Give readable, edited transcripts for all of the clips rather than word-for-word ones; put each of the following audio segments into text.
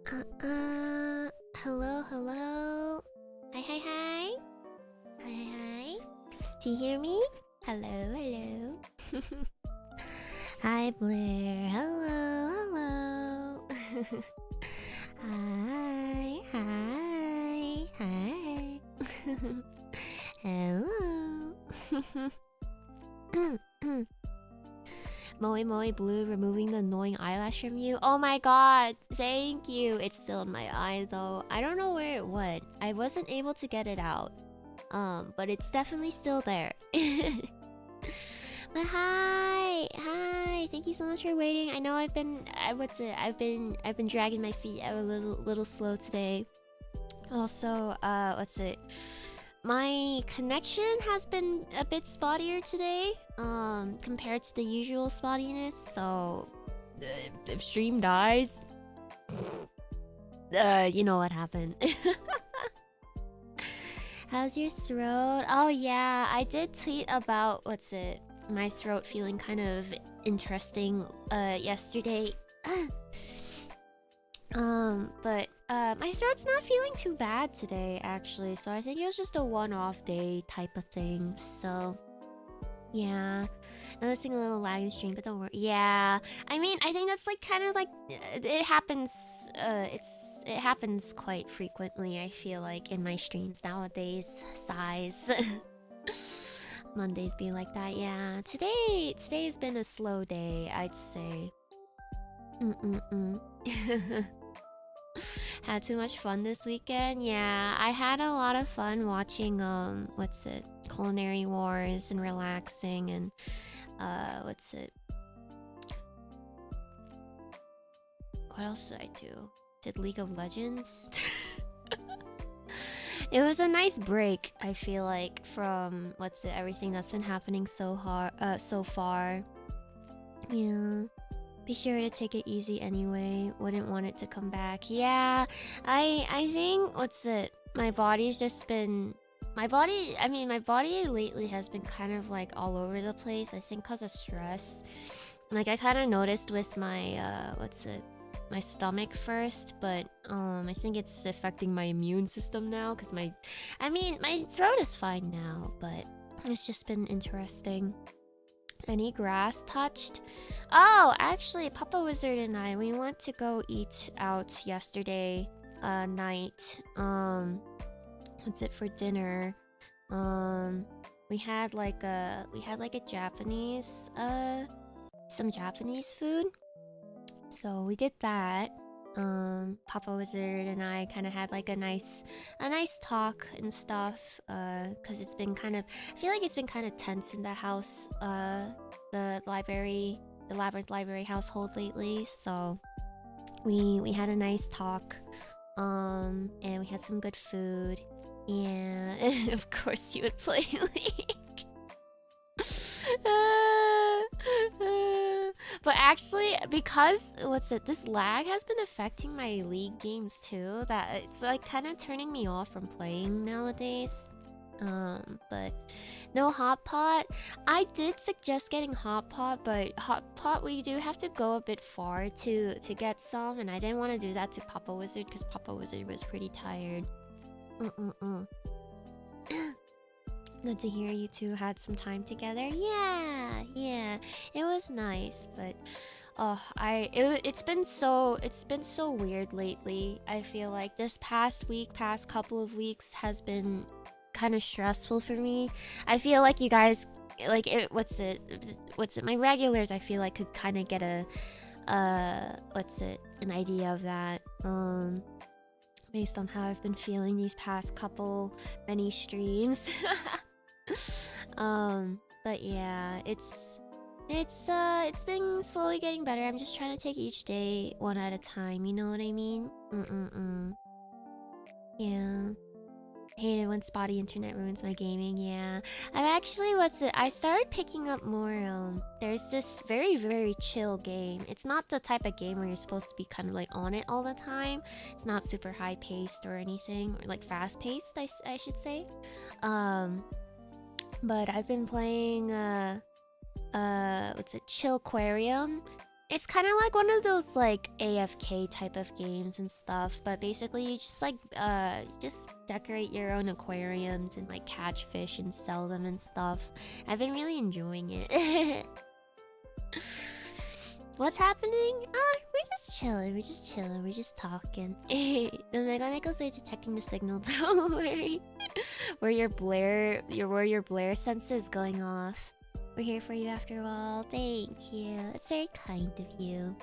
Hello, hello. Hi, hi, hi. Hi, hi, hi. Do you hear me? Hello, hello. Hi, Blair. Hello, hello. Hi, hi, hi. Hello. Moe Moe Blue removing the annoying eyelash from you. Oh my god, thank you. It's still in my eye though. I don't know where it went. I wasn't able to get it out. But it's definitely still there. But hi, hi. Thank you so much for waiting. I know I've been, I've been dragging my feet out a little slow today. Also, my connection has been a bit spottier today, compared to the usual spottiness. So, if stream dies, you know what happened. How's your throat? Oh yeah, I did tweet about my throat feeling kind of interesting yesterday. But my throat's not feeling too bad today actually, so I think it was just a one-off day type of thing. So yeah, noticing a little lag in stream, but don't worry. Yeah, I mean, I think that's like kind of like it happens. It happens quite frequently. I feel like in my streams nowadays. Size. Mondays be like that. Yeah, today's been a slow day, I'd say. Had too much fun this weekend. Yeah, I had a lot of fun watching Culinary Wars and relaxing and what else did I do? Did League of Legends? It was a nice break, I feel like, from everything that's been happening so far. Yeah. Be sure to take it easy anyway. Wouldn't want it to come back. Yeah, I think my body's just been my body lately has been kind of like all over the place. I think because of stress. Like I kind of noticed with my my stomach first, but I think it's affecting my immune system now because my throat is fine now, but it's just been interesting. Any grass touched? Oh, actually, Papa Wizard and we went to go eat out yesterday night. For dinner? We had like a Japanese some Japanese food. So we did that. Papa Wizard and I kind of had like a nice talk and stuff. Cause it's been I feel like it's been kind of tense in the house. The Labyrinth Library household lately. So we had a nice talk. And we had some good food. And of course you would play League. But actually, because this lag has been affecting my League games too, that it's like kind of turning me off from playing nowadays. But no hot pot. I did suggest getting hot pot, but hot pot we do have to go a bit far to get some, and I didn't want to do that to Papa Wizard because Papa Wizard was pretty tired. Good to hear you two had some time together. Yeah, it was nice, but it's been so weird lately. I feel like this past couple of weeks has been kind of stressful for me. I feel like you guys like it. My regulars, I feel like could kind of get an idea of that. Based on how I've been feeling these past many streams. But yeah, it's been slowly getting better. I'm just trying to take each day one at a time, you know what I mean? Yeah. Hate it when spotty internet ruins my gaming, yeah. I've actually, I started picking up more, there's this very, very chill game. It's not the type of game where you're supposed to be kind of like on it all the time. It's not super high-paced or anything, or like fast-paced, I should say. But I've been playing, Chillquarium. It's kind of like one of those like AFK type of games and stuff, but basically you just like just decorate your own aquariums and like catch fish and sell them and stuff. I've been really enjoying it. What's happening? We're just chilling. We're just chilling. We're just talking. The mechanicals are detecting the signal. Don't worry. Where your Blair sense is going off. We're here for you after all. Thank you. It's very kind of you.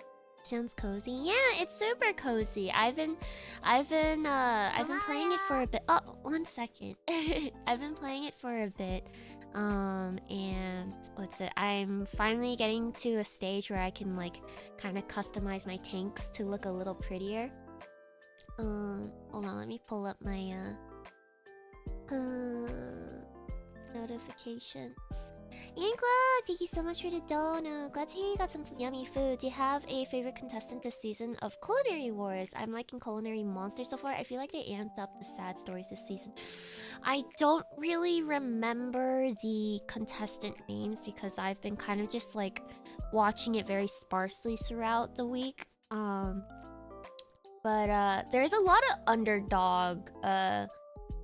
Sounds cozy. Yeah, it's super cozy. I've been playing it for a bit. Oh, 1 second. I've been playing it for a bit. And what's it? I'm finally getting to a stage where I can like kind of customize my tanks to look a little prettier. Hold on, let me pull up my notifications. Yankla, thank you so much for the dono. Glad to hear you got some yummy food. Do you have a favorite contestant this season of Culinary Wars? I'm liking Culinary Monsters so far. I feel like they amped up the sad stories this season. I don't really remember the contestant names because I've been kind of just like watching it very sparsely throughout the week. But there's a lot of underdog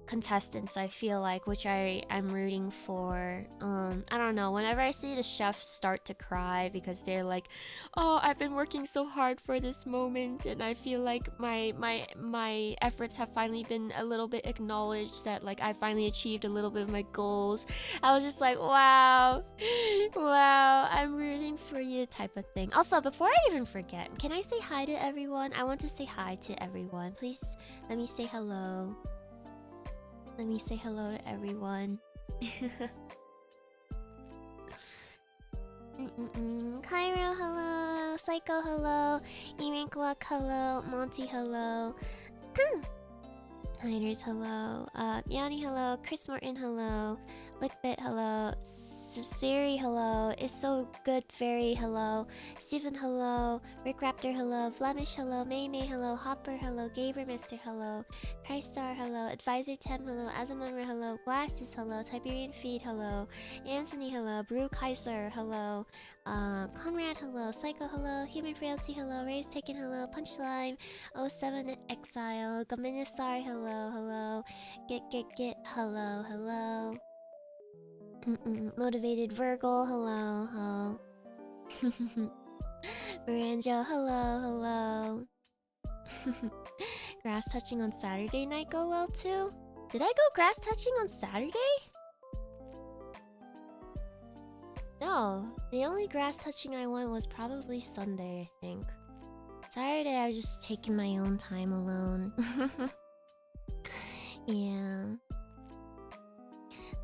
contestants, I feel like, which I'm rooting for. I don't know, whenever I see the chefs start to cry because they're like, oh, I've been working so hard for this moment and I feel like my efforts have finally been a little bit acknowledged, that like I finally achieved a little bit of my goals, I was just like, wow, I'm rooting for you type of thing. Also, before I even forget, can I say hi to everyone? I want to say hi to everyone. Please let me say hello. Let me say hello to everyone. Cairo, hello. Psycho, hello. Eminkluck, hello. Monty, hello. Hiders, hello. Yanni, hello. Chris Morton, hello. Lickbit, hello. Siri, hello. It's so good, Fairy, hello. Steven, hello. Rick Raptor, hello. Flemish, hello. May May, hello. Hopper, hello. Gabermister, hello. Star, hello. Advisor Tem, hello. Azamumra, hello. Glasses, hello. Tiberian Feed, hello. Anthony, hello. Brew Kaiser, hello. Conrad, hello. Psycho, hello. Human Frailty, hello. Ray's Taken, hello. Punchline, 07 Exile. Gaminisar, hello. Get, hello. Motivated Virgil, hello. Miranjo, hello. Grass touching on Saturday night go well too? Did I go grass touching on Saturday? No, the only grass touching I went was probably Sunday, I think. Saturday I was just taking my own time alone. Yeah.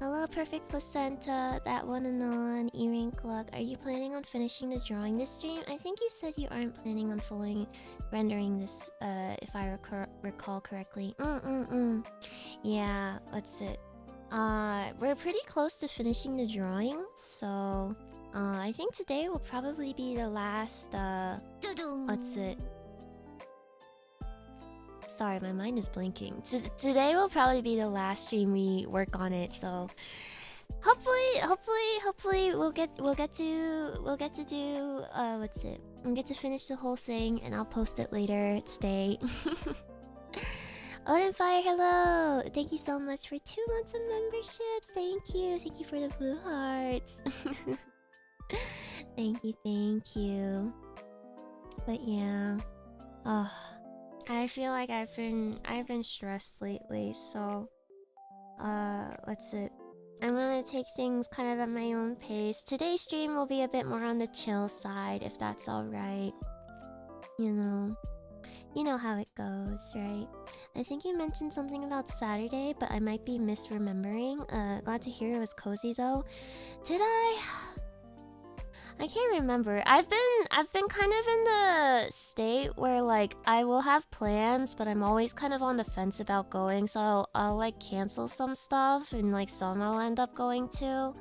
Hello, Perfect Placenta, that one and on, Eminkluck. Are you planning on finishing the drawing this stream? I think you said you aren't planning on fully rendering this, if I recall correctly. Yeah, what's it? We're pretty close to finishing the drawing, so... I think today will probably be the last, what's it? Sorry, my mind is blinking. Today will probably be the last stream we work on it, so hopefully we'll get to do what's it? We'll get to finish the whole thing and I'll post it later today. Odinfire, hello! Thank you so much for 2 months of memberships. Thank you for the blue hearts. Thank you. But yeah, I feel like I've been stressed lately, so what's it? I'm gonna take things kind of at my own pace. Today's stream will be a bit more on the chill side, if that's alright. You know how it goes, right? I think you mentioned something about Saturday, but I might be misremembering. Glad to hear it was cozy though. Did I? I can't remember. I've been kind of in the state where like I will have plans, but I'm always kind of on the fence about going, so I'll like cancel some stuff and like some I'll end up going to.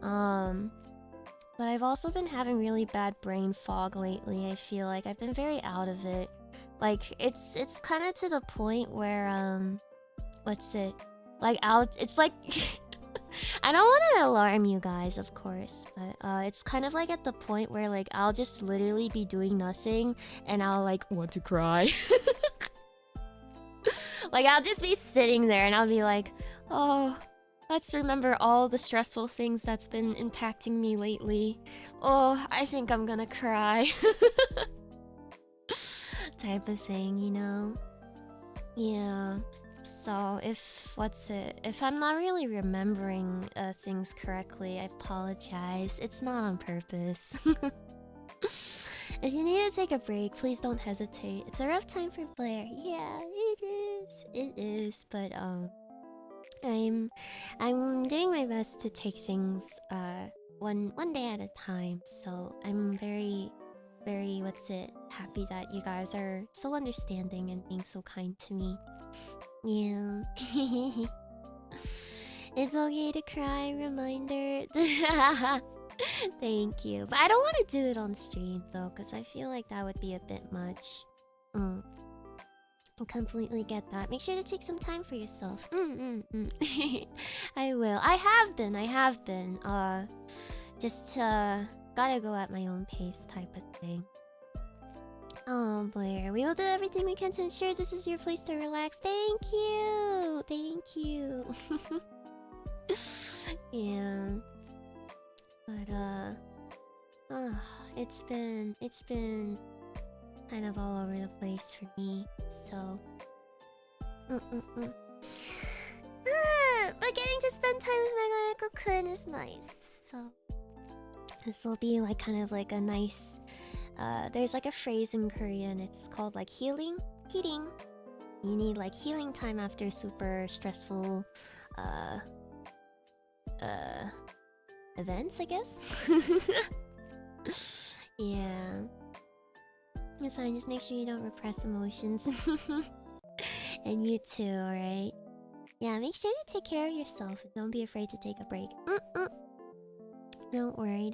But I've also been having really bad brain fog lately. I feel like I've been very out of it. Like it's kind of to the point where what's it? Like it's like I don't want to alarm you guys, of course, but it's kind of like at the point where like I'll just literally be doing nothing and I'll like want to cry. Like I'll just be sitting there and I'll be like, oh, let's remember all the stressful things that's been impacting me lately. Oh, I think I'm gonna cry. Type of thing, you know? Yeah. So if I'm not really remembering things correctly, I apologize. It's not on purpose. If you need to take a break, please don't hesitate. It's a rough time for Blair. Yeah, it is. It is, but I'm doing my best to take things one day at a time. So I'm very happy that you guys are so understanding and being so kind to me. Yeah. It's okay to cry, reminder. Thank you. But I don't want to do it on stream though, because I feel like that would be a bit much. I completely get that. Make sure to take some time for yourself. I will. I have been. Just gotta go at my own pace type of thing. Oh, Blair, we will do everything we can to ensure this is your place to relax. Thank you. Thank you. Yeah. But it's been kind of all over the place for me. So but getting to spend time with my Kun is nice. So this will be like kind of like a nice there's like a phrase in Korean, it's called like healing. You need like healing time after super stressful events, I guess. Yeah. It's fine, just make sure you don't repress emotions. And you too, alright? Yeah, make sure to take care of yourself. Don't be afraid to take a break. Don't worry.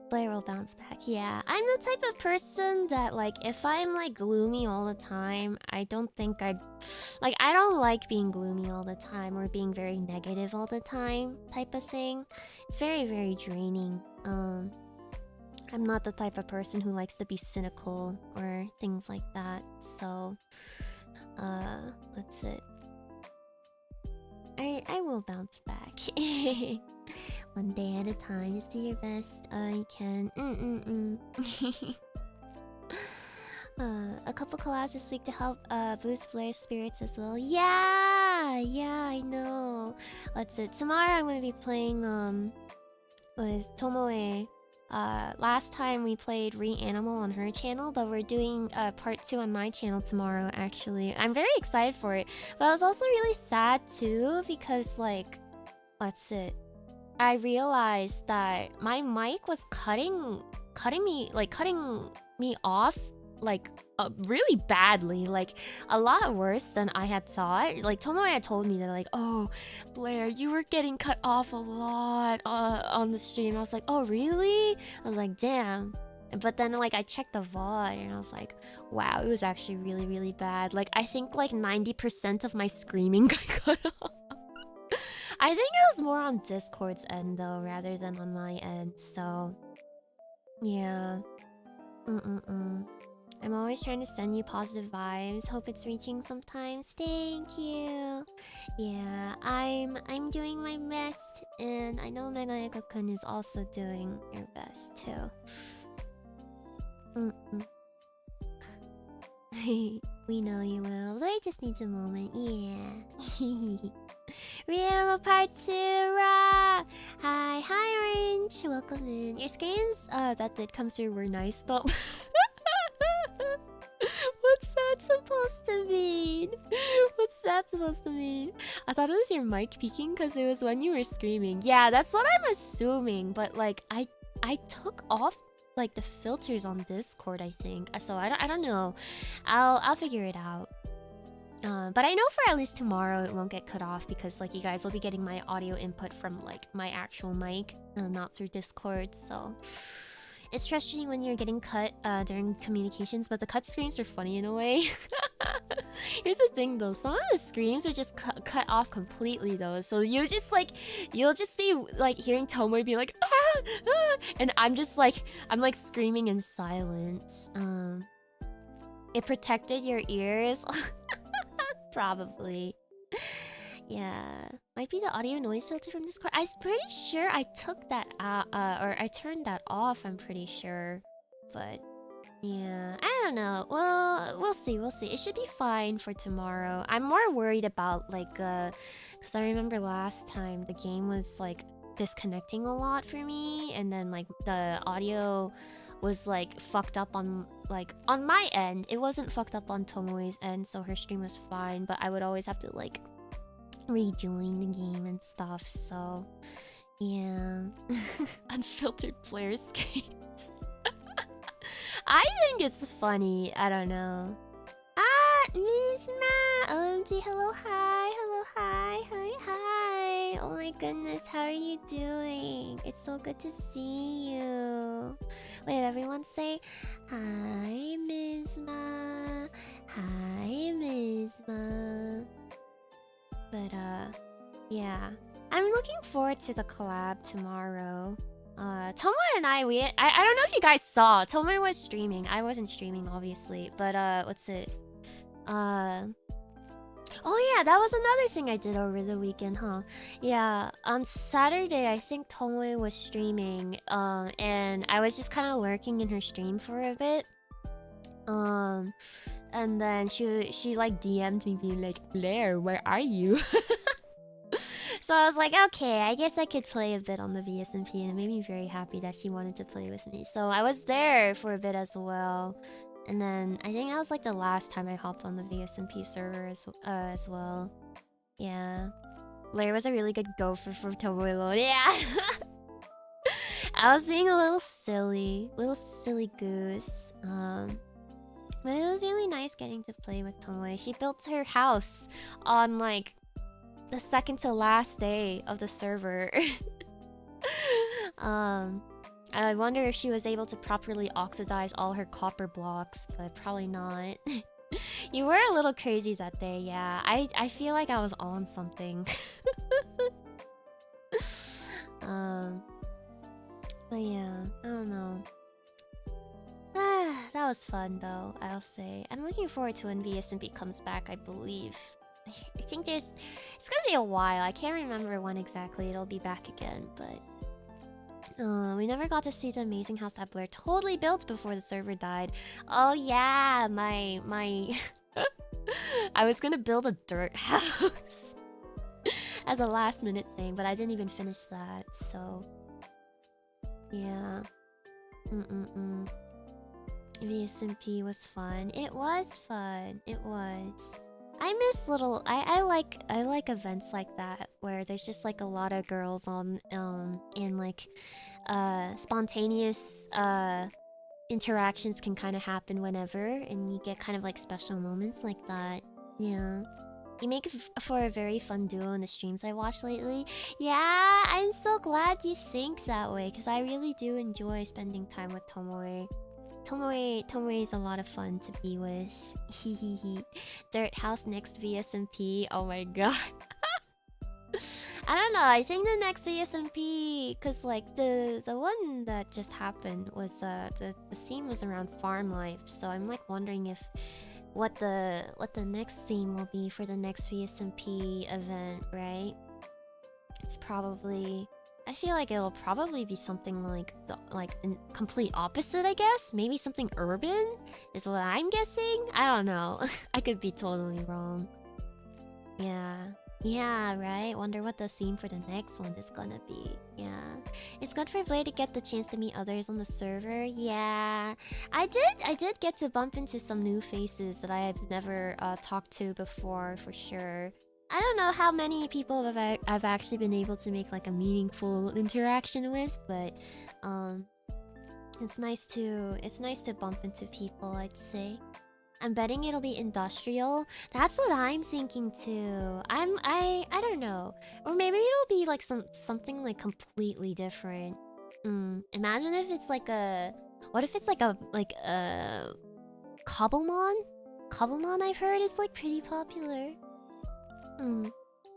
Blair will bounce back. Yeah, I'm the type of person that like if I'm like gloomy all the time, I don't like being gloomy all the time or being very negative all the time type of thing. It's very, very draining. I'm not the type of person who likes to be cynical or things like that. So that's it. I will bounce back. One day at a time, just do your best. I can. A couple collabs this week to help boost Blair's spirits as well. Yeah, I know. What's it? Tomorrow I'm gonna be playing with Tomoe. Last time we played Reanimal on her channel, but we're doing part 2 on my channel tomorrow. Actually, I'm very excited for it. But I was also really sad too because like, what's it? I realized that my mic was cutting me off like really badly, like a lot worse than I had thought. Like Tomoe had told me that like, oh Blair, you were getting cut off a lot on the stream. I was like, oh really? I was like, damn. But then like I checked the VOD and I was like, wow, it was actually really, really bad. Like I think like 90% of my screaming got cut off. I think it was more on Discord's end though, rather than on my end. So, yeah. I'm always trying to send you positive vibes. Hope it's reaching sometimes. Thank you. Yeah, I'm doing my best, and I know Megaeko-kun is also doing your best too. We know you will. But it just needs a moment. Yeah. Reanimal part 2, rah! Hi, Orange. Welcome in. Your screams, that did come through were nice though. What's that supposed to mean? What's that supposed to mean? I thought it was your mic peaking because it was when you were screaming. Yeah, that's what I'm assuming. But like, I took off like the filters on Discord, I think. So I don't know. I'll figure it out. But I know for at least tomorrow it won't get cut off because like you guys will be getting my audio input from like my actual mic, not through Discord. So it's frustrating when you're getting cut during communications, but the cut screens are funny in a way. Here's the thing though, some of the screams are just cut off completely though. So you'll just be like hearing Tomoe be like, ah, ah, and I'm like screaming in silence. It protected your ears? Probably. Yeah. Might be the audio noise filter from Discord. I'm pretty sure I took that out, or I turned that off, I'm pretty sure. But yeah, I don't know. Well, we'll see. It should be fine for tomorrow. I'm more worried about because I remember last time the game was like disconnecting a lot for me, and then like the audio was like fucked up on my end. It wasn't fucked up on Tomoe's end, so her stream was fine, but I would always have to like rejoin the game and stuff, so yeah. Unfiltered Blair skates. I think it's funny. I don't know. Ah, Miss Ma! OMG, hello, hi. Oh my goodness, how are you doing? It's so good to see you. Wait, everyone say hi, Miss Ma. Hi, Miss Ma. But yeah, I'm looking forward to the collab tomorrow. Tomoe and I don't know if you guys saw. Tomoe was streaming. I wasn't streaming, obviously. But what's it? Oh yeah, that was another thing I did over the weekend, huh? Yeah, on Saturday I think Tomoe was streaming. And I was just kind of lurking in her stream for a bit. And then she like DM'd me being like, Blair, where are you? So I was like, okay, I guess I could play a bit on the VSMP, and it made me very happy that she wanted to play with me. So I was there for a bit as well. And then I think that was like the last time I hopped on the VSMP server as well. Yeah. Blair was a really good gopher for Tomoe. Yeah. I was being a little silly goose. But it was really nice getting to play with Tomoe. She built her house on like the second to last day of the server. I wonder if she was able to properly oxidize all her copper blocks, but probably not. You were a little crazy that day, yeah. I feel like I was on something. But yeah, I don't know. That was fun though, I'll say. I'm looking forward to when VSMP comes back, I believe. I think it's gonna be a while. I can't remember when exactly it'll be back again, but we never got to see the amazing house that Blair totally built before the server died. Oh yeah, my I was gonna build a dirt house as a last minute thing, but I didn't even finish that, so yeah. VSMP was fun. It was fun. It was. I miss little. I like events like that where there's just like a lot of girls on and like spontaneous interactions can kind of happen whenever, and you get kind of like special moments like that. Yeah. You make for a very fun duo in the streams I watched lately. Yeah, I'm so glad you think that way, because I really do enjoy spending time with Tomoe. Tomoe is a lot of fun to be with. Hehehe. Dirt house next VSMP. Oh my god. I don't know. I think the next VSMP, cause like the one that just happened was the theme was around farm life. So I'm like wondering if what the next theme will be for the next VSMP event, right? It's probably. I feel like it'll probably be something like in complete opposite, I guess. Maybe something urban is what I'm guessing. I don't know. I could be totally wrong. Yeah. Yeah, right? Wonder what the theme for the next one is gonna be. Yeah. It's good for Blair to get the chance to meet others on the server. Yeah. I did get to bump into some new faces that I have never talked to before, for sure. I don't know how many people I've actually been able to make like a meaningful interaction with, but it's nice to bump into people, I'd say. I'm betting it'll be industrial. That's what I'm thinking too. I don't know. Or maybe it'll be like something like completely different. Imagine if it's like a what if it's like a Cobblemon? Cobblemon, I've heard, is like pretty popular.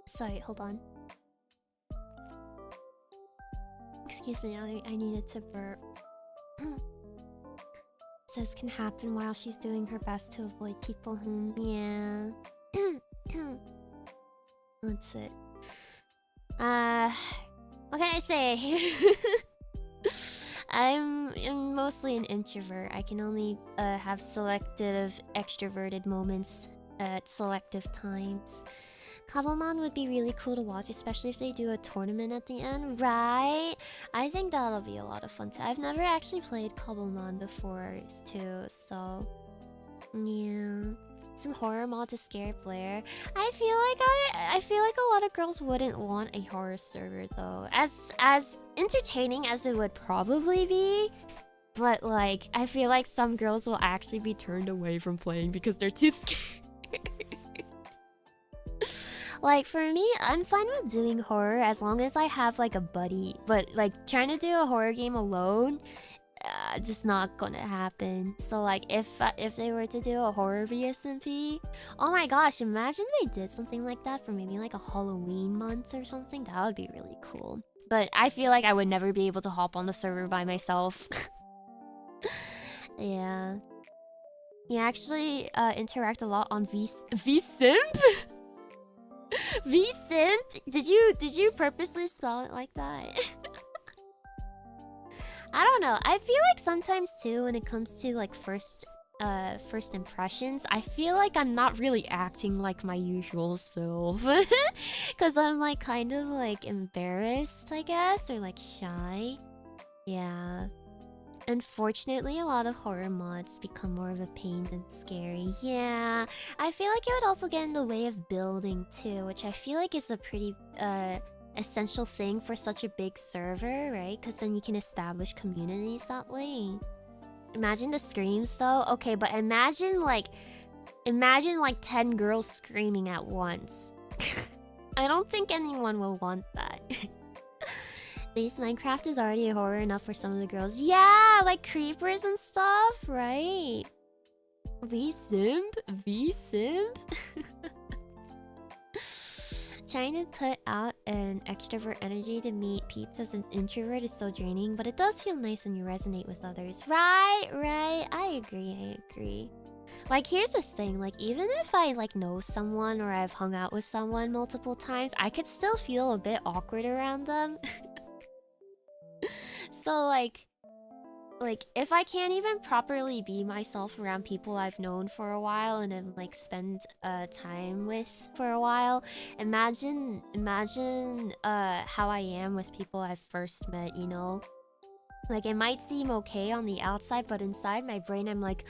Sorry, hold on. Excuse me, I needed to burp. Says can happen while she's doing her best to avoid people whom... Yeah. That's it. What can I say? I'm mostly an introvert. I can only have selective extroverted moments at selective times. Cobblemon would be really cool to watch, especially if they do a tournament at the end, right? I think that'll be a lot of fun too. I've never actually played Cobblemon before too, so yeah. Some horror mod to scare Blair. I feel like a lot of girls wouldn't want a horror server though. As entertaining as it would probably be, but like I feel like some girls will actually be turned away from playing because they're too scared. Like for me, I'm fine with doing horror as long as I have like a buddy, but like trying to do a horror game alone, just not gonna happen. So like if they were to do a horror VSMP, oh my gosh, imagine they did something like that for maybe like a Halloween month or something. That would be really cool. But I feel like I would never be able to hop on the server by myself. Yeah. You actually interact a lot on V-Simp? V-Simp? Did you purposely spell it like that? I don't know. I feel like sometimes too when it comes to like first impressions, I feel like I'm not really acting like my usual self. Cause I'm like kind of like embarrassed, I guess, or like shy. Yeah. Unfortunately, a lot of horror mods become more of a pain than scary. Yeah, I feel like it would also get in the way of building too, which I feel like is a pretty essential thing for such a big server, right? Because then you can establish communities that way. Imagine the screams though. Okay, but imagine like 10 girls screaming at once. I don't think anyone will want that. Base Minecraft is already horror enough for some of the girls. Yeah, like creepers and stuff, right? V-Simp? V-Simp? Trying to put out an extrovert energy to meet peeps as an introvert is so draining, but it does feel nice when you resonate with others. Right, right. I agree. Like, here's the thing. Like, even if I, like, know someone or I've hung out with someone multiple times, I could still feel a bit awkward around them. So, like, if I can't even properly be myself around people I've known for a while and then, like, spend time with for a while, imagine how I am with people I've first met, you know? Like, it might seem okay on the outside, but inside my brain, I'm like,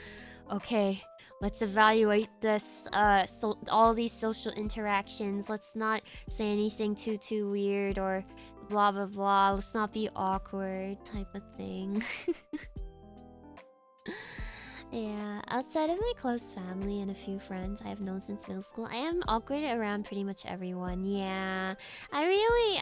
okay, let's evaluate this, all these social interactions. Let's not say anything too weird or blah blah blah. Let's not be awkward type of thing. Yeah, outside of my close family and a few friends I have known since middle school, I am awkward around pretty much everyone. Yeah, I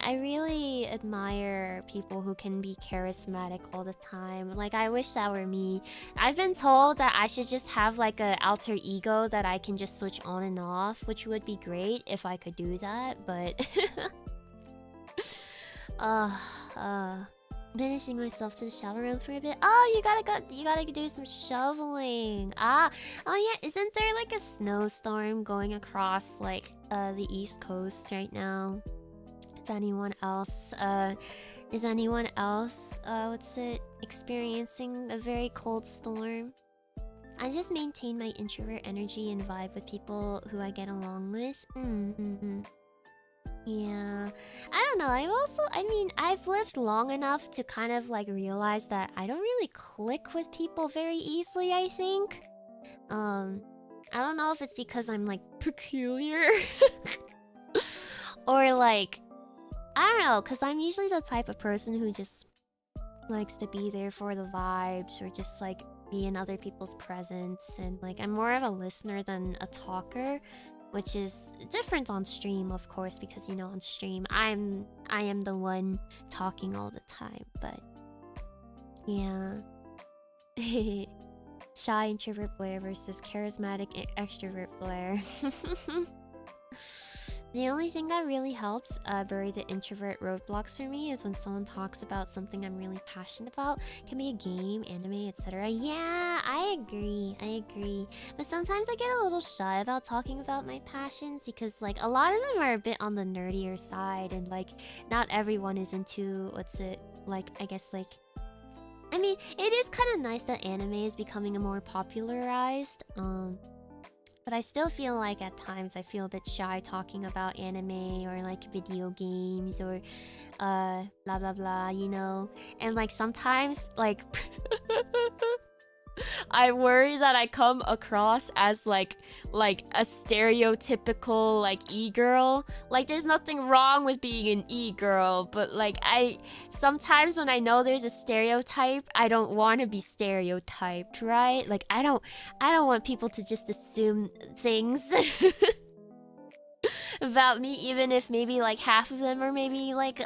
really admire people who can be charismatic all the time. Like, I wish that were me. I've been told that I should just have like a alter ego that I can just switch on and off, which would be great if I could do that, but banishing myself to the shower room for a bit. Oh, you gotta do some shoveling. Oh yeah, isn't there like a snowstorm going across like the East Coast right now? Is anyone else experiencing a very cold storm? I just maintain my introvert energy and vibe with people who I get along with. Yeah, I don't know. I've lived long enough to kind of like realize that I don't really click with people very easily, I think. I don't know if it's because I'm like peculiar or like, I don't know, because I'm usually the type of person who just likes to be there for the vibes or just like be in other people's presence, and like I'm more of a listener than a talker. Which is different on stream, of course, because, you know, on stream, I am the one talking all the time, but... Yeah. Shy introvert Blair versus charismatic extrovert Blair. The only thing that really helps bury the introvert roadblocks for me is when someone talks about something I'm really passionate about. Can be a game, anime, etc. Yeah, I agree. But sometimes I get a little shy about talking about my passions because like a lot of them are a bit on the nerdier side, and like not everyone is into I guess like I mean, it is kind of nice that anime is becoming a more popularized. But I still feel like at times I feel a bit shy talking about anime or like video games or blah blah blah, you know? And like sometimes like I worry that I come across as like a stereotypical like e-girl. Like there's nothing wrong with being an e-girl, but like I sometimes when I know there's a stereotype, I don't want to be stereotyped, right? Like I don't want people to just assume things about me, even if maybe like half of them are maybe like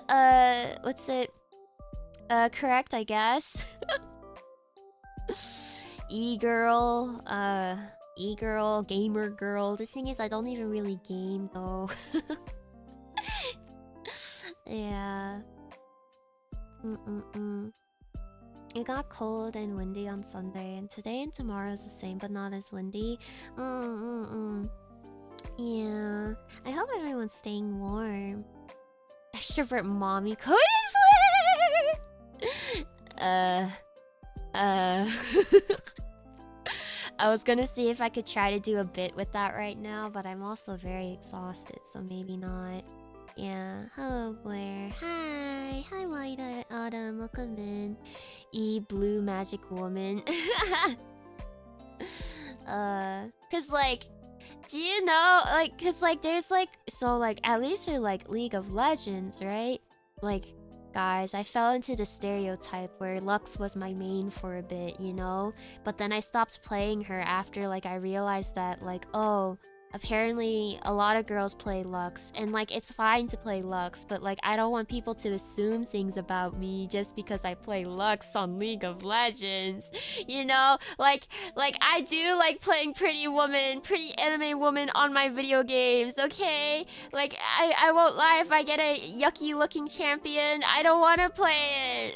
correct, I guess. E-girl, gamer girl. The thing is, I don't even really game though. Yeah. It got cold and windy on Sunday, and today and tomorrow is the same, but not as windy. Yeah. I hope everyone's staying warm. Extrovert mommy coded Blair! I was gonna see if I could try to do a bit with that right now, but I'm also very exhausted, so maybe not. Yeah. Hello, Blair. Hi. Hi, White Autumn. Welcome in. Blue magic woman. Cause like, do you know, like, cause like, there's like, so like, at least for like League of Legends, right? Like, guys, I fell into the stereotype where Lux was my main for a bit, you know? But then I stopped playing her after, like, I realized that, like, oh, apparently a lot of girls play Lux. And, like, it's fine to play Lux, but, like, I don't want people to assume things about me just because I play Lux on League of Legends. You know? Like I do like playing pretty anime woman on my video games, okay? Like, I won't lie, if I get a yucky looking champion, I don't want to play it.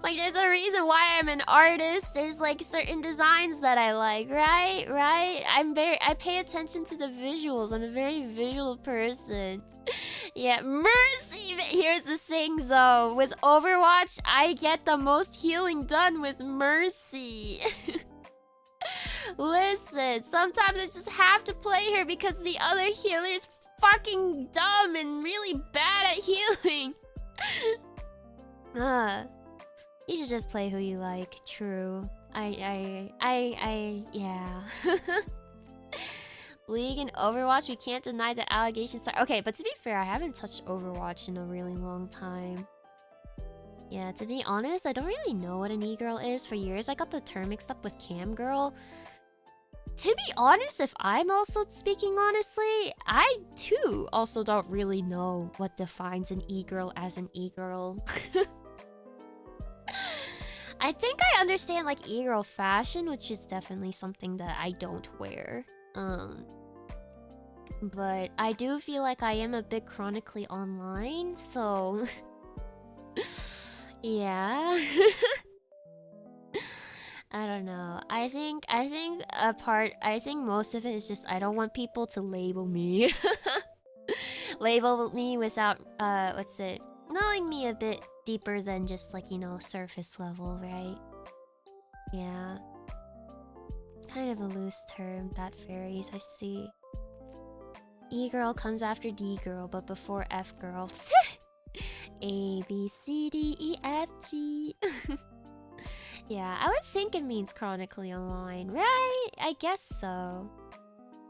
Like, there's a reason why I'm an artist. There's like certain designs that I like, right? I pay attention to the visuals. I'm a very visual person. Yeah, Mercy! Here's the thing though, with Overwatch, I get the most healing done with Mercy. Listen, sometimes I just have to play her because the other healer's fucking dumb and really bad at healing. You should just play who you like. True. Yeah. League and Overwatch, we can't deny the allegations are okay, but to be fair, I haven't touched Overwatch in a really long time. Yeah, to be honest, I don't really know what an e-girl is. For years, I got the term mixed up with cam girl. To be honest, if I'm also speaking honestly, I too also don't really know what defines an e-girl as an e-girl. I think I understand like e-girl fashion, which is definitely something that I don't wear. But I do feel like I am a bit chronically online, so yeah. I don't know. I think most of it is just I don't want people to label me. Label me without knowing me a bit deeper than just like, you know, surface level, right? Yeah. Kind of a loose term, that varies, I see. E-girl comes after D-girl, but before F-girl. A, B, C, D, E, F, G. Yeah, I would think it means chronically online, right? I guess so.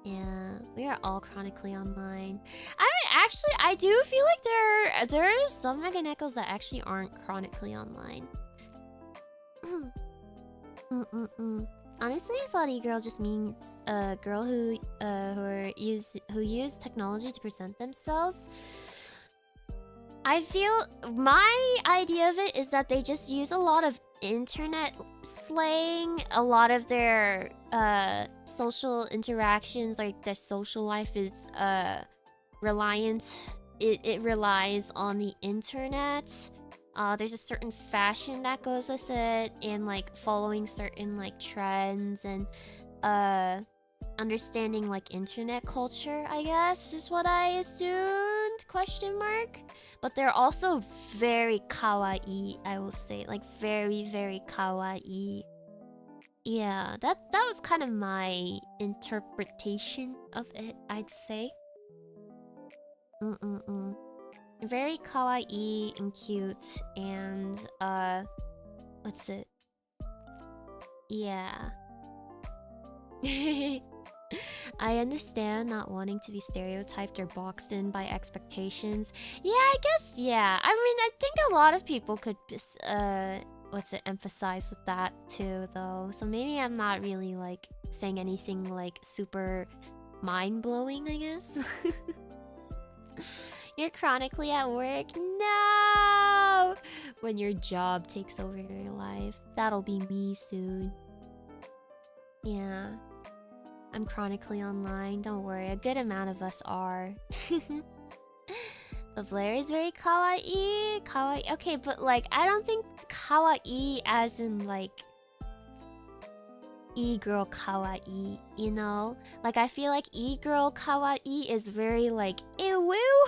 Yeah, we are all chronically online. I do feel like there are some Meganekos that actually aren't chronically online. Honestly, I thought e-girl just means a girl who use technology to present themselves. I feel my idea of it is that they just use a lot of internet slang. A lot of their social interactions, like their social life is reliant. It relies on the internet. There's a certain fashion that goes with it, and like following certain like trends, and understanding like internet culture, I guess, is what I assumed, question mark. But they're also very kawaii, I will say, like very, very kawaii. Yeah, that was kind of my interpretation of it, I'd say. Very kawaii and cute, and what's it? Yeah. I understand not wanting to be stereotyped or boxed in by expectations. Yeah, I guess, yeah. I mean, I think a lot of people could emphasize with that too, though. So maybe I'm not really like saying anything like super mind-blowing, I guess. You're chronically at work? No! When your job takes over your life. That'll be me soon. Yeah. I'm chronically online, don't worry. A good amount of us are. But Blair is very kawaii. Kawaii. Okay, but like, I don't think kawaii as in like e-girl kawaii, you know? Like, I feel like e-girl kawaii is very like, ew woo.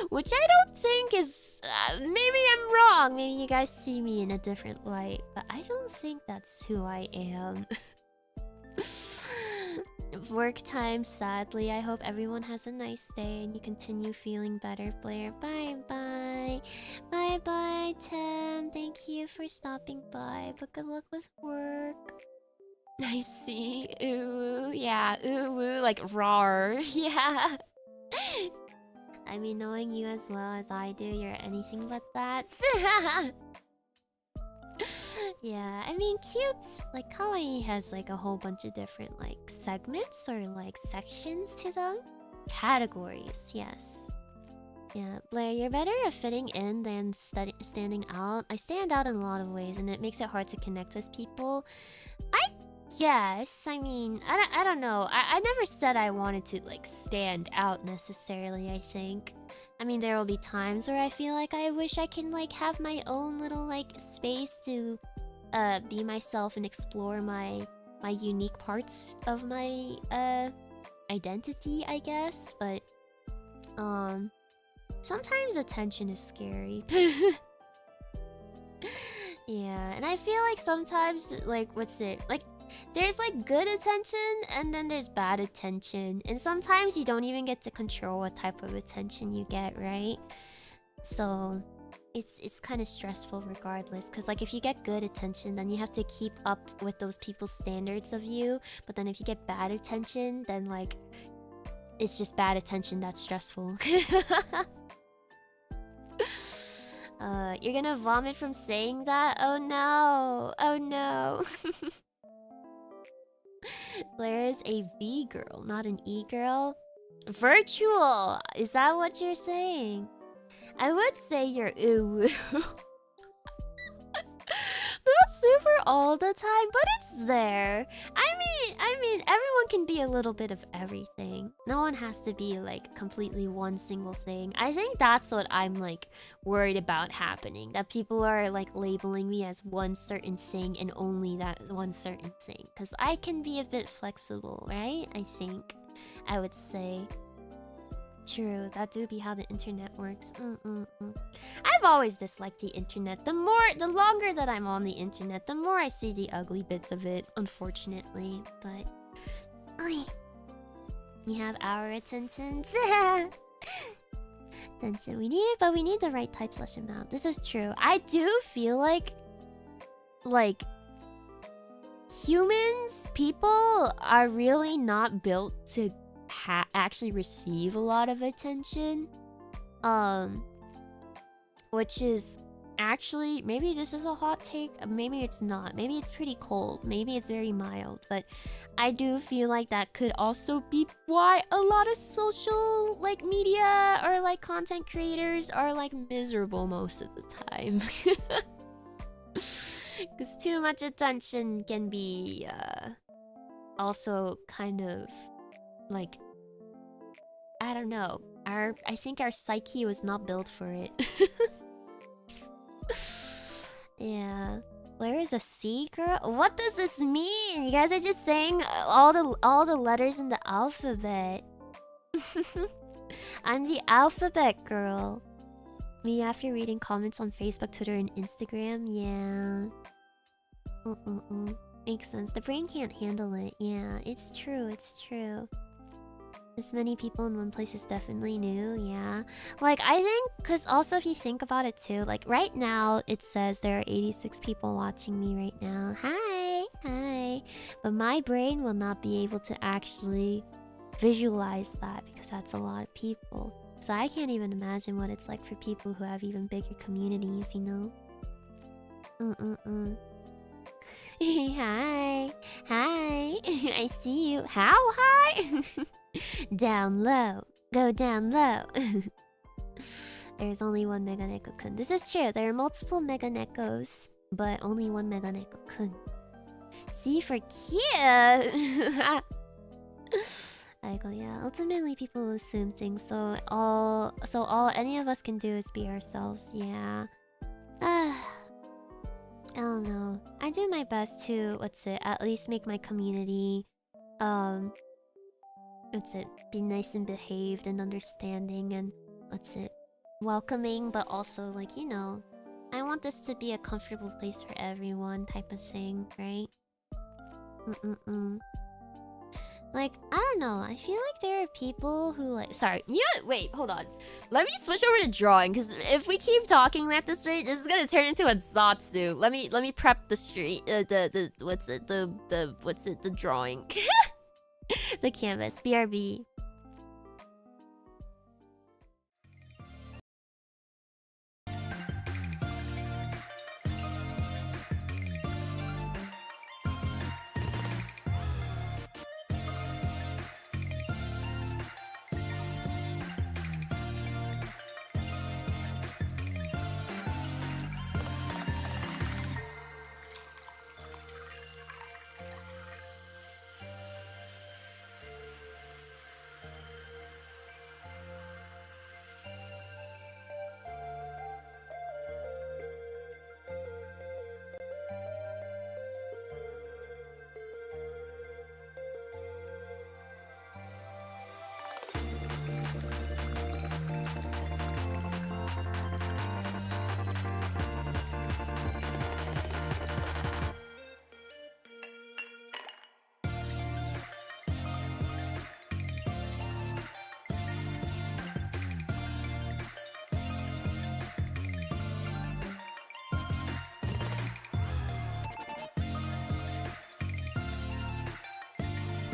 Which I don't think is... maybe I'm wrong. Maybe you guys see me in a different light. But I don't think that's who I am. Work time, sadly. I hope everyone has a nice day and you continue feeling better, Blair. Bye-bye. Bye-bye, Tim. Thank you for stopping by. But good luck with work. I see. Ooh, yeah. Ooh, like rawr. Yeah. I mean, knowing you as well as I do, you're anything but that. Yeah, I mean, cute. Like, kawaii has like a whole bunch of different like segments or like sections to them. Categories, yes. Yeah, Blair, you're better at fitting in than standing out. I stand out in a lot of ways, and it makes it hard to connect with people. I guess. I mean, I don't know. I never said I wanted to like stand out necessarily, I think. I mean, there will be times where I feel like I wish I can like have my own little like space to be myself and explore my unique parts of my identity, I guess. But sometimes attention is scary. Yeah, and I feel like sometimes like there's like good attention and then there's bad attention, and sometimes you don't even get to control what type of attention you get, right? So it's kind of stressful regardless, because like if you get good attention, then you have to keep up with those people's standards of you, but then if you get bad attention, then like it's just bad attention that's stressful. You're gonna vomit from saying that? Oh no! Oh no! Blair is a V girl, not an E girl. Virtual! Is that what you're saying? I would say you're ooh. Not super all the time, but it's there. I mean, everyone can be a little bit of everything. No one has to be like completely one single thing. I think that's what I'm like worried about happening. That people are like labeling me as one certain thing and only that one certain thing. Because I can be a bit flexible, right? I think I would say. True, that do be how the internet works. I've always disliked the internet. The longer that I'm on the internet, the more I see the ugly bits of it, unfortunately. But we have our attention. Attention we need, but we need the right type/amount. This is true. I do feel like humans, people are really not built to actually receive a lot of attention, which is actually, maybe this is a hot take, maybe it's not. Maybe it's pretty cold, maybe it's very mild, but I do feel like that could also be why a lot of social like media or like content creators are like miserable most of the time. Because too much attention can be also kind of like, I don't know. I think our psyche was not built for it. Yeah. Blair is a C girl? What does this mean? You guys are just saying all the letters in the alphabet. I'm the alphabet girl. Me after reading comments on Facebook, Twitter, and Instagram. Yeah. Makes sense. The brain can't handle it. Yeah, it's true. It's true. This many people in one place is definitely new. Yeah. Like, I think, because also if you think about it too, like right now it says there are 86 people watching me right now. Hi. Hi. But my brain will not be able to actually visualize that because that's a lot of people. So I can't even imagine what it's like for people who have even bigger communities, you know? Hi. Hi. I see you. How high? Down low. Go down low. There's only one Mega Neko-kun. This is true. There are multiple Mega Nekos, but only one Mega Neko-kun. C for cute. I go, yeah. Ultimately, people assume things, so all any of us can do is be ourselves. Yeah. I don't know. I do my best to at least make my community be nice and behaved and understanding and welcoming, but also like, you know, I want this to be a comfortable place for everyone type of thing, right? Like, I don't know. I feel like there are people who like... Sorry. Yeah, wait, hold on. Let me switch over to drawing, because if we keep talking at this rate, this is gonna turn into a Zatsu. Let me prep the street. The drawing. The canvas. BRB.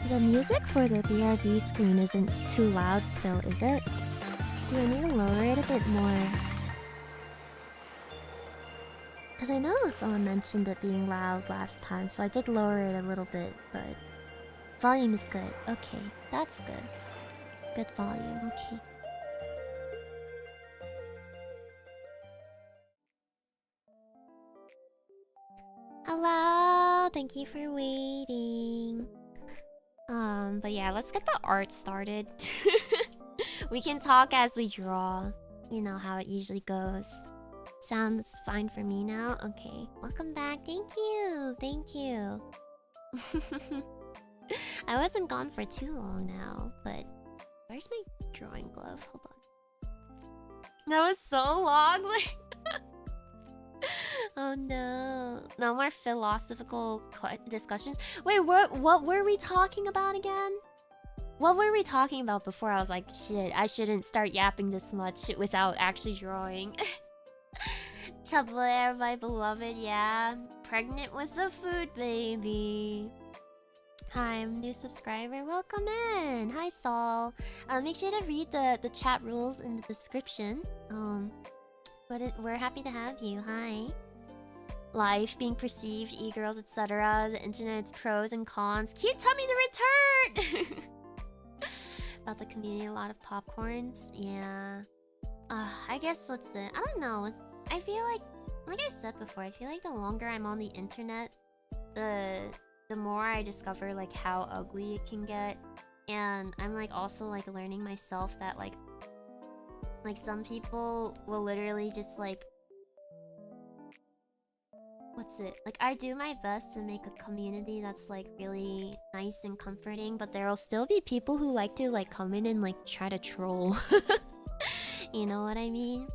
The music for the BRB screen isn't too loud still, is it? Do I need to lower it a bit more? Because I know someone mentioned it being loud last time, so I did lower it a little bit, but... Volume is good. Okay, that's good. Good volume, okay. Hello! Thank you for waiting. But yeah, let's get the art started. We can talk as we draw. You know how it usually goes. Sounds fine for me now? Okay. Welcome back. Thank you. Thank you. I wasn't gone for too long now, but... Where's my drawing glove? Hold on. That was so long! Like... Oh no. No more philosophical discussions. Wait, what were we talking about again? What were we talking about before I was like, shit, I shouldn't start yapping this much without actually drawing? Blair, my beloved, yeah. Pregnant with the food baby. Hi, I'm a new subscriber. Welcome in. Hi, Saul. Make sure to read the chat rules in the description. But we're happy to have you. Hi. Life, being perceived, e-girls, etc. The internet's pros and cons. Cute tummy to return! About the community, a lot of popcorns. Yeah. I guess, let's say, I don't know. I feel like I said before, I feel like the longer I'm on the internet, the more I discover like how ugly it can get. And I'm like also like learning myself that like some people will literally just like, what's it? Like I do my best to make a community that's like really nice and comforting, but there'll still be people who like to like come in and like try to troll. You know what I mean?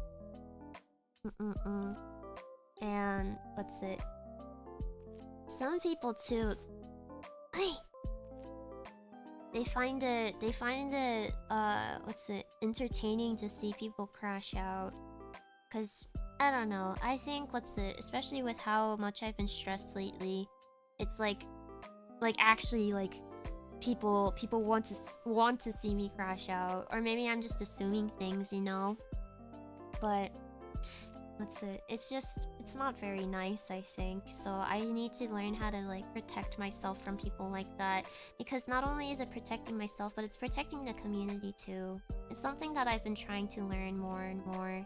And what's it? Some people too, they find it what's it, entertaining to see people crash out. Cause I don't know, I think what's it, especially with how much I've been stressed lately, it's like actually like people want to see me crash out. Or maybe I'm just assuming things, you know? But what's it, it's not very nice, I think. So I need to learn how to like protect myself from people like that, because not only is it protecting myself, but it's protecting the community too. It's something that I've been trying to learn more and more.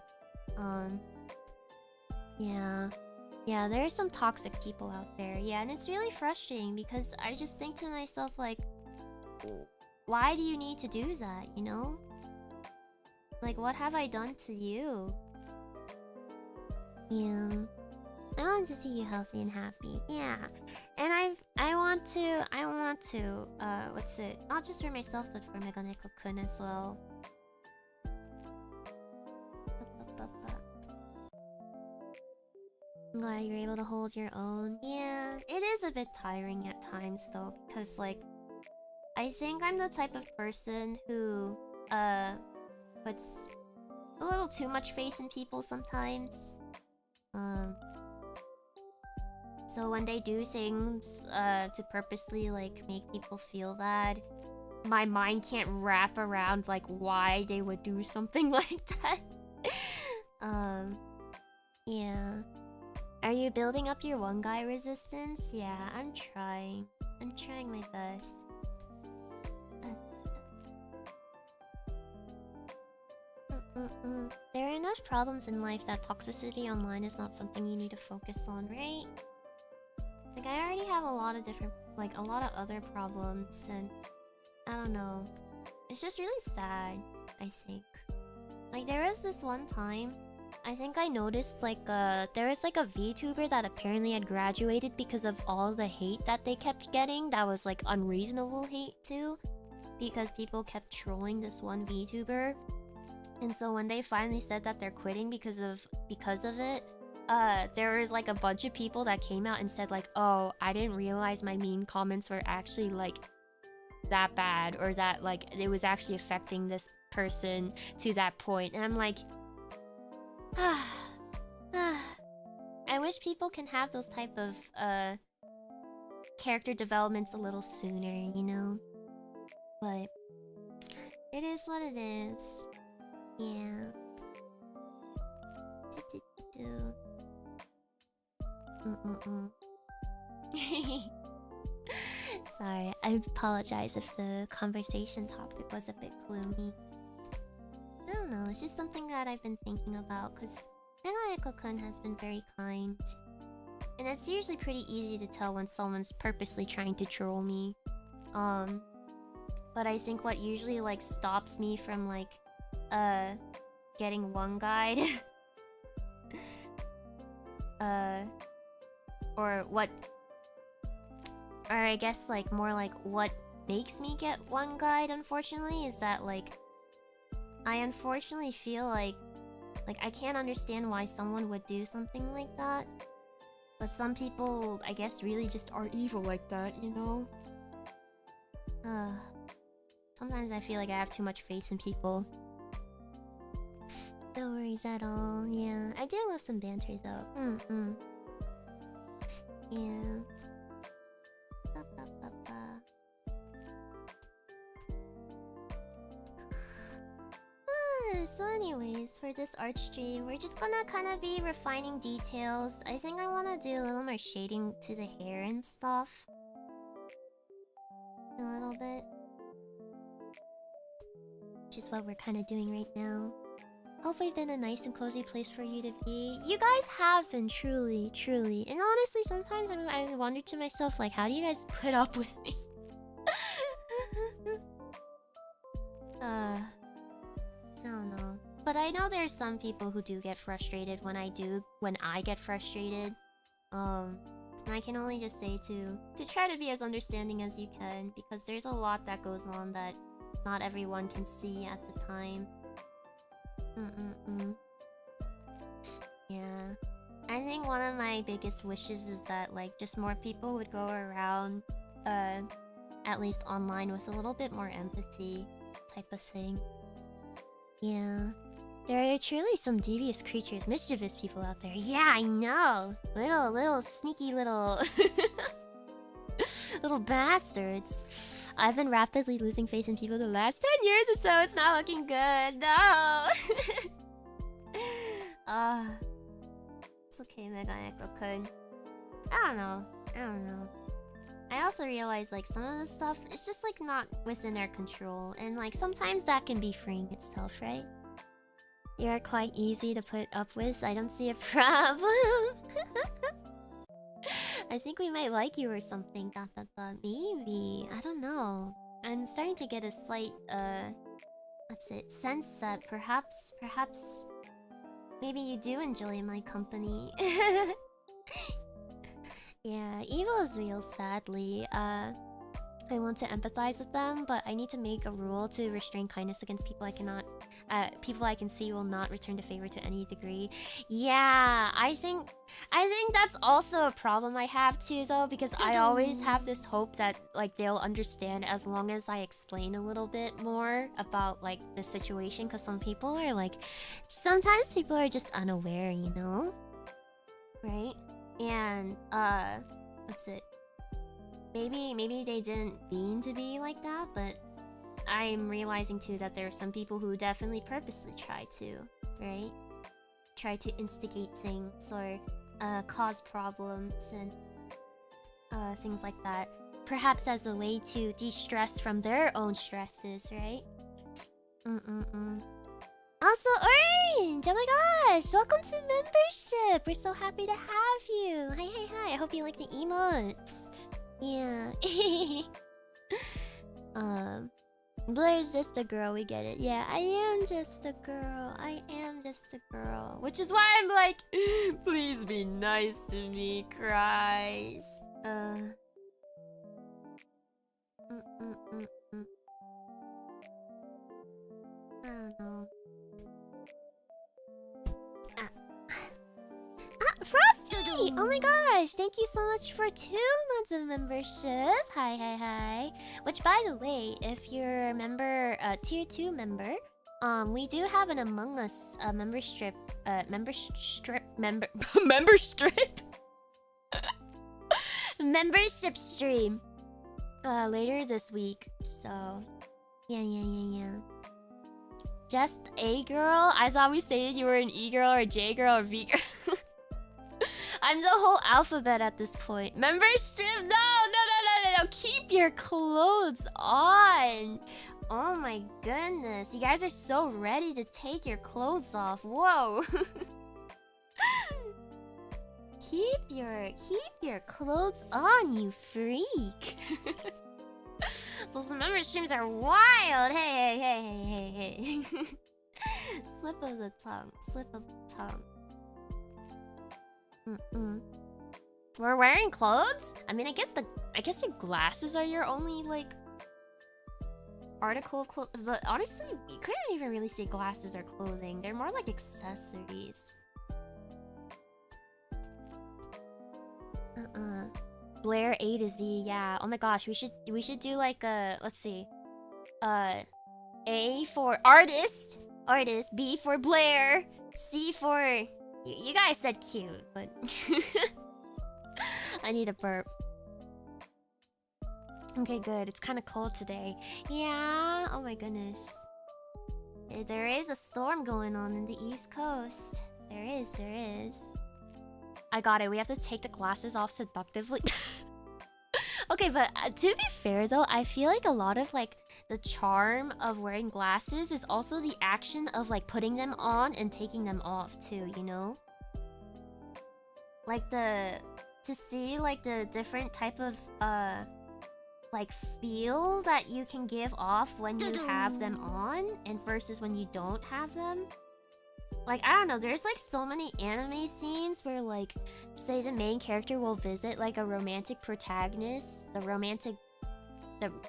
Yeah, there are some toxic people out there. Yeah, and it's really frustrating because I just think to myself like, why do you need to do that, you know? Like, what have I done to you? Yeah. I want to see you healthy and happy. Yeah. And I want to, what's it? Not just for myself, but for Meganeko-kun as well. I'm glad you're able to hold your own. Yeah, it is a bit tiring at times though, because like, I think I'm the type of person who, puts a little too much faith in people sometimes. So when they do things, to purposely like make people feel bad, my mind can't wrap around like why they would do something like that. Yeah. Are you building up your one guy resistance? Yeah, I'm trying. I'm trying my best. There are enough problems in life that toxicity online is not something you need to focus on, right? Like, I already have a lot of different, like, a lot of other problems, and I don't know. It's just really sad, I think. Like, there was this one time, I think I noticed, like, there was, like, a VTuber that apparently had graduated because of all the hate that they kept getting. That was, like, unreasonable hate, too. Because people kept trolling this one VTuber. And so when they finally said that they're quitting because of it, there was like a bunch of people that came out and said like, oh, I didn't realize my mean comments were actually like that bad, or that like it was actually affecting this person to that point. And I'm like, I wish people can have those type of character developments a little sooner, you know? But it is what it is. Yeah. Sorry, I apologize if the conversation topic was a bit gloomy. I don't know, it's just something that I've been thinking about, because Megaeko-kun has been very kind. And it's usually pretty easy to tell when someone's purposely trying to troll me. But I think what usually like stops me from like getting one guide or I guess like more like what makes me get one guide, unfortunately, is that like I unfortunately feel like I can't understand why someone would do something like that. But some people, I guess, really just are evil like that, you know? Sometimes I feel like I have too much faith in people. No worries at all. Yeah, I do love some banter though. Yeah. Yeah, so anyways, for this art stream, we're just gonna kind of be refining details. I think I want to do a little more shading to the hair and stuff. A little bit. Which is what we're kind of doing right now. Hope we've been a nice and cozy place for you to be. You guys have been, truly, truly. And honestly, sometimes I wonder to myself, like, how do you guys put up with me? I don't know. But I know there's some people who do get frustrated when I get frustrated. And I can only just say to try to be as understanding as you can, because there's a lot that goes on that not everyone can see at the time. Yeah. I think one of my biggest wishes is that, like, just more people would go around, at least online, with a little bit more empathy type of thing. Yeah. There are truly some devious creatures, mischievous people out there. Yeah, I know! Little sneaky little... little bastards. I've been rapidly losing faith in people the last 10 years or so. It's not looking good. No! It's okay, Mega Echo-kun. I don't know. I also realize, like, some of the stuff, it's just, like, not within our control. And, like, sometimes that can be freeing itself, right? You're quite easy to put up with. I don't see a problem. I think we might like you or something. Maybe. I don't know. I'm starting to get a slight, sense that perhaps... maybe you do enjoy my company. Yeah, evil is real, sadly. I want to empathize with them, but I need to make a rule to restrain kindness against people people I can see will not return the favor to any degree. Yeah, I think that's also a problem I have too, though, because I always have this hope that, like, they'll understand as long as I explain a little bit more about, like, the situation, because some people are, like, sometimes people are just unaware, you know? Right? And, that's it. Maybe they didn't mean to be like that, but I'm realizing too that there are some people who definitely purposely try to, right? Try to instigate things or cause problems and things like that. Perhaps as a way to de-stress from their own stresses, right? Also, Orange! Oh my gosh! Welcome to membership! We're so happy to have you! Hi! I hope you like the emotes. Yeah. Blair's just a girl, we get it. Yeah, I am just a girl. Which is why I'm like, please be nice to me, cries. I don't know. Frosty! Oh my gosh, thank you so much for 2 months of membership. Hi. Which, by the way, if you're a member, tier 2 member, we do have an Among Us membership stream later this week. So, yeah. Just a girl? I thought we stated you were an E girl or a J girl or V girl. I'm the whole alphabet at this point. Membership? No. Keep your clothes on. Oh my goodness. You guys are so ready to take your clothes off. Whoa. Keep your clothes on, you freak. Those member streams are wild. Hey. Slip of the tongue. We're wearing clothes? I mean, I guess your glasses are your only, like, article of clothes. But honestly, you couldn't even really say glasses or clothing. They're more like accessories. Blair A to Z, yeah. Oh my gosh, we should do like a, let's see. A for artist, B for Blair, C for... You guys said cute, but... I need a burp. Okay, good. It's kind of cold today. Yeah. Oh my goodness. There is a storm going on in the East Coast. There is. I got it. We have to take the glasses off seductively. Okay, but to be fair though, I feel like a lot of like the charm of wearing glasses is also the action of like putting them on and taking them off too, you know? Like to see like the different type of like feel that you can give off when you have them on and versus when you don't have them. Like, I don't know, there's like so many anime scenes where like, say the main character will visit like a romantic protagonist, the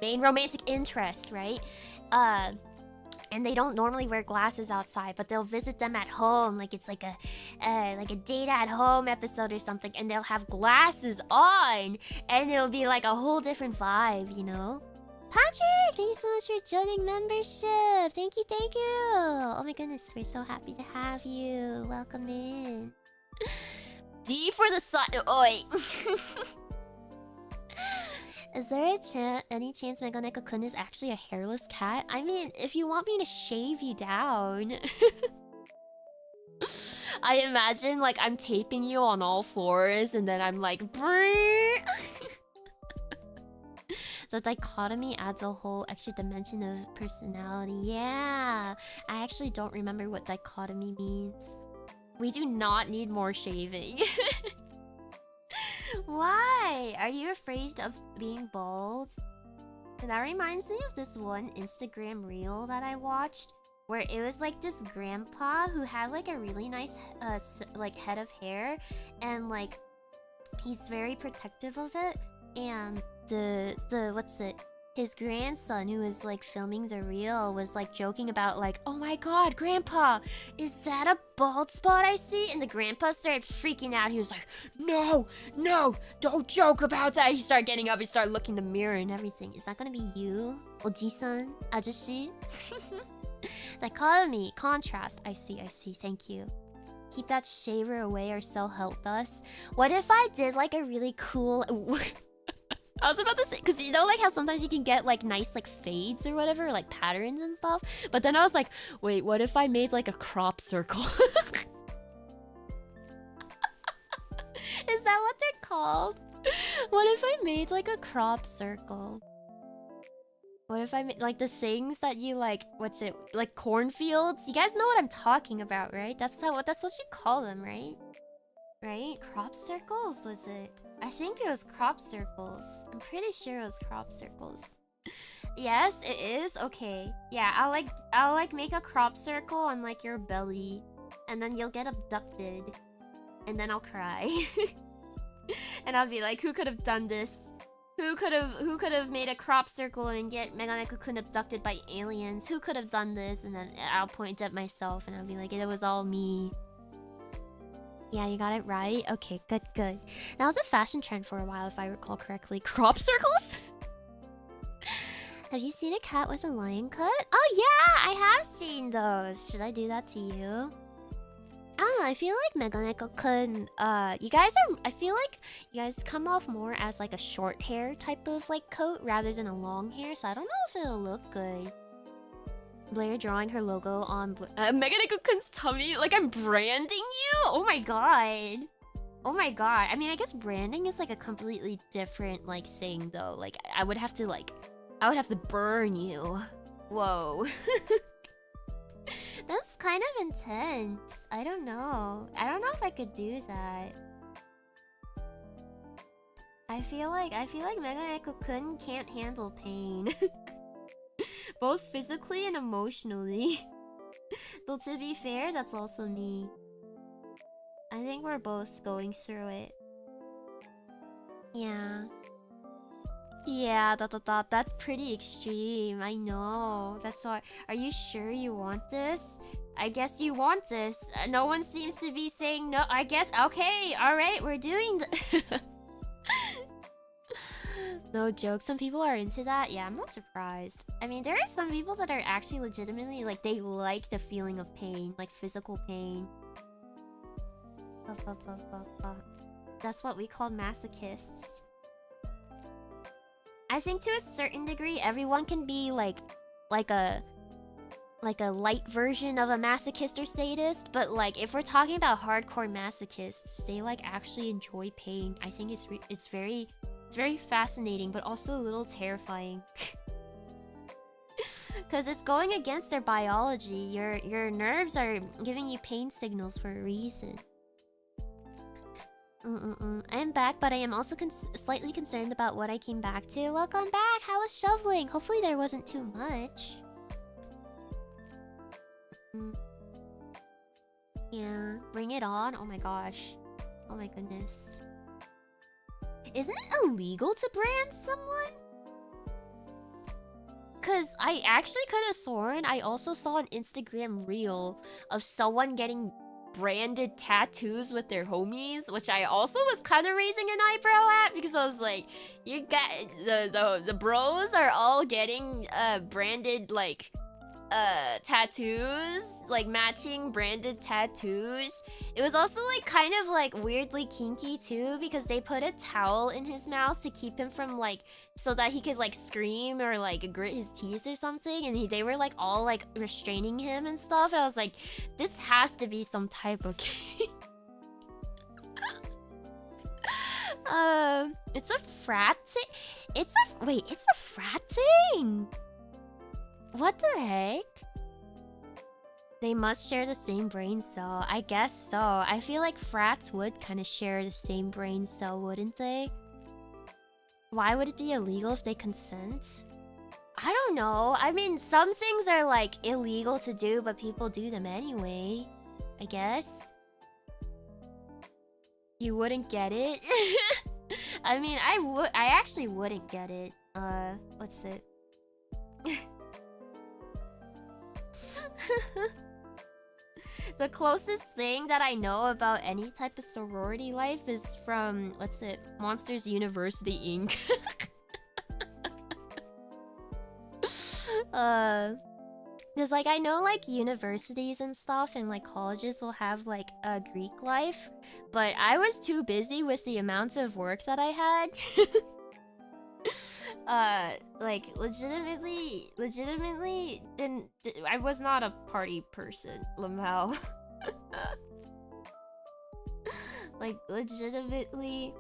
main romantic interest, right? And they don't normally wear glasses outside, but they'll visit them at home, like it's like a date at home episode or something, and they'll have glasses on, and it'll be like a whole different vibe, you know? Patrick, thank you so much for joining membership. Thank you. Oh my goodness, we're so happy to have you. Welcome in. D for the sun. Oi. Is there any chance Meganeko-kun is actually a hairless cat? I mean, if you want me to shave you down. I imagine like I'm taping you on all fours and then I'm like brrr. The dichotomy adds a whole extra dimension of personality. Yeah, I actually don't remember what dichotomy means. We do not need more shaving. Why? Are you afraid of being bald? And that reminds me of this one Instagram reel that I watched, where it was like this grandpa who had like a really nice like head of hair, and like he's very protective of it. And his grandson who was like filming the reel was like joking about like, oh my god, grandpa, is that a bald spot I see? And the grandpa started freaking out. He was like, no, don't joke about that. He started getting up, he started looking in the mirror and everything. Is that gonna be you? Oji-san? Ajushi? Dichotomy, contrast. I see, thank you. Keep that shaver away or sell help us. What if I did like a really cool... I was about to say, because you know like how sometimes you can get like nice like fades or whatever, like patterns and stuff, but then I was like, wait, what if I made like a crop circle? Is that what they're called? What if I made like a crop circle? What if I made like the things that you like, like cornfields? You guys know what I'm talking about, right? That's what you call them, right? Right? Crop circles, was it? I think it was crop circles. I'm pretty sure it was crop circles. Yes, it is? Okay. Yeah, I'll like make a crop circle on like your belly, and then you'll get abducted. And then I'll cry. And I'll be like, who could have done this? Who could have made a crop circle and get Meganeko-kun abducted by aliens? Who could have done this? And then I'll point at myself and I'll be like, it was all me. Yeah, you got it right. Okay, good. That was a fashion trend for a while, if I recall correctly. Crop circles? Have you seen a cat with a lion cut? Oh yeah, I have seen those. Should I do that to you? I feel like Meganeko-kun, I feel like you guys come off more as like a short hair type of like coat rather than a long hair, so I don't know if it'll look good. Blair drawing her logo on Meganeko-kun's tummy, like I'm branding you? Oh my god. I mean, I guess branding is like a completely different like thing though. Like I would have to burn you. Whoa. That's kind of intense. I don't know if I could do that. I feel like Meganeko-kun can't handle pain. Both physically and emotionally. Though to be fair, that's also me. I think we're both going through it. Yeah, that's pretty extreme, I know. That's why. Are you sure you want this? I guess you want this. No one seems to be saying no. I guess, okay, alright, we're doing no joke, some people are into that. Yeah, I'm not surprised. I mean, there are some people that are actually legitimately, like, they like the feeling of pain, like physical pain. That's what we call masochists. I think to a certain degree, everyone can be like like a light version of a masochist or sadist, but like if we're talking about hardcore masochists, they like actually enjoy pain. I think it's very fascinating, but also a little terrifying. Because it's going against their biology. Your nerves are giving you pain signals for a reason. I am back, but I am also slightly concerned about what I came back to. Welcome back! How was shoveling? Hopefully there wasn't too much. Yeah, bring it on. Oh my gosh. Oh my goodness. Isn't it illegal to brand someone? Cause I actually could have sworn I also saw an Instagram reel of someone getting branded tattoos with their homies, which I also was kind of raising an eyebrow at, because I was like, you got the bros are all getting branded like tattoos, like matching branded tattoos. It was also like kind of like weirdly kinky too, because they put a towel in his mouth to keep him from like, so that he could like scream or like grit his teeth or something, and they were like all like restraining him and stuff. And I was like, this has to be some type of kink. It's a frat thing. It's a frat thing. What the heck? They must share the same brain cell. I guess so. I feel like frats would kind of share the same brain cell, wouldn't they? Why would it be illegal if they consent? I don't know. I mean, some things are like illegal to do, but people do them anyway. I guess. You wouldn't get it? I mean, I actually wouldn't get it. What's it? The closest thing that I know about any type of sorority life is from, what's it? Monsters University Inc. Cause like I know like universities and stuff and like colleges will have like a Greek life, but I was too busy with the amount of work that I had. Like legitimately I was not a party person, Lamau. Like legitimately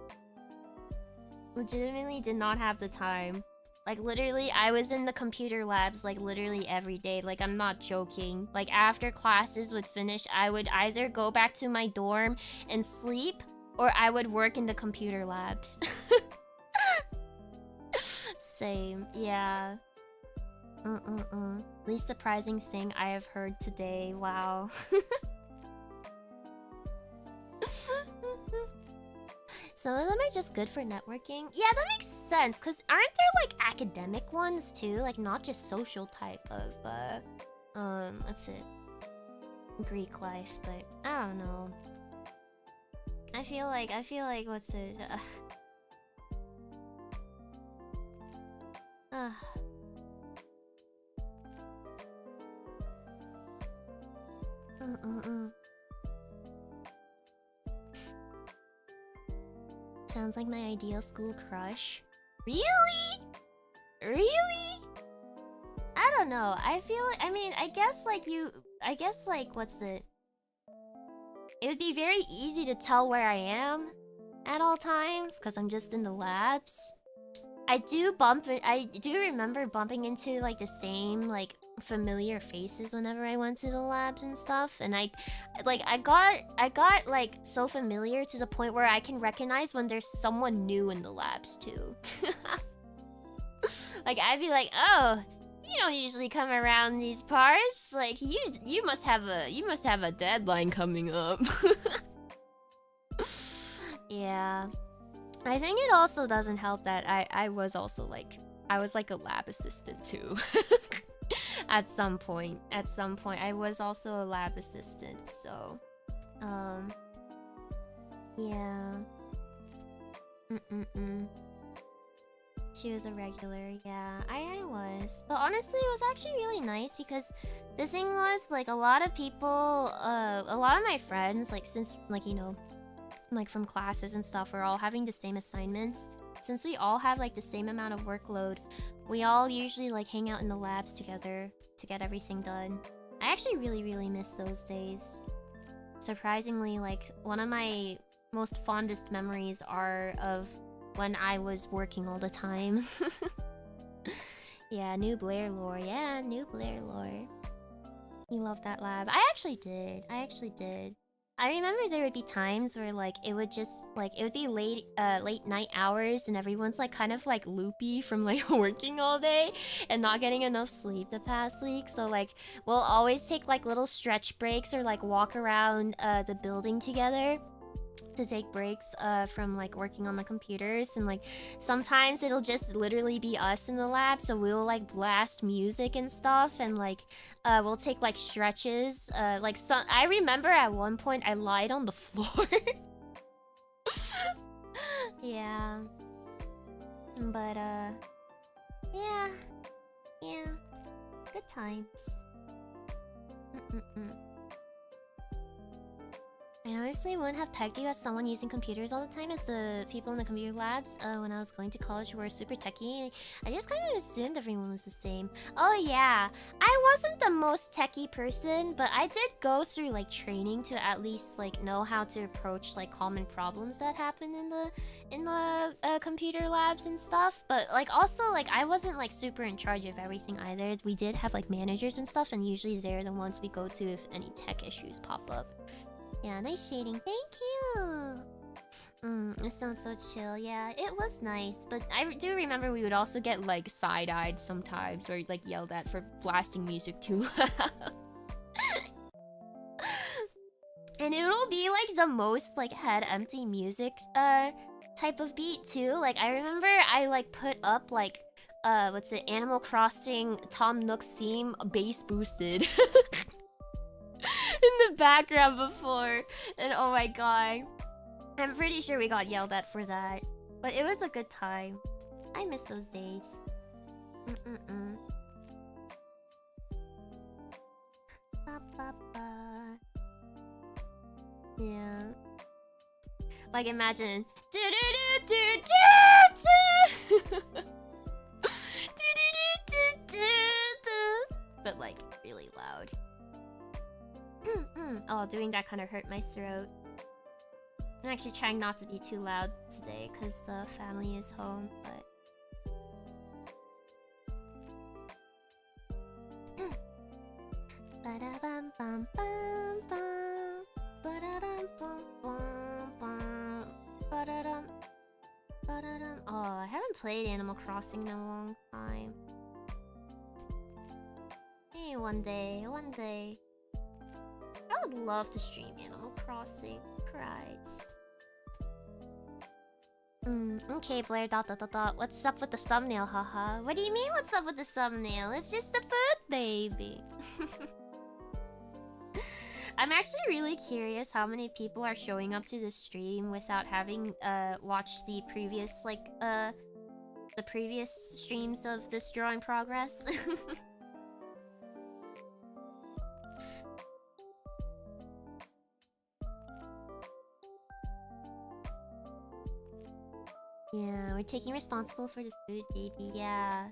did not have the time. Like literally I was in the computer labs like literally every day. Like I'm not joking. Like after classes would finish, I would either go back to my dorm and sleep, or I would work in the computer labs. Same, yeah. Least surprising thing I have heard today. Wow. Some of them are just good for networking. Yeah, that makes sense, because aren't there like academic ones too? Like not just social type of what's it? Greek life, but I don't know. I feel like what's it? Sounds like my ideal school crush. Really? Really? I don't know. I feel like, I mean, I guess like what's it? It would be very easy to tell where I am at all times, because I'm just in the labs. I do remember bumping into like the same like familiar faces whenever I went to the labs and stuff, and I got like so familiar to the point where I can recognize when there's someone new in the labs too. Like I'd be like, oh, you don't usually come around these parts. Like you must have a deadline coming up. Yeah. I think it also doesn't help that I was also like, I was like a lab assistant too. At some point I was also a lab assistant, so yeah. She was a regular, yeah. I was. But honestly, it was actually really nice, because the thing was, like, a lot of people, a lot of my friends, like, since, like, you know, like from classes and stuff, we're all having the same assignments. Since we all have like the same amount of workload, we all usually like hang out in the labs together to get everything done. I actually really miss those days. Surprisingly, like, one of my most fondest memories are of when I was working all the time. Yeah, new Blair lore. Yeah, new Blair lore. You love that lab. I actually did. I remember there would be times where like it would just like it would be late night hours and everyone's like kind of like loopy from like working all day and not getting enough sleep the past week. So like we'll always take like little stretch breaks or like walk around the building together to take breaks from like working on the computers, and like sometimes it'll just literally be us in the lab, so we'll like blast music and stuff, and like we'll take like stretches. Like some, I remember at one point I lied on the floor. Yeah, but yeah, good times. I honestly wouldn't have pegged you as someone using computers all the time, as the people in the computer labs when I was going to college were super techie. I just kind of assumed everyone was the same. Oh yeah, I wasn't the most techie person, but I did go through like training to at least like know how to approach like common problems that happen in the computer labs and stuff. But like also like I wasn't like super in charge of everything either. We did have like managers and stuff, and usually they're the ones we go to if any tech issues pop up. Yeah, nice shading. Thank you! It sounds so chill. Yeah, it was nice. But I do remember we would also get, like, side-eyed sometimes, or, like, yelled at for blasting music too loud. And it'll be, like, the most, like, head-empty music, type of beat, too. Like, I remember I, like, put up, like, what's it? Animal Crossing Tom Nook's theme, bass boosted. In the background before, and oh my god, I'm pretty sure we got yelled at for that, but it was a good time. I miss those days. Yeah, like imagine but like really loud. Oh, doing that kind of hurt my throat. I'm actually trying not to be too loud today because family is home, but... Oh, I haven't played Animal Crossing in a long time. Hey, one day. I would love to stream Animal Crossing. Right. Okay, Blair, ... What's up with the thumbnail, haha? What do you mean, what's up with the thumbnail? It's just the food, baby. I'm actually really curious how many people are showing up to the stream without having watched the previous, like, the previous streams of this drawing progress. Yeah, we're taking responsible for the food, baby. Yeah.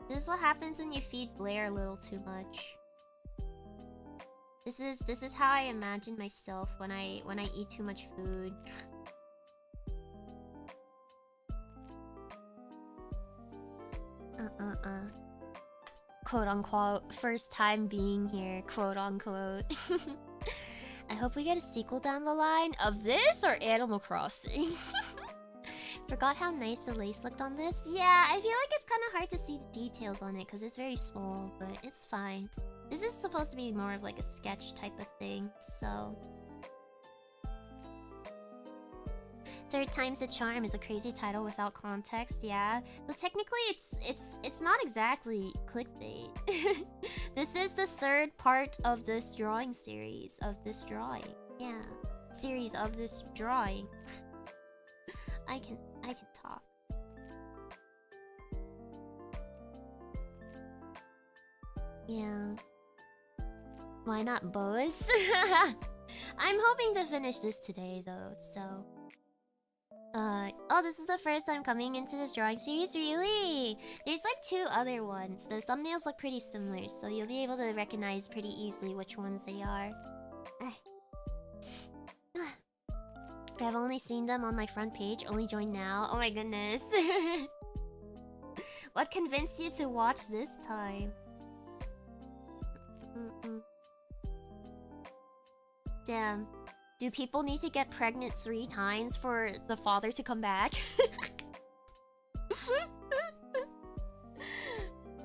This is what happens when you feed Blair a little too much. This is how I imagine myself when I eat too much food. Quote unquote, first time being here, quote unquote. I hope we get a sequel down the line of this or Animal Crossing. Forgot how nice the lace looked on this. Yeah, I feel like it's kind of hard to see the details on it because it's very small, but it's fine. This is supposed to be more of like a sketch type of thing, so... Third Time's the Charm is a crazy title without context, yeah. But technically it's not exactly clickbait. This is the third part of this drawing series, of this drawing. Yeah. Series of this drawing. I can talk. Yeah. Why not both? I'm hoping to finish this today though, so... Oh, this is the first time coming into this drawing series, really? There's like 2 other ones. The thumbnails look pretty similar, so you'll be able to recognize pretty easily which ones they are. I've only seen them on my front page, only joined now. Oh my goodness. What convinced you to watch this time? Damn. Do people need to get pregnant 3 times for the father to come back?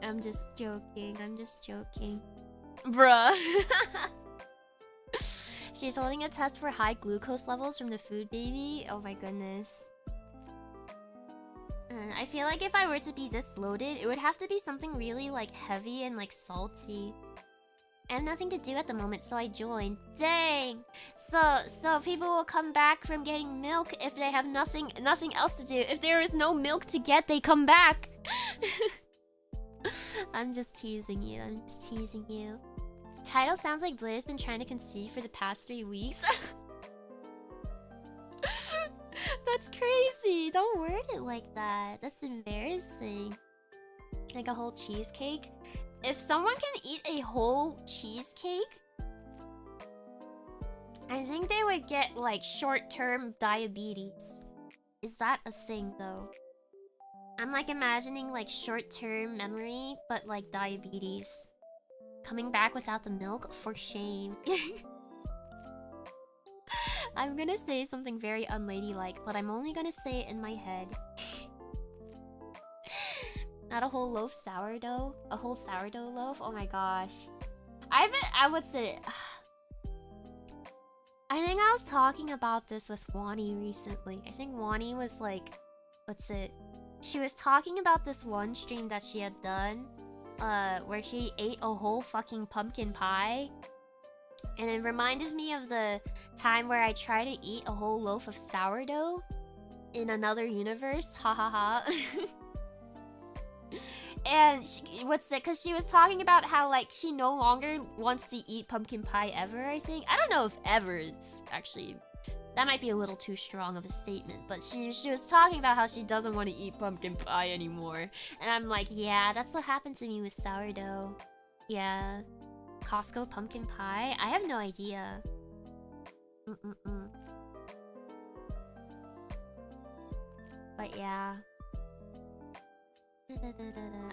I'm just joking. I'm just joking. Bruh. She's holding a test for high glucose levels from the food baby. Oh my goodness. I feel like if I were to be this bloated, it would have to be something really like heavy and like salty. I have nothing to do at the moment, so I joined. Dang! So people will come back from getting milk if they have nothing else to do. If there is no milk to get, they come back. I'm just teasing you. I'm just teasing you. Title sounds like Blair's been trying to conceive for the past 3 weeks. That's crazy. Don't word it like that. That's embarrassing. Like a whole cheesecake? If someone can eat a whole cheesecake, I think they would get like short-term diabetes. Is that a thing though? I'm like imagining like short-term memory, but like diabetes. Coming back without the milk? For shame. I'm gonna say something very unladylike, but I'm only gonna say it in my head. Not a whole loaf sourdough? A whole sourdough loaf? Oh my gosh. I would say... I think I was talking about this with Wani recently. I think Wani was like... What's it? She was talking about this one stream that she had done. Where she ate a whole fucking pumpkin pie. And it reminded me of the time where I tried to eat a whole loaf of sourdough in another universe. Ha ha ha. And what's it? Because she was talking about how like she no longer wants to eat pumpkin pie ever, I think. I don't know if ever is actually... That might be a little too strong of a statement. But she was talking about how she doesn't want to eat pumpkin pie anymore. And I'm like, yeah, that's what happened to me with sourdough. Yeah. Costco pumpkin pie? I have no idea. But yeah.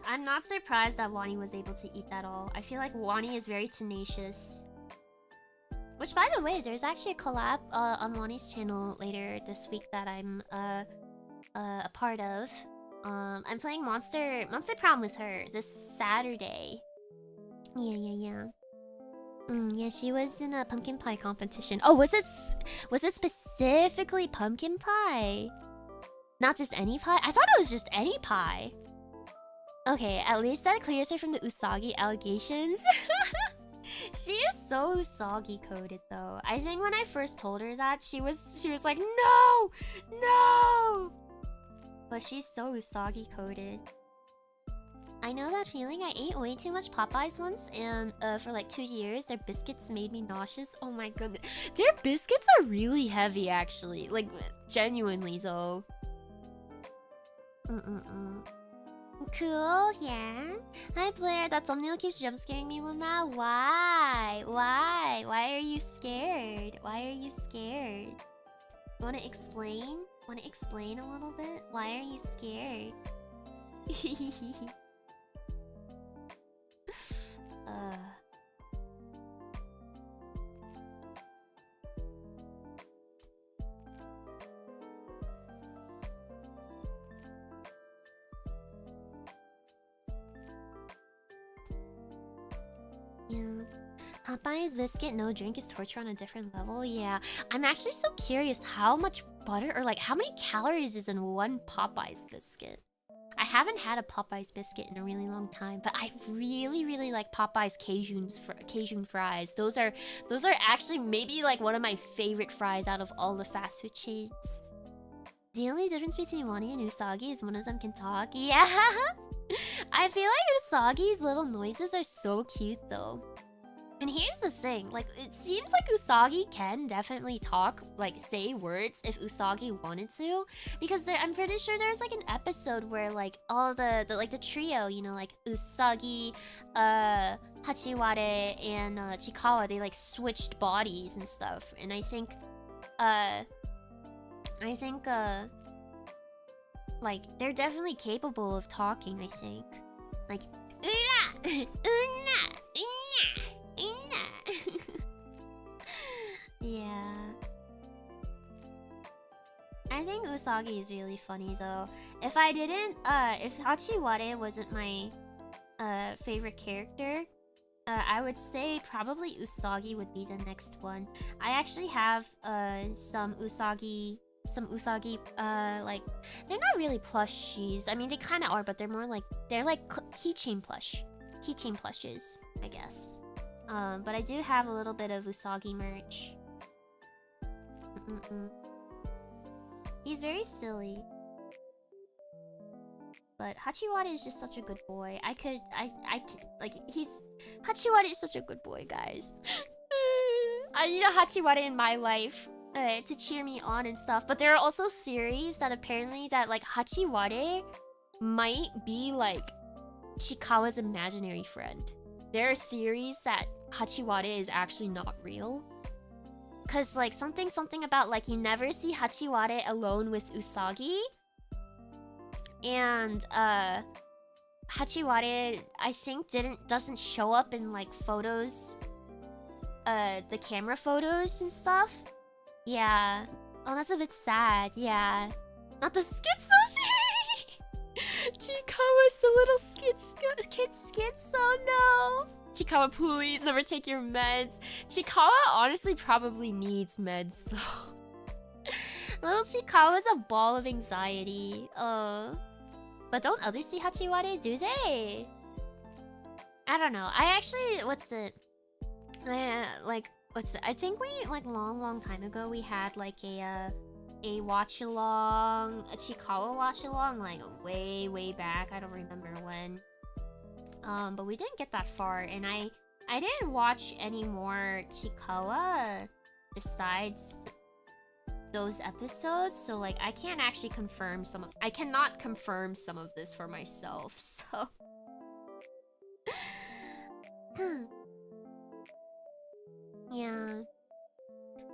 I'm not surprised that Wani was able to eat that all. I feel like Wani is very tenacious. Which, by the way, there's actually a collab on Wani's channel later this week that I'm a part of. I'm playing Monster Prom with her this Saturday. Yeah. Yeah, she was in a pumpkin pie competition. Oh, was it specifically pumpkin pie? Not just any pie? I thought it was just any pie. Okay, at least that clears her from the Usagi allegations. She is so Usagi coded though. I think when I first told her that, she was like, no! But she's so Usagi coded. I know that feeling. I ate way too much Popeyes once, and for like 2 years, their biscuits made me nauseous. Oh my goodness. Their biscuits are really heavy, actually. Like, genuinely, though. Cool, yeah. Hi, Blair. That thumbnail keeps jump scaring me, Lama. Why? Why are you scared? Why are you scared? Wanna explain? Wanna explain a little bit? Why are you scared? Yeah. Popeye's biscuit, no drink is torture on a different level. Yeah. I'm actually so curious how much butter or like how many calories is in one Popeye's biscuit. I haven't had a Popeye's biscuit in a really long time, but I really like Popeye's Cajun fries. Those are actually maybe like one of my favorite fries out of all the fast food chains. The only difference between Wani and Usagi is one of them can talk. Yeah. I feel like Usagi's little noises are so cute though. And here's the thing, like, it seems like Usagi can definitely talk, like, say words if Usagi wanted to. Because I'm pretty sure there's, like, an episode where, like, all the like, the trio, you know, like, Usagi, Hachiware, and, Chikawa, they, like, switched bodies and stuff. And I think, like, they're definitely capable of talking, I think. Like, Una! Una! Una! Una! Yeah. I think Usagi is really funny, though. If I didn't, if Hachiware wasn't my, favorite character, I would say probably Usagi would be the next one. I actually have, some Usagi, like, they're not really plushies. I mean, they kind of are, but they're more like, they're like keychain plushes, I guess. But I do have a little bit of Usagi merch. He's very silly. But Hachiware is just such a good boy. I could, like, Hachiware is such a good boy, guys. I need a Hachiware in my life. To cheer me on and stuff. But there are also theories that apparently that, like, Hachiware might be, like, Chikawa's imaginary friend. There are theories that Hachiware is actually not real. Cause, like, something about, like, you never see Hachiware alone with Usagi. And, Hachiware, I think, doesn't show up in, like, photos. The camera photos and stuff. Yeah. Oh, that's a bit sad. Yeah. Not the schizo. Chikawa's the little kid schizo. No. Chikawa, please never take your meds. Chikawa honestly probably needs meds, though. Little Chikawa's a ball of anxiety. But don't others see Hachiware, do they? I don't know. I actually, I think we, like, long time ago, we had, like, a watch-along, a Chikawa watch-along, like, way back. I don't remember when. But we didn't get that far, and I didn't watch any more Chikawa besides those episodes, so, like, I can't actually confirm I cannot confirm some of this for myself, so... Yeah.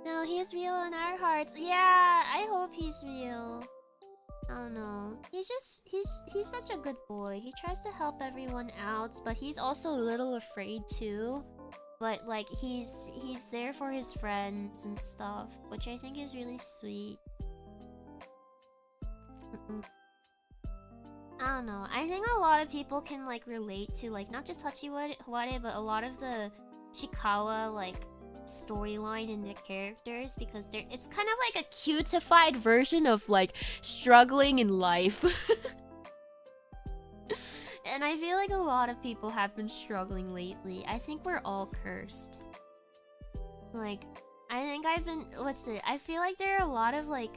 No, he's real in our hearts. Yeah, I hope he's real. I don't know. He's such a good boy. He tries to help everyone out, but he's also a little afraid too. But, like, he's there for his friends and stuff, which I think is really sweet. I don't know. I think a lot of people can, like, relate to, like, not just Hachiware, but a lot of the Chikawa, like, storyline and the characters, because it's kind of like a cutified version of, like, struggling in life. And I feel like a lot of people have been struggling lately. I think we're all cursed. Like, I think I feel like there are a lot of, like,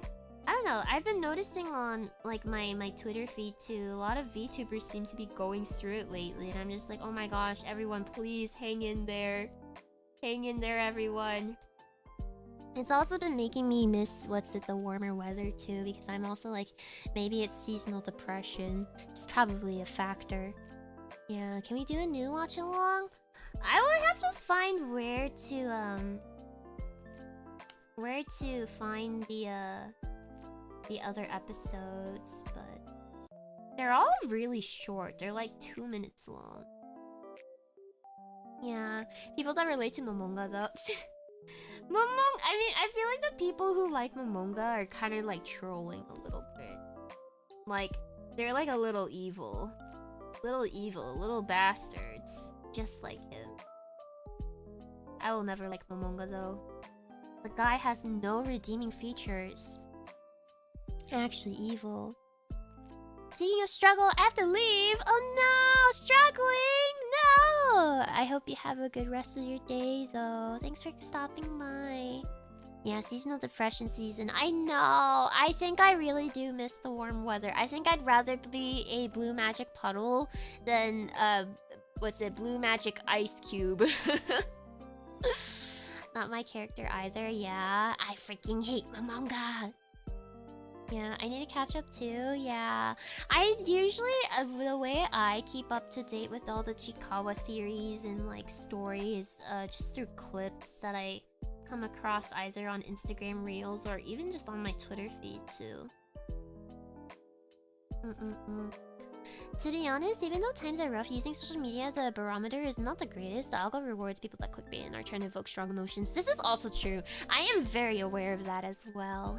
I don't know, I've been noticing on, like, my Twitter feed too, a lot of VTubers seem to be going through it lately, and I'm just like, oh my gosh, everyone, please hang in there. Hang in there, everyone. It's also been making me miss, the warmer weather too, because I'm also like, maybe it's seasonal depression. It's probably a factor. Yeah, can we do a new watch along? I would have to find where to find the other episodes, but they're all really short. They're like 2 minutes long. Yeah, people that relate to Momonga though. I mean, I feel like the people who like Momonga are kind of like trolling a little bit. Like, they're like a little evil, little bastards, just like him. I will never like Momonga though. The guy has no redeeming features. Actually evil. Speaking of struggle, I have to leave. Oh no, struggling. No. I hope you have a good rest of your day though. Thanks for stopping by. Yeah, seasonal depression season. I know. I think I really do miss the warm weather. I think I'd rather be a blue magic puddle than blue magic ice cube. Not my character either. Yeah, I freaking hate my manga. Yeah, I need to catch up too. Yeah, I usually the way I keep up to date with all the Chikawa theories and like stories, just through clips that I come across either on Instagram Reels or even just on my Twitter feed too. To be honest, even though times are rough, using social media as a barometer is not the greatest. The algo rewards people that clickbait and are trying to evoke strong emotions. This is also true. I am very aware of that as well.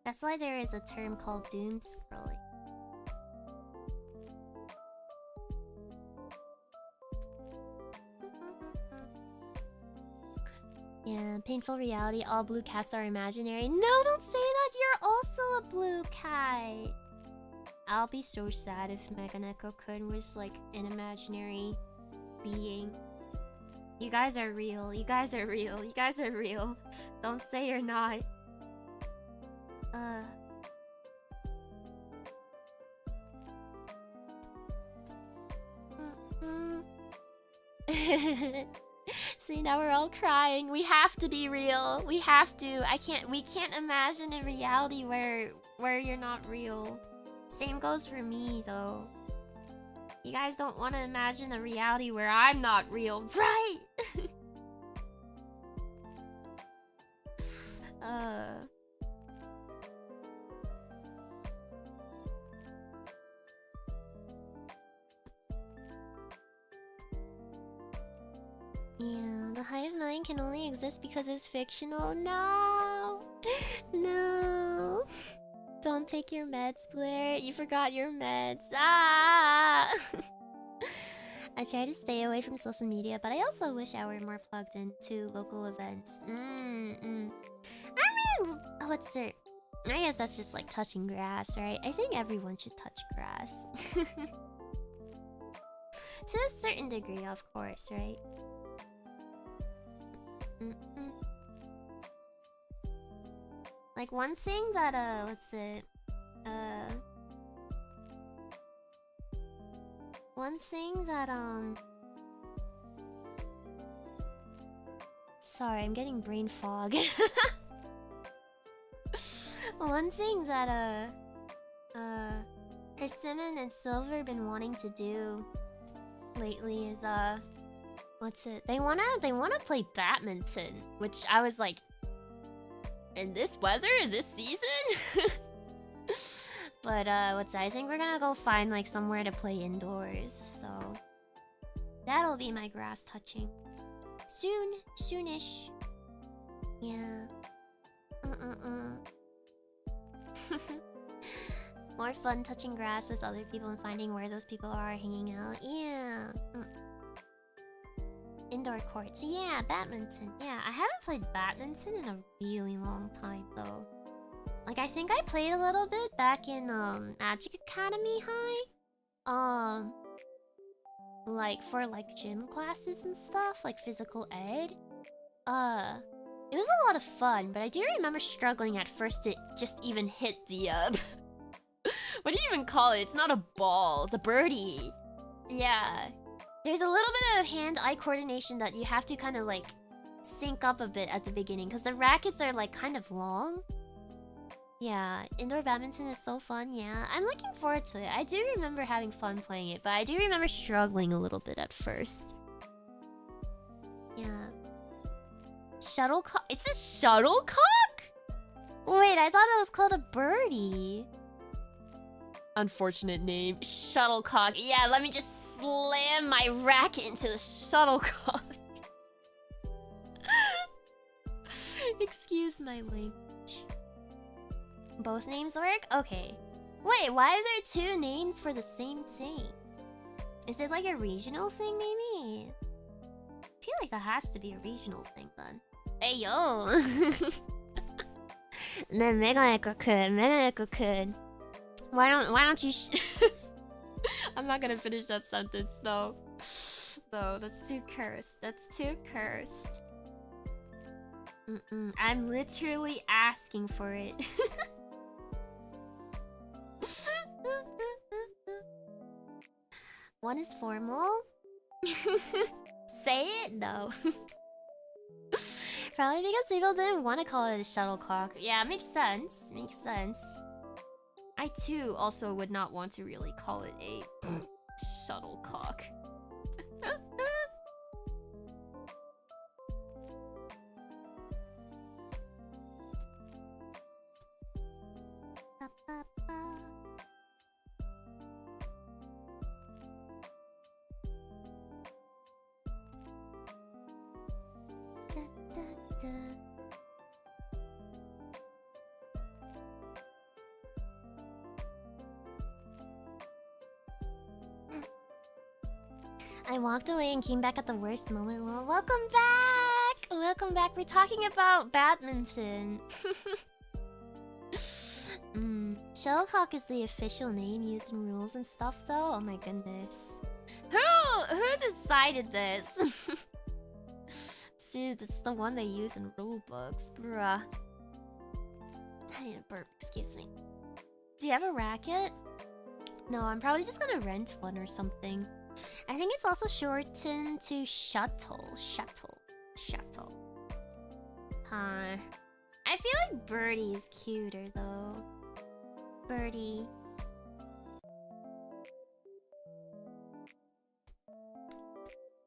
That's why there is a term called doom scrolling. Yeah, painful reality. All blue cats are imaginary. No, don't say that. You're also a blue cat. I'll be so sad if Meganeko-kun was like an imaginary being. You guys are real. You guys are real. You guys are real. Don't say you're not. See, now we're all crying. We have to be real. We have to. We can't imagine a reality where you're not real. Same goes for me though. You guys don't want to imagine a reality where I'm not real, right? Yeah, the hive mind can only exist because it's fictional. No! No! Don't take your meds, Blair. You forgot your meds. Ah! I try to stay away from social media, but I also wish I were more plugged into local events. I mean, what's it? I guess that's just like touching grass, right? I think everyone should touch grass. To a certain degree, of course, right? Like one thing that one thing that sorry, I'm getting brain fog. One thing that Persimmon and Silver been wanting to do lately is what's it? They wanna play badminton, which I was like, in this weather, this season? But I think we're gonna go find like somewhere to play indoors, so that'll be my grass touching. Soonish. Yeah. More fun touching grass with other people and finding where those people are hanging out. Yeah. Indoor courts. Yeah, badminton. Yeah, I haven't played badminton in a really long time though. Like I think I played a little bit back in Magic Academy High. Like for like gym classes and stuff, like physical ed. It was a lot of fun, but I do remember struggling at first to just even hit the what do you even call it? It's not a ball, the birdie. Yeah. There's a little bit of hand-eye coordination that you have to kind of like sync up a bit at the beginning because the rackets are like kind of long. Yeah, indoor badminton is so fun. Yeah, I'm looking forward to it. I do remember having fun playing it, but I do remember struggling a little bit at first. Yeah. Shuttlecock? It's a shuttlecock? Wait, I thought it was called a birdie. Unfortunate name. Shuttlecock. Yeah, let me just slam my racket into the shuttlecock. Excuse my language. Both names work? Okay. Wait, why is there two names for the same thing? Is it like a regional thing, maybe? I feel like that has to be a regional thing then. Hey, yo! Then Meganeko-kun. Why don't you I'm not gonna finish that sentence, no. No, that's too cursed. That's too cursed. I'm literally asking for it. One is formal. Say it? No. Probably because people didn't want to call it a shuttlecock. Yeah, makes sense. Makes sense. I too also would not want to really call it a shuttlecock. I walked away and came back at the worst moment. Well, welcome back! Welcome back. We're talking about badminton. Shuttlecock is the official name used in rules and stuff, though? Oh my goodness. Who decided this? Dude, it's the one they use in rule books. Bruh. I need a burp, excuse me. Do you have a racket? No, I'm probably just gonna rent one or something. I think it's also shortened to shuttle. Shuttle. Huh. I feel like Birdie is cuter though. Birdie.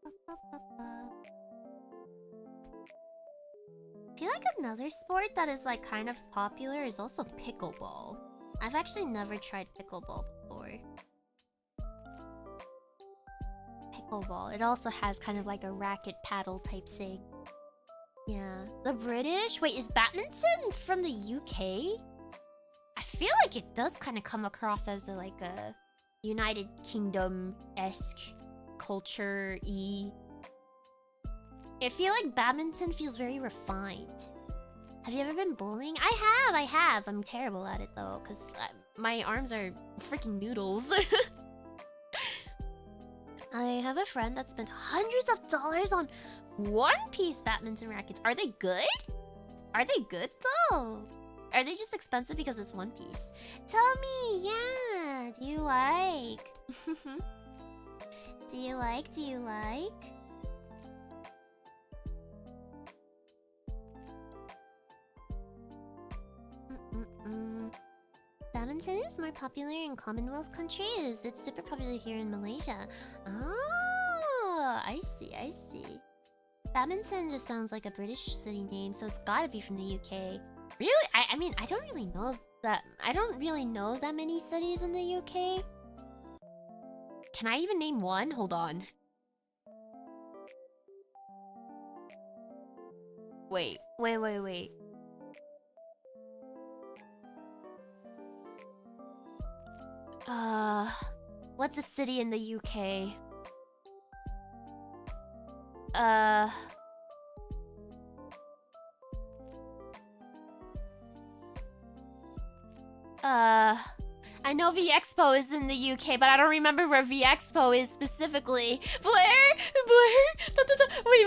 I feel like another sport that is like kind of popular is also pickleball. I've actually never tried pickleball before. Pickleball. It also has kind of like a racket paddle type thing. Yeah. The British? Wait, is badminton from the UK? I feel like it does kind of come across as a United Kingdom-esque culture-y. I feel like badminton feels very refined. Have you ever been bowling? I have. I'm terrible at it though, because my arms are freaking noodles. I have a friend that spent hundreds of dollars on one-piece badminton rackets. Are they good? Are they good though? Are they just expensive because it's one piece? Tell me, yeah. Do you like? Do you like? Badminton is more popular in Commonwealth countries. It's super popular here in Malaysia. Oh, I see. Badminton just sounds like a British city name, so it's gotta be from the UK. Really? I mean, I don't really know that many cities in the UK. Can I even name one? Hold on. Wait. What's a city in the UK? I know V-Expo is in the UK, but I don't remember where V-Expo is specifically. Blair! Wait,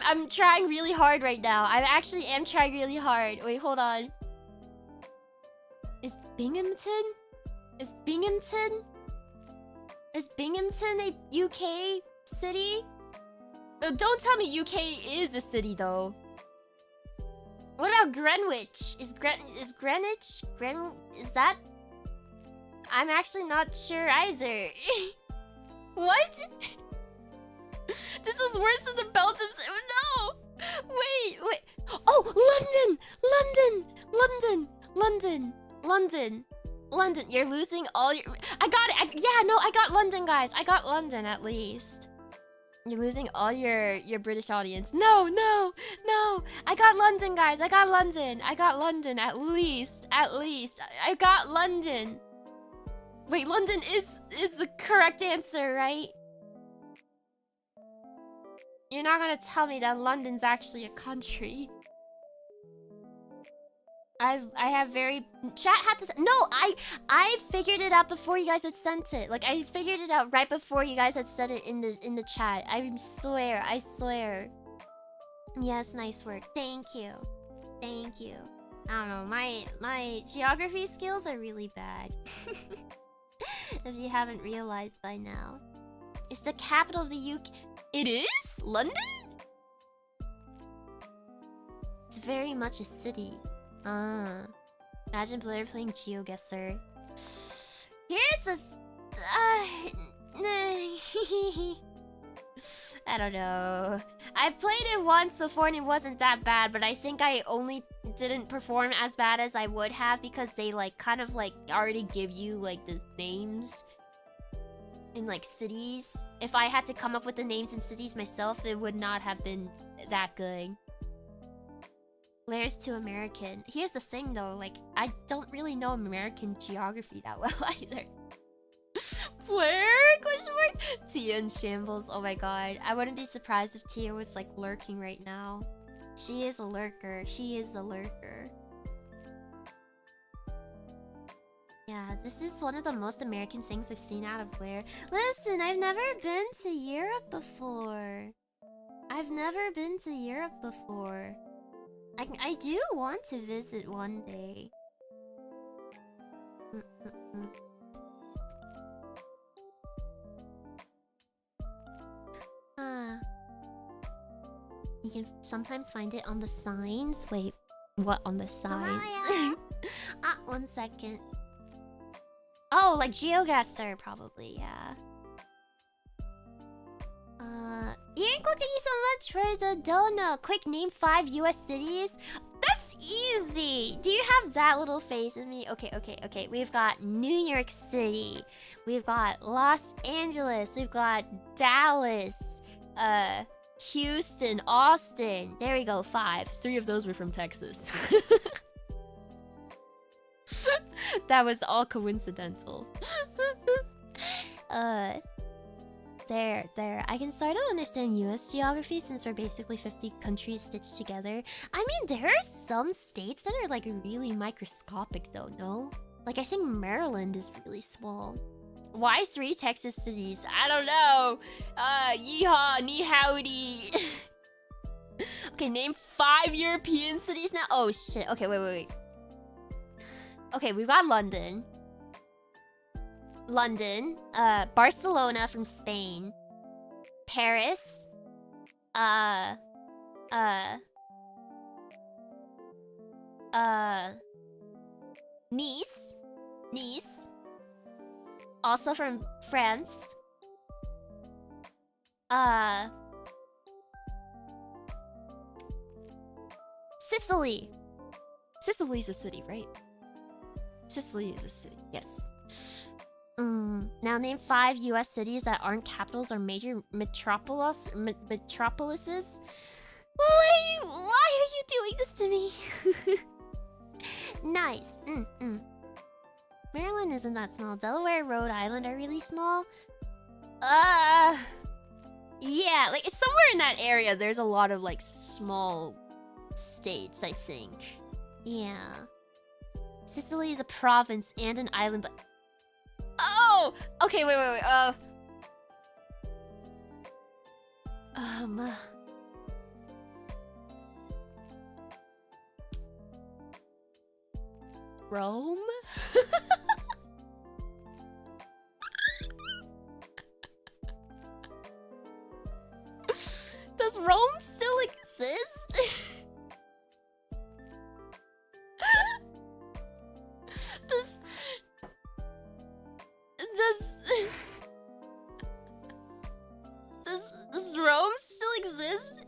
I'm trying really hard right now. I actually am trying really hard. Wait, hold on. Is Binghamton a UK city? Don't tell me UK is a city though. What about Greenwich? Is Greenwich? Is that? I'm actually not sure either. What? This is worse than the Belgium. No! Wait. Oh, London. You're losing all your... I got it. I got London, guys. I got London at least. You're losing all your British audience. No. I got London, guys. I got London at least. I got London. Wait, London is the correct answer, right? You're not gonna tell me that London's actually a country. I have very chat had to no I figured it out before you guys had sent it. Like I figured it out right before you guys had said it in the chat. I swear. Yes, nice work. Thank you. Thank you. I don't know, my geography skills are really bad. If you haven't realized by now. It's the capital of the UK. It is? London? It's very much a city. Imagine Blair playing GeoGuessr. Here's a... I don't know. I played it once before and it wasn't that bad, but I think I only didn't perform as bad as I would have because they like kind of like already give you like the names in like cities. If I had to come up with the names in cities myself, it would not have been that good. Blair's too American. Here's the thing though, like I don't really know American geography that well either. Blair? Question mark? Tia in shambles. Oh my god. I wouldn't be surprised if Tia was like lurking right now. She is a lurker. She is a lurker. Yeah, this is one of the most American things I've seen out of Blair. Listen, I've never been to Europe before. I've never been to Europe before. I do want to visit one day. You can sometimes find it on the signs. Wait, what on the signs? One second. Oh, like GeoGuessr, probably, yeah. Ian, thank you so much for the donut. Quick, name 5 US cities. That's easy. Do you have that little face in me? Okay. We've got New York City. We've got Los Angeles. We've got Dallas. Houston, Austin. There we go, 5. 3 of those were from Texas. That was all coincidental. There. I can sort of understand US geography since we're basically 50 countries stitched together. I mean, there are some states that are like really microscopic though, no? Like I think Maryland is really small. Why 3 Texas cities? I don't know. Yeehaw, ni howdy. Okay, name 5 European cities now. Oh shit. Okay, wait. Okay, we've got London. Barcelona from Spain. Paris. Nice. Also from France. Sicily. Sicily's a city, right? Sicily is a city, yes. Now name 5 US cities that aren't capitals or major metropolises. Why are you doing this to me? Nice. Maryland isn't that small. Delaware, Rhode Island are really small. Yeah, like somewhere in that area there's a lot of like small states, I think. Yeah. Sicily is a province and an island, but oh! Okay, wait. Rome? Does Rome still exist? Does Rome still exist?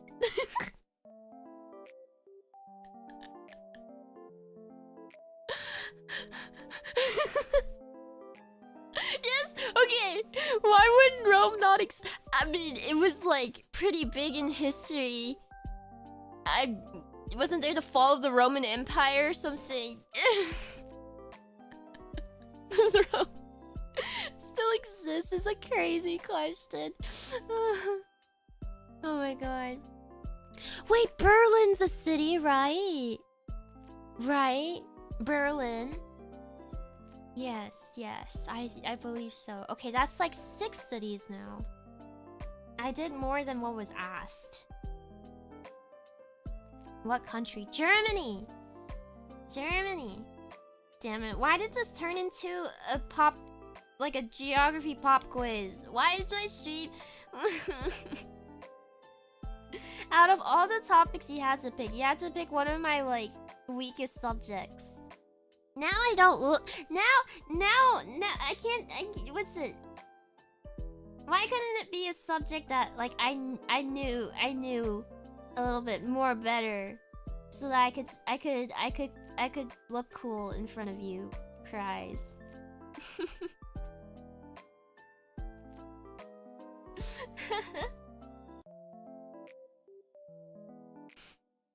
Yes, okay. Why wouldn't Rome not I mean, it was like pretty big in history. Wasn't there the fall of the Roman Empire or something? Does Rome still exist is a crazy question. Oh my god. Wait, Berlin's a city, right? Right? Berlin. Yes, yes. I believe so. Okay, that's like 6 cities now. I did more than what was asked. What country? Germany! Germany! Damn it. Why did this turn into a pop... like a geography pop quiz? Why is my stream... Out of all the topics you had to pick one of my, like, weakest subjects. Now I don't... Now, I can't... what's it? Why couldn't it be a subject that, like, I knew a little bit more better, so that I could look cool in front of you, cries.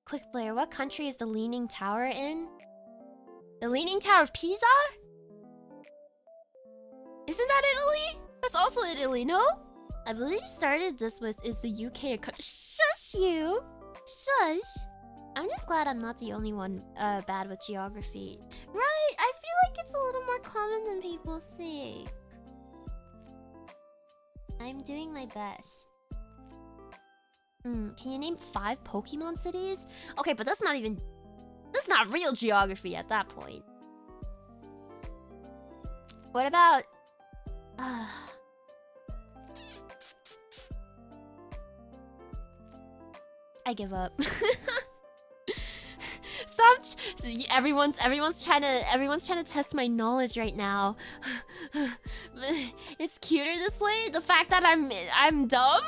Quick, Blair, what country is the Leaning Tower in? The Leaning Tower of Pisa? Isn't that Italy? That's also Italy, no? I believe you started this with, is the UK a country? Shush you! Shush! I'm just glad I'm not the only one bad with geography. Right? I feel like it's a little more common than people think. I'm doing my best. Can you name 5 Pokemon cities? Okay, but that's not even... That's not real geography at that point. What about... I give up. Stop! Everyone's trying to test my knowledge right now. It's cuter this way. The fact that I'm dumb.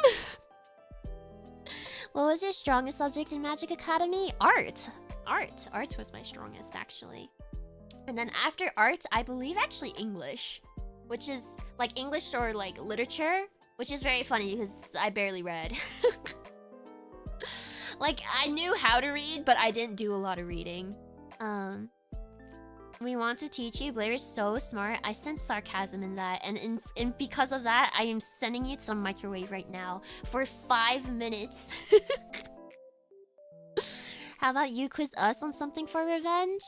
What was your strongest subject in Magic Academy? Art. Art was my strongest, actually. And then after art, I believe actually English, which is like English or like literature, which is very funny because I barely read. Like, I knew how to read, but I didn't do a lot of reading. We want to teach you. Blair is so smart. I sense sarcasm in that. And because of that, I am sending you to the microwave right now for 5 minutes. How about you quiz us on something for revenge?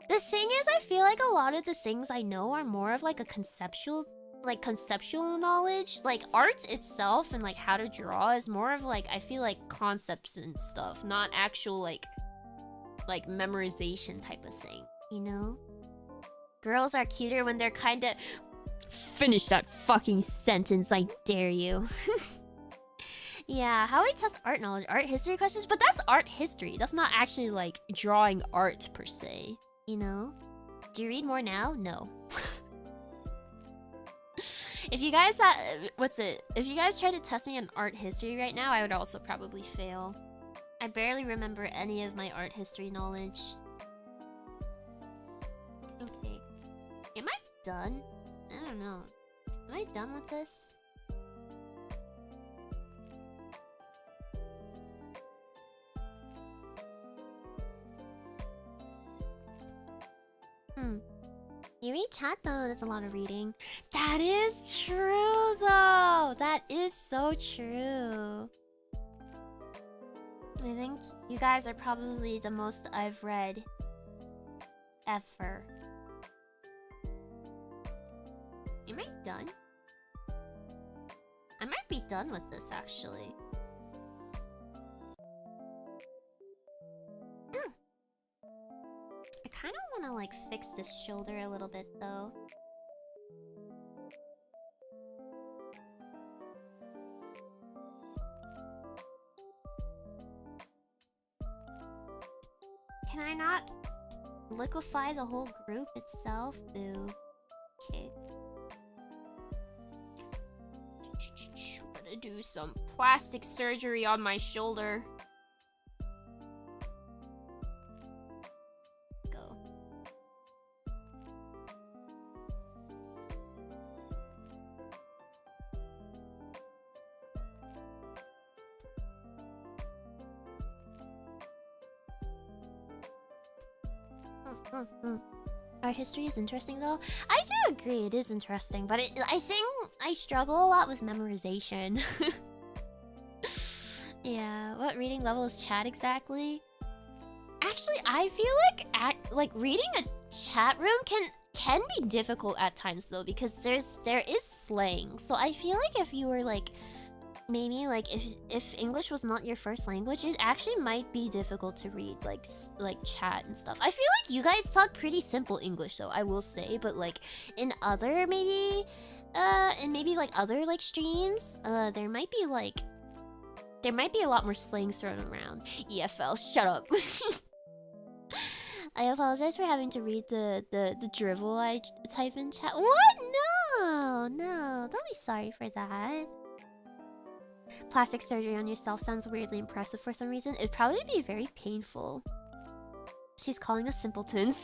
The thing is, I feel like a lot of the things I know are more of like a conceptual knowledge. Like art itself and like how to draw is more of like, I feel like concepts and stuff, not actual like memorization type of thing, you know? Girls are cuter when they're kinda... Finish that fucking sentence, I dare you. Yeah, how do I test art knowledge? Art history questions? But that's art history. That's not actually like drawing art per se, you know? Do you read more now? No. If you guys if you guys tried to test me on art history right now, I would also probably fail. I barely remember any of my art history knowledge. Okay. Am I done? I don't know. Am I done with this? You read chat though, that's a lot of reading. That is true though! That is so true. I think you guys are probably the most I've read ever. Am I done? I might be done with this actually. I kind of want to like fix this shoulder a little bit though. Can I not liquefy the whole group itself? Boo. Okay. I'm gonna do some plastic surgery on my shoulder. Go. Art history is interesting though. I do agree, it is interesting, but I think I struggle a lot with memorization. Yeah, what reading level is chat exactly? Actually, I feel like reading a chat room can be difficult at times though, because there is slang. So I feel like if you were like maybe like if English was not your first language, it actually might be difficult to read like chat and stuff. I feel like you guys talk pretty simple English though, I will say, but like in other maybe like other like streams, there might be a lot more slang thrown around. EFL, shut up. I apologize for having to read the drivel I type in chat. What? No, don't be sorry for that. Plastic surgery on yourself sounds weirdly impressive for some reason. It'd probably be very painful. She's calling us simpletons.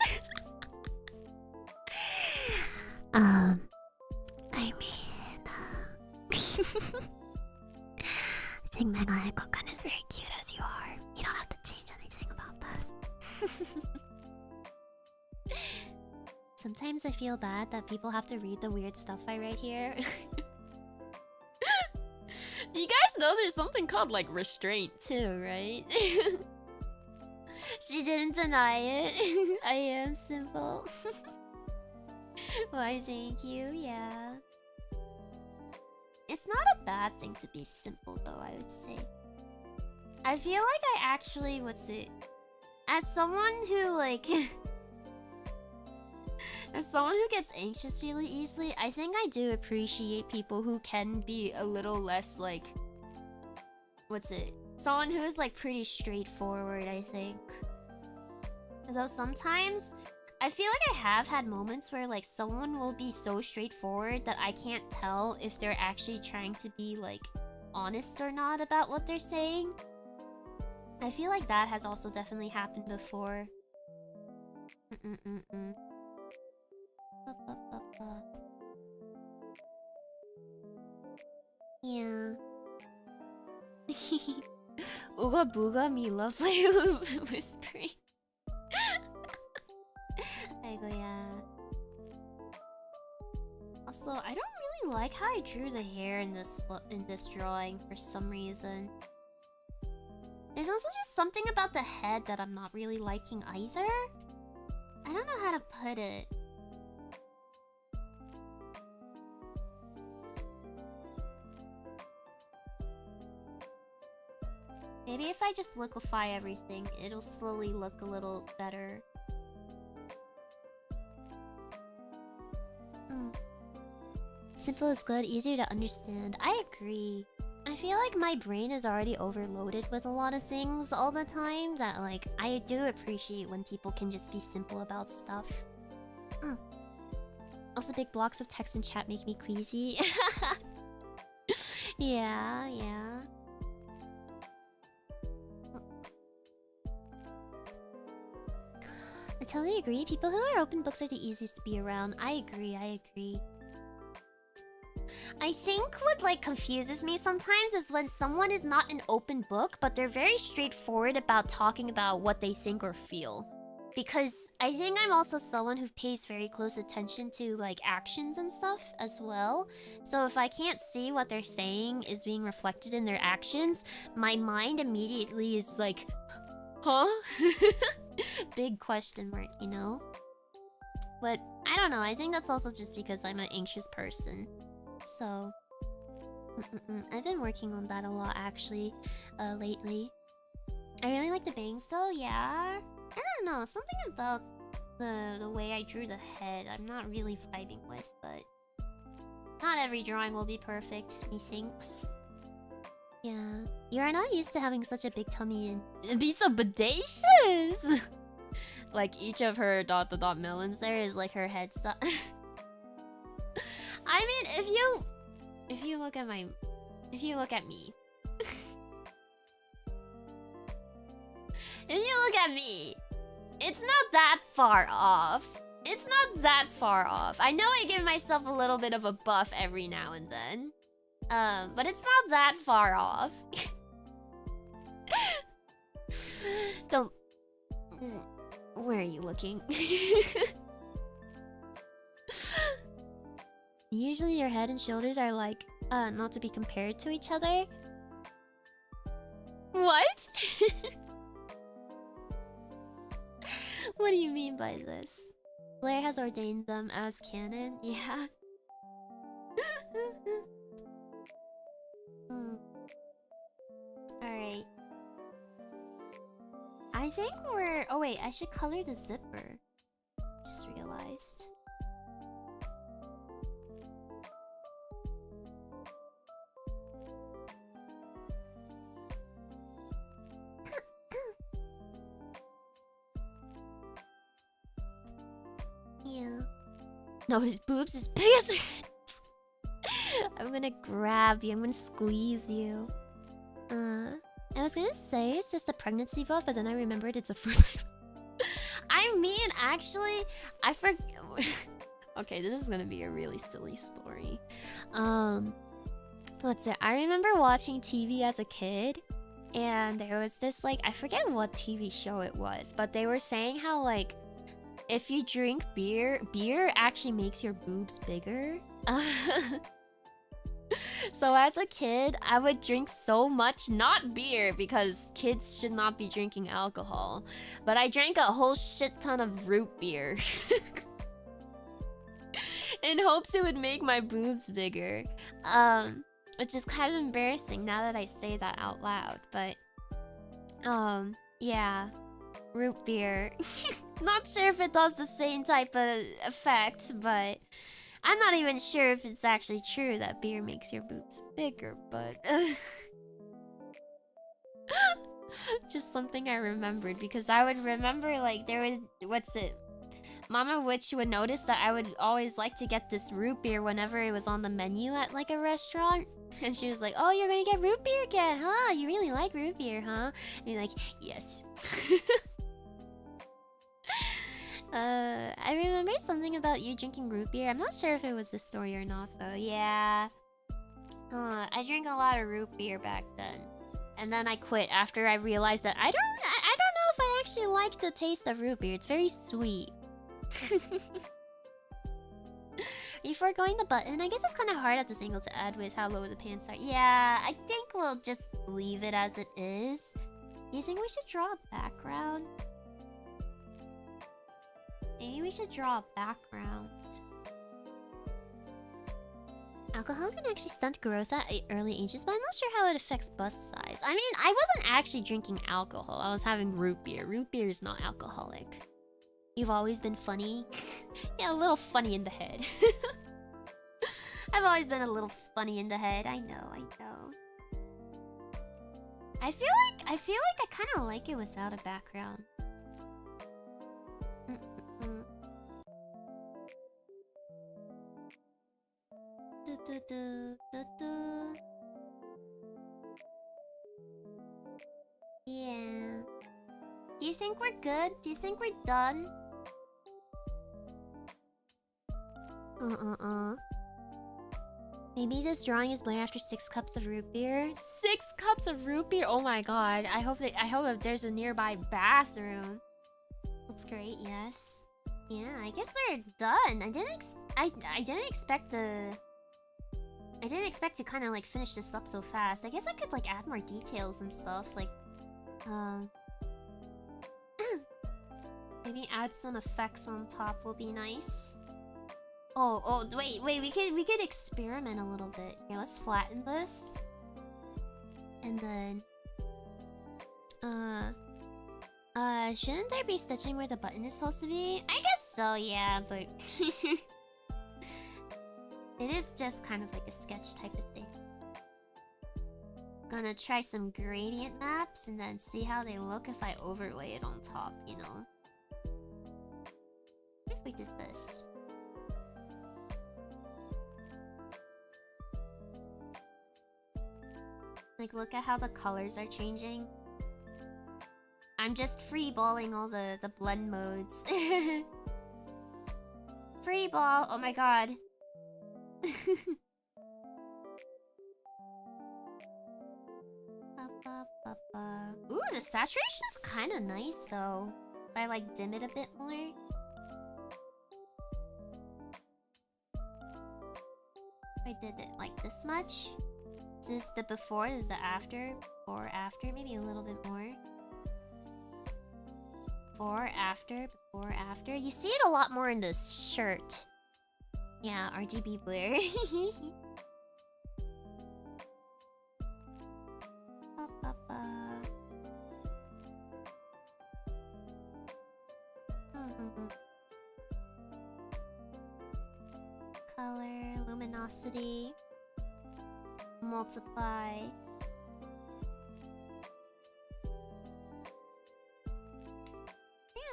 I mean... I think Mega Ekokan is very cute as you are. You don't have to change anything about that. Sometimes I feel bad that people have to read the weird stuff I write here. You guys know there's something called like restraint too, right? She didn't deny it. I am simple. Why, thank you, yeah. It's not a bad thing to be simple though, I would say. I feel like I actually, as someone who like... As someone who gets anxious really easily, I think I do appreciate people who can be a little less like... Someone who is like pretty straightforward, I think. Though sometimes, I feel like I have had moments where like someone will be so straightforward that I can't tell if they're actually trying to be like honest or not about what they're saying. I feel like that has also definitely happened before. Yeah. Ooga booga me lovely whispering. Aigo, yeah. Also, I don't really like how I drew the hair in this drawing for some reason. There's also just something about the head that I'm not really liking either. I don't know how to put it. Maybe if I just liquefy everything, it'll slowly look a little better. Simple is good, easier to understand. I agree. I feel like my brain is already overloaded with a lot of things all the time that like I do appreciate when people can just be simple about stuff. Also, big blocks of text and chat make me queasy. Yeah. I totally agree. People who are open books are the easiest to be around. I agree. I think what like confuses me sometimes is when someone is not an open book, but they're very straightforward about talking about what they think or feel. Because I think I'm also someone who pays very close attention to like actions and stuff as well. So if I can't see what they're saying is being reflected in their actions, my mind immediately is like, huh? Big question mark, you know? But I don't know, I think that's also just because I'm an anxious person. So I've been working on that a lot actually lately. I really like the bangs though, yeah. I don't know, something about the way I drew the head I'm not really vibing with, but not every drawing will be perfect, methinks. Yeah. You are not used to having such a big tummy and be so bodacious! Like each of her ... melons there is like her head size. I mean, if you look at me. If you look at me, it's not that far off. I know I give myself a little bit of a buff every now and then. But it's not that far off. Don't... Where are you looking? Usually your head and shoulders are like, not to be compared to each other. What? What do you mean by this? Blair has ordained them as canon? Yeah. Alright. I think we're... Oh wait, I should color the zipper. Just realized. Yeah. No, his boobs as big as her heads. I'm gonna grab you. I'm gonna squeeze you. I was gonna say it's just a pregnancy buff, but then I remembered it's a fruit. I mean, actually, I forgot. Okay, this is gonna be a really silly story. What's it? I remember watching TV as a kid, and there was this, like, I forget what TV show it was, but they were saying how, like, if you drink beer actually makes your boobs bigger. So as a kid, I would drink so much, not beer, because kids should not be drinking alcohol, but I drank a whole shit ton of root beer. In hopes it would make my boobs bigger. Which is kind of embarrassing now that I say that out loud, but... yeah. Root beer. Not sure if it does the same type of effect, but... I'm not even sure if it's actually true that beer makes your boobs bigger, but... Just something I remembered, because I would remember, like, there was... What's it? Mama Witch would notice that I would always like to get this root beer whenever it was on the menu at, like, a restaurant. And she was like, oh, you're gonna get root beer again, huh? You really like root beer, huh? And you're like, yes. I remember something about you drinking root beer. I'm not sure if it was this story or not, though. Yeah. I drank a lot of root beer back then. And then I quit after I realized that I don't know if I actually like the taste of root beer. It's very sweet. Are you foregoing the button? I guess it's kind of hard at this angle to add with how low the pants are. Yeah, I think we'll just leave it as it is. Do you think we should draw a background? Maybe we should draw a background. Alcohol can actually stunt growth at early ages, but I'm not sure how it affects bust size. I mean, I wasn't actually drinking alcohol. I was having root beer. Root beer is not alcoholic. You've always been funny. Yeah, a little funny in the head. I've always been a little funny in the head. I know, I know. I feel like I kind of like it without a background. Yeah. Do you think we're good? Do you think we're done? Maybe this drawing is Blair after 6 cups of root beer. 6 cups of root beer? Oh my god. I hope that there's a nearby bathroom. Looks great, yes. Yeah, I guess we're done. I didn't expect to kind of like finish this up so fast. I guess I could like add more details and stuff, like maybe add some effects on top will be nice. Oh, wait, we could experiment a little bit. Here, let's flatten this. And then shouldn't there be stitching where the button is supposed to be? I guess so, yeah, but it is just kind of like a sketch type of thing. Gonna try some gradient maps and then see how they look if I overlay it on top, you know? What if we did this? Like, look at how the colors are changing. I'm just freeballing all the blend modes. Freeball! Oh my god. Ooh, the saturation is kind of nice though. If I like dim it a bit more. If I did it like this much. Is this the before? Is the after? Or after? Maybe a little bit more. Before, after, before, after. You see it a lot more in this shirt. Yeah, RGB Blair. Color, luminosity, multiply.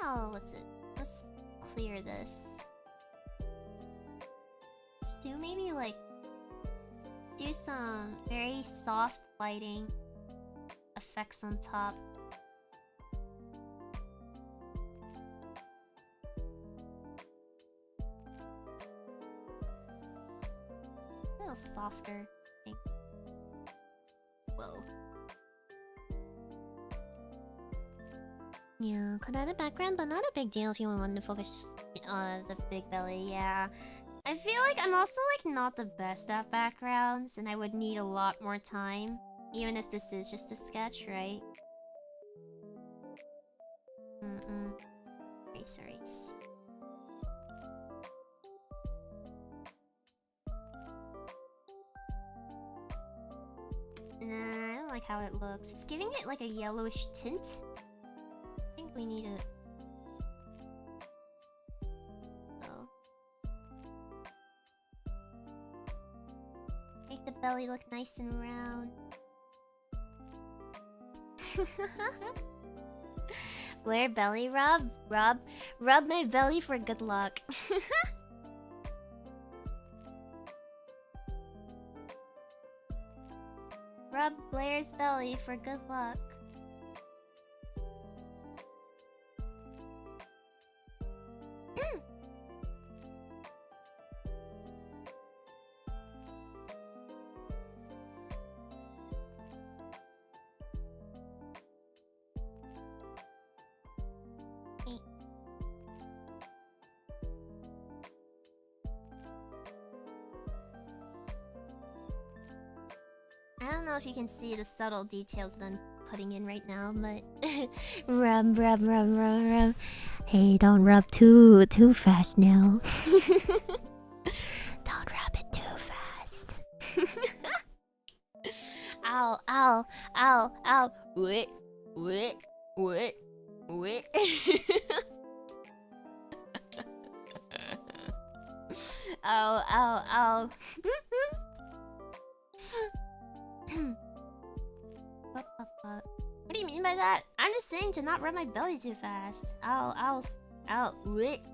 Yeah, what's it? Let's clear this. Let's do maybe like do some very soft lighting effects on top. A little softer, I think. Whoa. Yeah, cut out a background, but not a big deal if you want to focus just on the big belly, yeah. I feel like I'm also like not the best at backgrounds, and I would need a lot more time, even if this is just a sketch, right? Erase. Nah, I don't like how it looks. It's giving it like a yellowish tint. I think we need a... Make the belly look nice and round. Blair belly rub? Rub my belly for good luck. Rub Blair's belly for good luck. I don't know if you can see the subtle details that I'm putting in right now, but rub. Hey, don't rub too fast now. Don't rub it too fast. Ow. Wait. Ow. What do you mean by that? I'm just saying to not rub my belly too fast. Ow. Wait.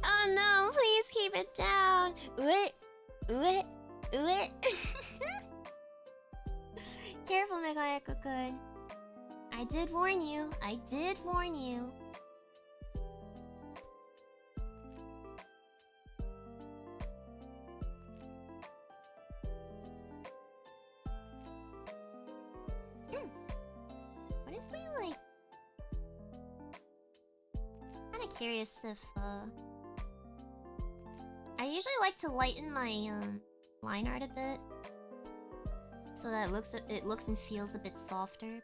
Oh no, please keep it down. Wait. Careful, Megayako-kun. I did warn you. What if we like... Kinda curious if I usually like to lighten my line art a bit, so that it looks and feels a bit softer.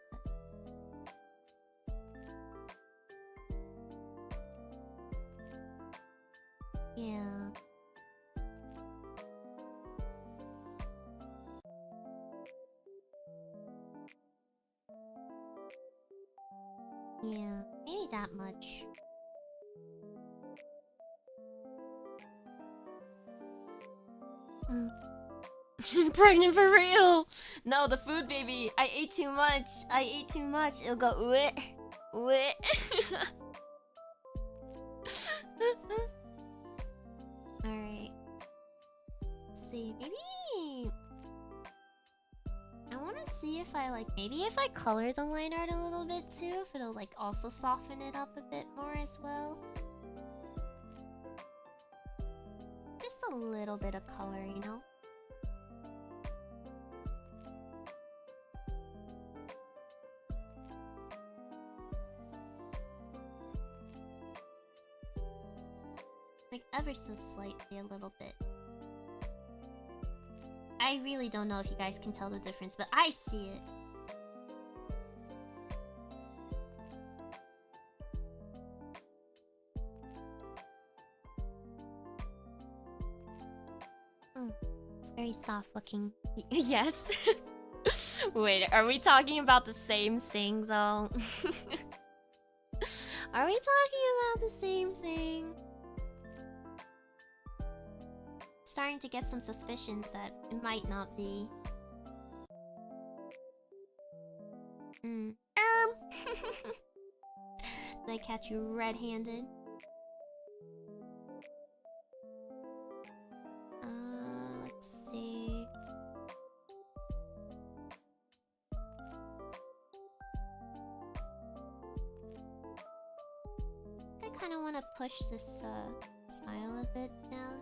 Yeah. Yeah, maybe that much. She's pregnant for real! No, the food baby! I ate too much! It'll go wet. Alright. Let's see, maybe... I wanna see if I if I color the line art a little bit too, if it'll like also soften it up a bit more as well. Just a little bit of color, you know? Like, ever so slightly, a little bit. I really don't know if you guys can tell the difference, but I see it. Very soft looking. Yes. Wait, are we talking about the same thing though? Are we talking about the same thing? Starting to get some suspicions that it might not be. Did I catch you red-handed? Let's see. I kind of want to push this smile a bit down.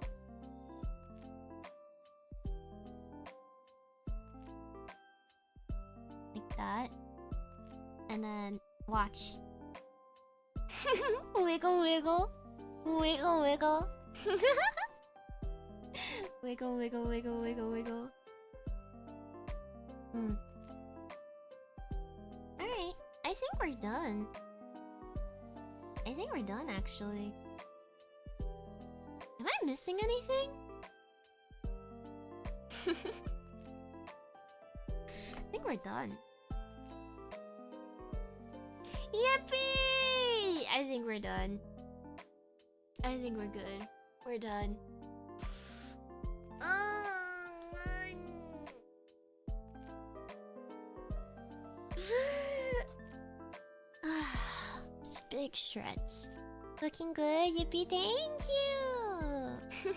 Like that. And then watch. Wiggle, wiggle. Wiggle, wiggle. Wiggle, wiggle, wiggle, wiggle, wiggle. Alright, I think we're done. I think we're done, actually. Am I missing anything? I think we're done. Yippee! I think we're done. I think we're good. We're done. Just big stretch. Looking good, Yippee, thank you!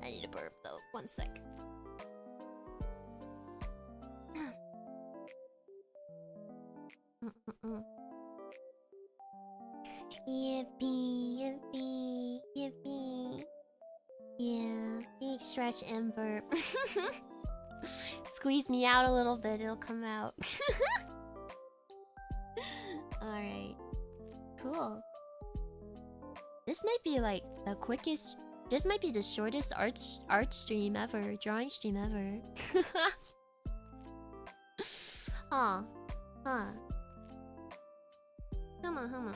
I need a burp though, 1 sec. Yippee, yippee, yippee. Yeah, big stretch and burp. Squeeze me out a little bit, it'll come out. Alright. Cool. This might be like the quickest... This might be the shortest art stream ever. Drawing stream ever. Huh. Huh. Huma.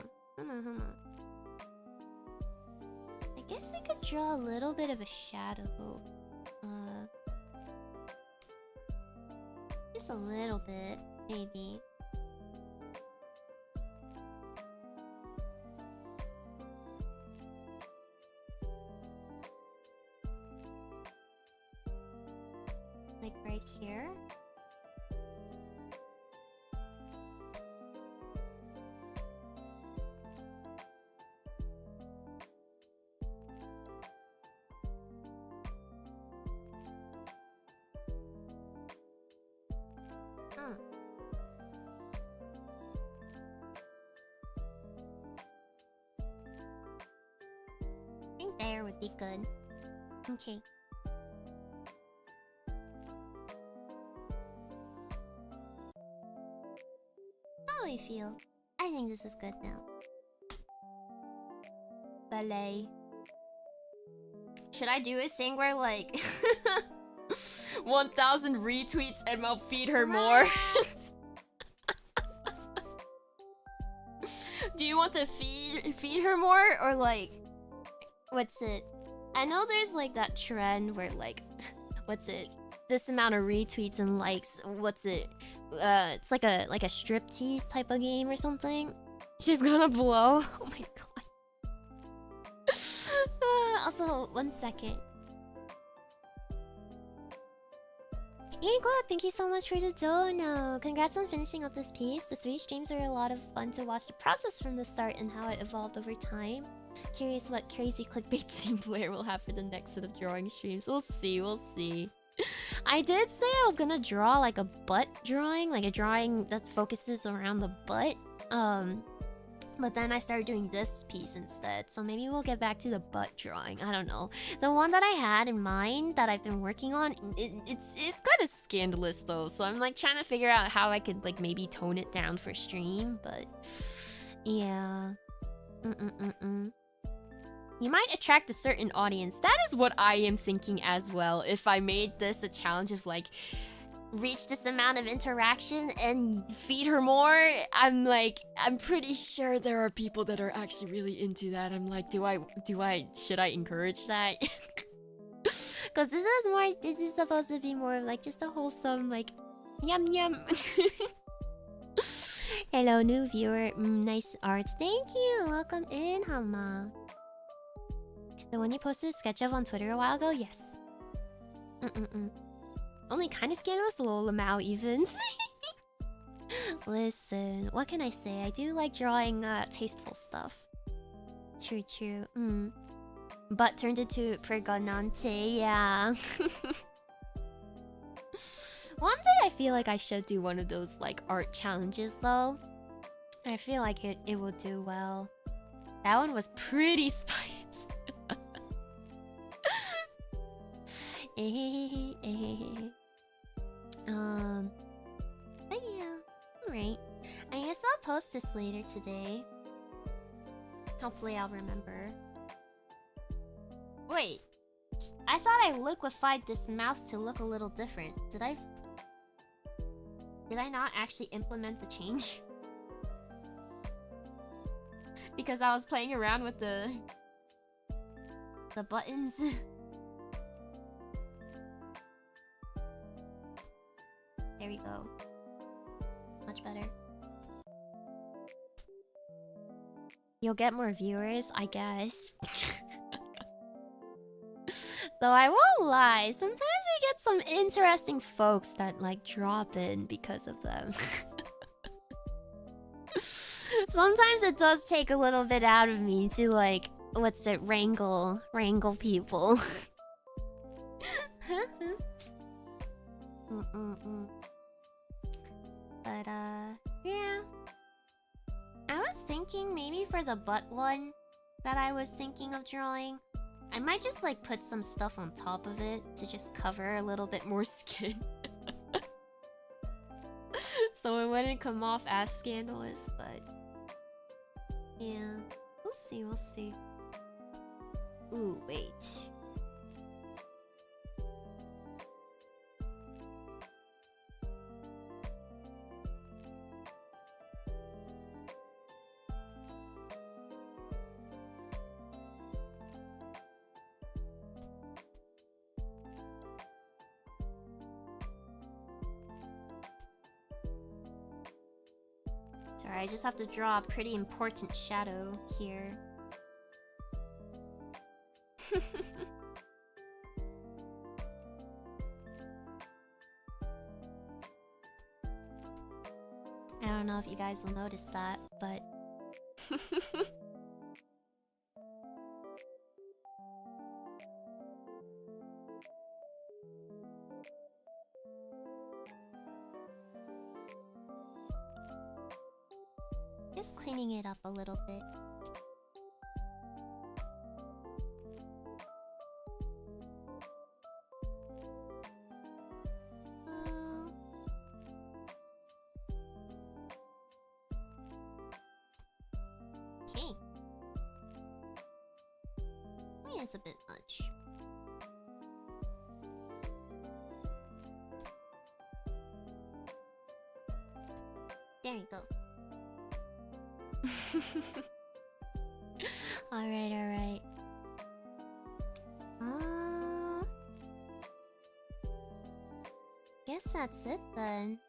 I guess I could draw a little bit of a shadow. Just a little bit, maybe. Like right here. I think there would be good. Okay. How do I feel? I think this is good now. Ballet. Should I do a thing where like 1,000 retweets and I'll feed her more? Do you want to feed her more or like what's it? I know there's like that trend where like what's it? This amount of retweets and likes, what's it? It's like a striptease type of game or something. She's gonna blow. Oh my god. Also, 1 second. Hey Glock, thank you so much for the dono. Congrats on finishing up this piece. The 3 streams are a lot of fun to watch the process from the start and how it evolved over time. Curious what crazy clickbait team Blair will have for the next set of drawing streams. We'll see. I did say I was gonna draw like a butt drawing, like a drawing that focuses around the butt. But then I started doing this piece instead, so maybe we'll get back to the butt drawing. I don't know. The one that I had in mind that I've been working on, it's kind of scandalous though, so I'm like trying to figure out how I could like maybe tone it down for stream, but yeah. You might attract a certain audience. That is what I am thinking as well. If I made this a challenge of like, reach this amount of interaction and feed her more, I'm pretty sure there are people that are actually really into that. I'm like, should I encourage that? Because this is supposed to be more of like just a wholesome, like, yum yum. Hello, new viewer. Nice art. Thank you. Welcome in, Hama. The one you posted a sketch of on Twitter a while ago? Yes. Only kind of scandalous, lol, Lamau evens. Listen, what can I say? I do like drawing tasteful stuff. True. Butt turned into pregonante, yeah. One day I feel like I should do one of those like art challenges though. I feel like it will do well. That one was pretty spicy. But yeah, alright. I guess I'll post this later today. Hopefully I'll remember. Wait, I thought I liquefied this mouse to look a little different. Did I not actually implement the change? Because I was playing around with the buttons. There we go. Much better. You'll get more viewers, I guess. Though I won't lie, sometimes we get some interesting folks that like drop in because of them. Sometimes it does take a little bit out of me to like, wrangle people. But yeah. I was thinking maybe for the butt one that I was thinking of drawing, I might just like put some stuff on top of it to just cover a little bit more skin. So it wouldn't come off as scandalous, but yeah. We'll see. Ooh, wait. Sorry, I just have to draw a pretty important shadow here. I don't know if you guys will notice that, but... Just cleaning it up a little bit. Okay. It's a bit much. There you go. Alright. Guess that's it then.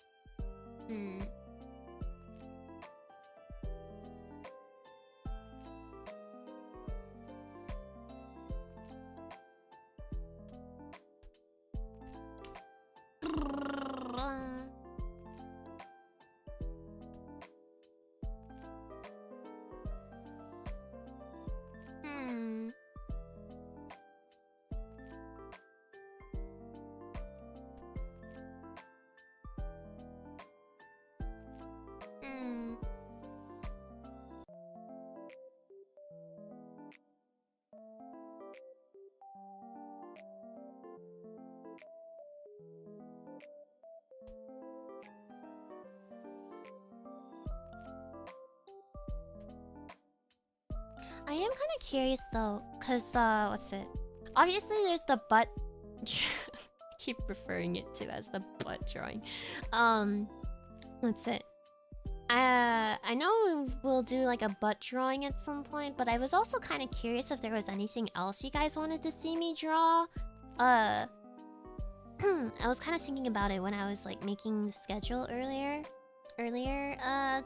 I am kind of curious though, cause what's it? Obviously, there's the butt. I keep referring it to as the butt drawing. What's it? I know we'll do like a butt drawing at some point, but I was also kind of curious if there was anything else you guys wanted to see me draw. I was kind of thinking about it when I was like making the schedule earlier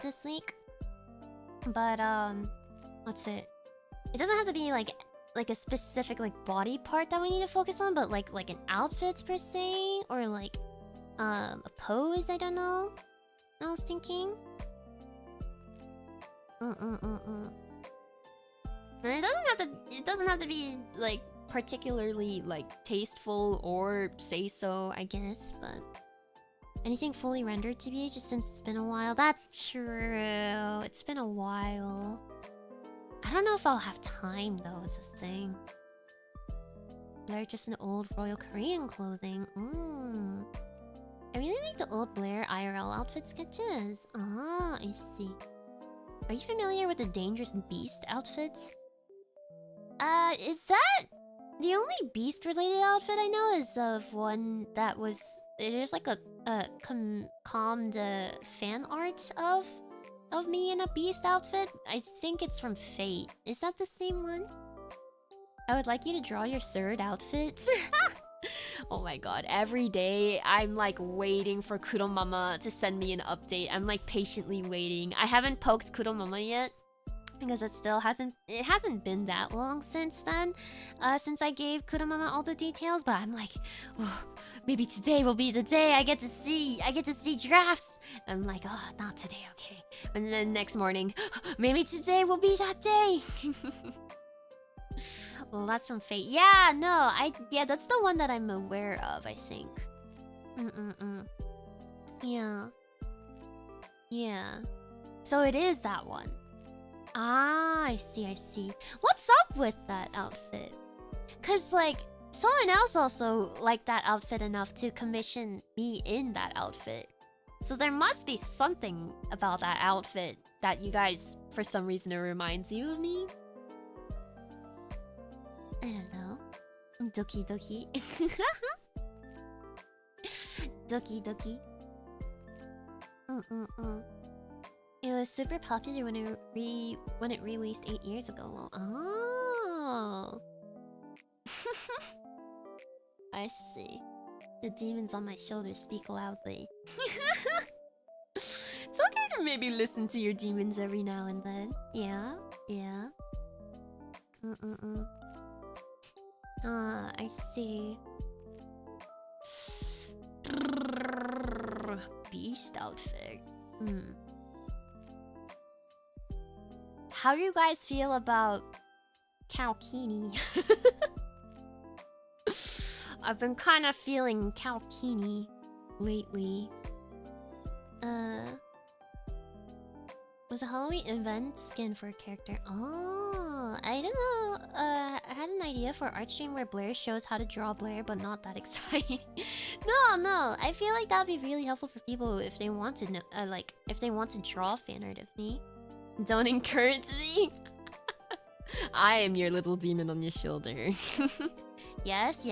this week. But what's it? It doesn't have to be like a specific like body part that we need to focus on, but like an outfit per se, or like a pose. I don't know. I was thinking. And it doesn't have to be like particularly like tasteful or say so, I guess, but anything fully rendered to be just since it's been a while. That's true. It's been a while. I don't know if I'll have time though, is the thing. Blair just in old Royal Korean clothing. I really like the old Blair IRL outfit sketches. Ah, I see. Are you familiar with the Dangerous Beast outfit? Is that the only beast related outfit I know is of one that was there's like a calmed fan art of me in a beast outfit. I think it's from Fate. Is that the same one? I would like you to draw your third outfit. Oh my god, every day I'm like waiting for Kuromama to send me an update. I'm like patiently waiting. I haven't poked Kuromama yet because it still hasn't been that long since then, since I gave Kuromama all the details, but I'm like, oh, maybe today will be the day I get to see drafts. I'm like, oh, not today, okay. And then next morning, maybe today will be that day. Well, that's from Fate. Yeah, no, yeah, that's the one that I'm aware of, I think. Yeah. So it is that one. Ah, I see. What's up with that outfit? Cause like, someone else also liked that outfit enough to commission me in that outfit. So there must be something about that outfit that you guys, for some reason, it reminds you of me. I don't know. Doki doki. Doki doki. It was super popular when it released 8 years ago. Oh. I see. The demons on my shoulders speak loudly. It's okay to maybe listen to your demons every now and then. Yeah. Ah, I see. Beast outfit. How do you guys feel about Kaokini? I've been kind of feeling Kaokini lately. Was a Halloween event skin for a character. Oh, I don't know. I had an idea for art stream where Blair shows how to draw Blair, but not that exciting. No. I feel like that'd be really helpful for people if they want to know, like if they want to draw fan art of me. Don't encourage me. I am your little demon on your shoulder. Yes.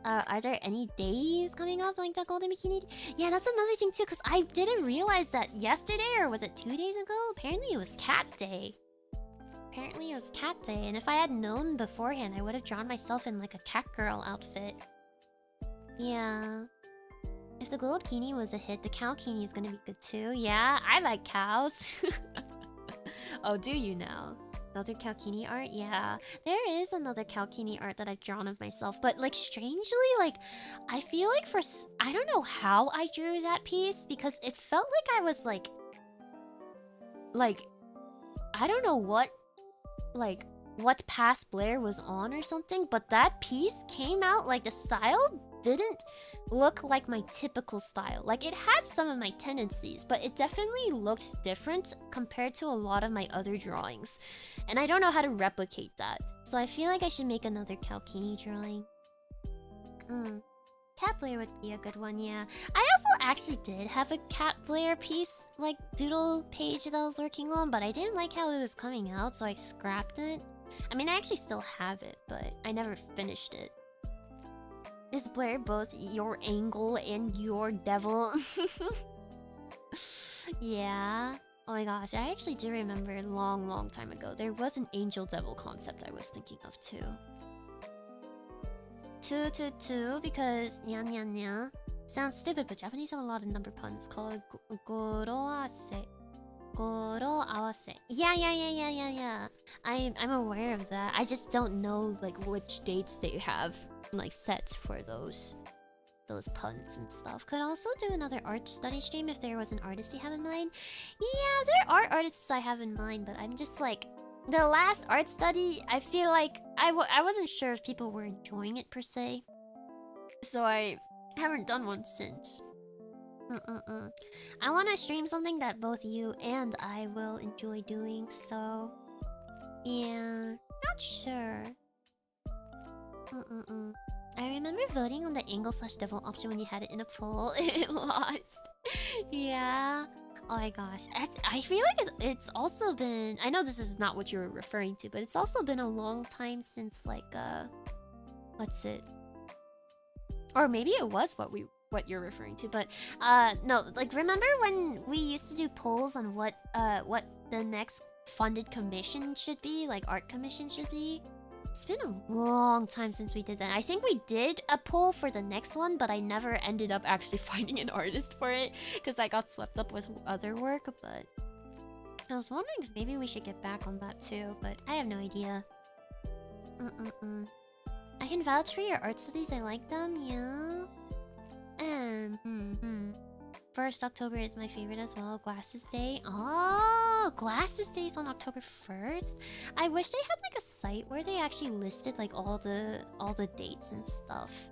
Are there any days coming up like the Golden Bikini? Yeah, that's another thing too, because I didn't realize that yesterday, or was it 2 days ago? Apparently it was Cat Day. And if I had known beforehand, I would have drawn myself in like a cat girl outfit. Yeah. If the gold kini was a hit, the cow kini is gonna be good too. Yeah, I like cows. Oh, do you now? Another Kaokini art? Yeah. There is another Kaokini art that I've drawn of myself. But, like, strangely, like, I feel like I don't know how I drew that piece, because it felt like I was, like, I don't know what past Blair was on or something, but that piece came out, like, the style didn't look like my typical style. Like, it had some of my tendencies, but it definitely looked different compared to a lot of my other drawings. And I don't know how to replicate that. So I feel like I should make another Kaokini drawing. Cat Blair would be a good one, yeah. I also actually did have a Cat Blair piece, like, doodle page that I was working on, but I didn't like how it was coming out, so I scrapped it. I mean, I actually still have it, but I never finished it. Is Blair both your angle and your devil? Yeah. Oh my gosh, I actually do remember a long time ago. There was an angel devil concept I was thinking of too. 222 because nya nya nya sounds stupid, but Japanese have a lot of number puns called goroase. Goroawase. Yeah. I'm aware of that. I just don't know like which dates they have like set for those puns and stuff. Could also do another art study stream if there was an artist you have in mind. Yeah, there are artists I have in mind, but I'm just like, the last art study, I feel like I wasn't sure if people were enjoying it per se, so I haven't done one since. I want to stream something that both you and I will enjoy doing, so yeah, not sure. I remember voting on the angle/devil option when you had it in a poll. It lost. Yeah. Oh my gosh. I feel like it's also been... I know this is not what you were referring to, but it's also been a long time since, like, what's it? Or maybe it was what you're referring to, but, no, like, remember when we used to do polls on what the next funded commission should be? Like, art commission should be? It's been a long time since we did that. I think we did a poll for the next one, but I never ended up actually finding an artist for it because I got swept up with other work, but I was wondering if maybe we should get back on that too, but I have no idea. I can vouch for your art studies. I like them, yeah. 1st October is my favorite as well. Glasses Day. Oh, Glasses Day is on October 1st. I wish they had like a site where they actually listed like all the dates and stuff.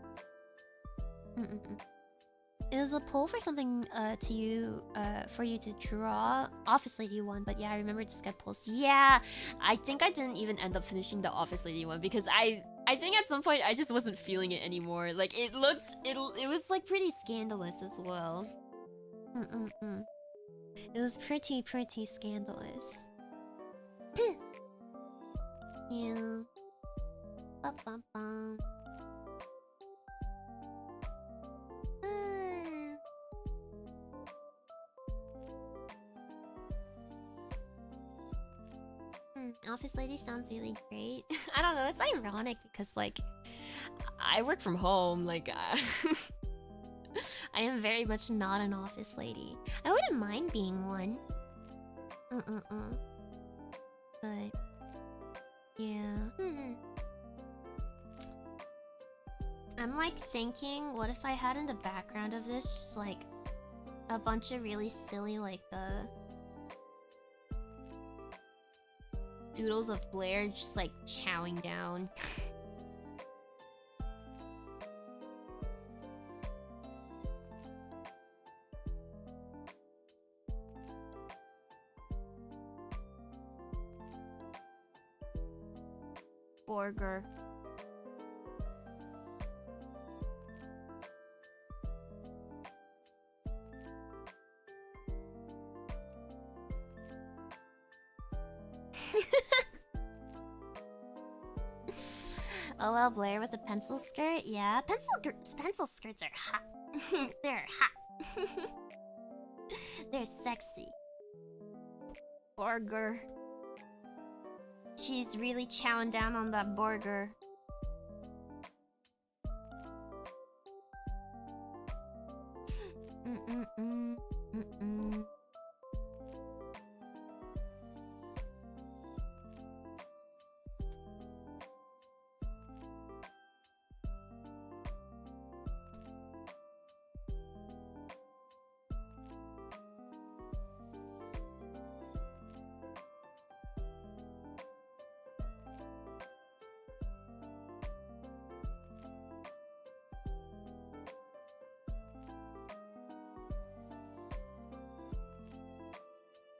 It was a poll for something for you to draw. Office Lady one, but yeah, I remember just got polls. Yeah, I think I didn't even end up finishing the Office Lady one because I think at some point I just wasn't feeling it anymore. Like it was like pretty scandalous as well. It was pretty scandalous. Yeah. Ba-bum-bum. Office Lady sounds really great. I don't know, it's ironic because like I work from home, like I am very much not an office lady. I wouldn't mind being one. But yeah. I'm like thinking, what if I had in the background of this just like a bunch of really silly like doodles of Blair just like chowing down. Burger. Oh well, Blair with a pencil skirt? Yeah, pencil skirts are hot. They're hot. They're sexy. Burger. She's really chowing down on that burger.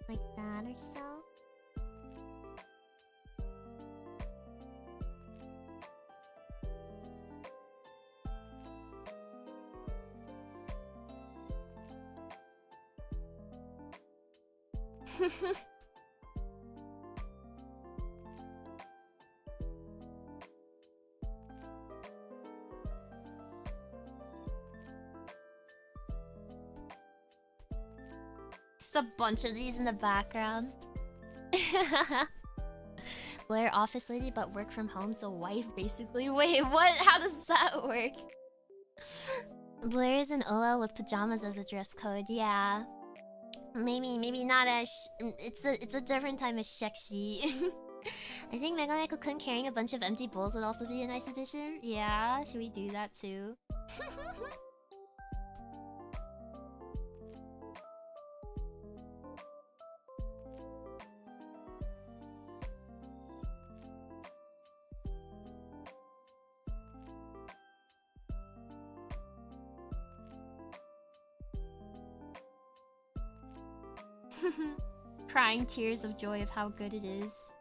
Like that or so? Just a bunch of these in the background. Blair office lady but work from home, so wife basically. Wait, what? How does that work? Blair is an OL with pajamas as a dress code. Yeah. Maybe not as it's a different time as sexy. I think Mega Michael-kun carrying a bunch of empty bowls would also be a nice addition. Yeah, should we do that too? Crying tears of joy of how good it is.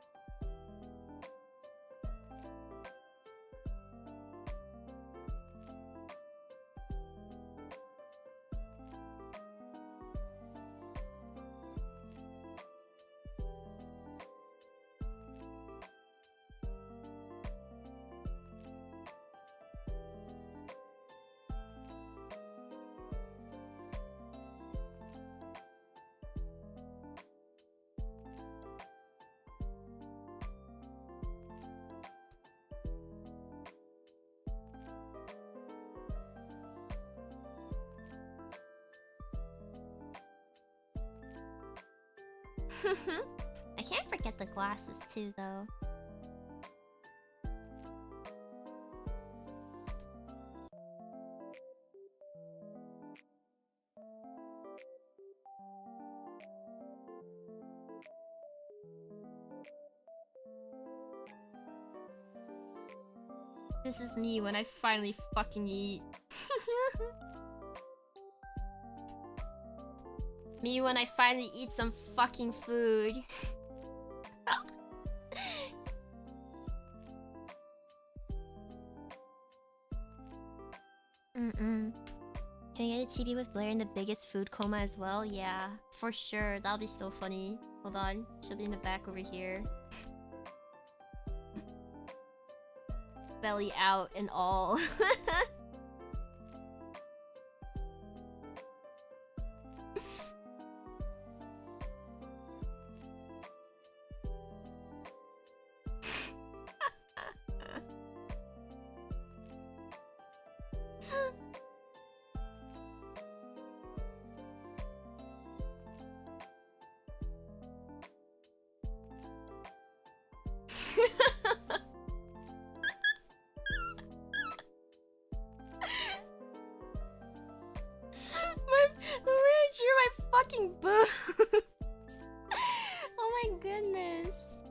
I can't forget the glasses too, though. This is me when I finally fucking eat. Me when I finally eat some fucking food. Can I get a chibi with Blair in the biggest food coma as well? Yeah, for sure. That'll be so funny. Hold on. She'll be in the back over here. Belly out and all. I drew my fucking boobs. Oh my goodness.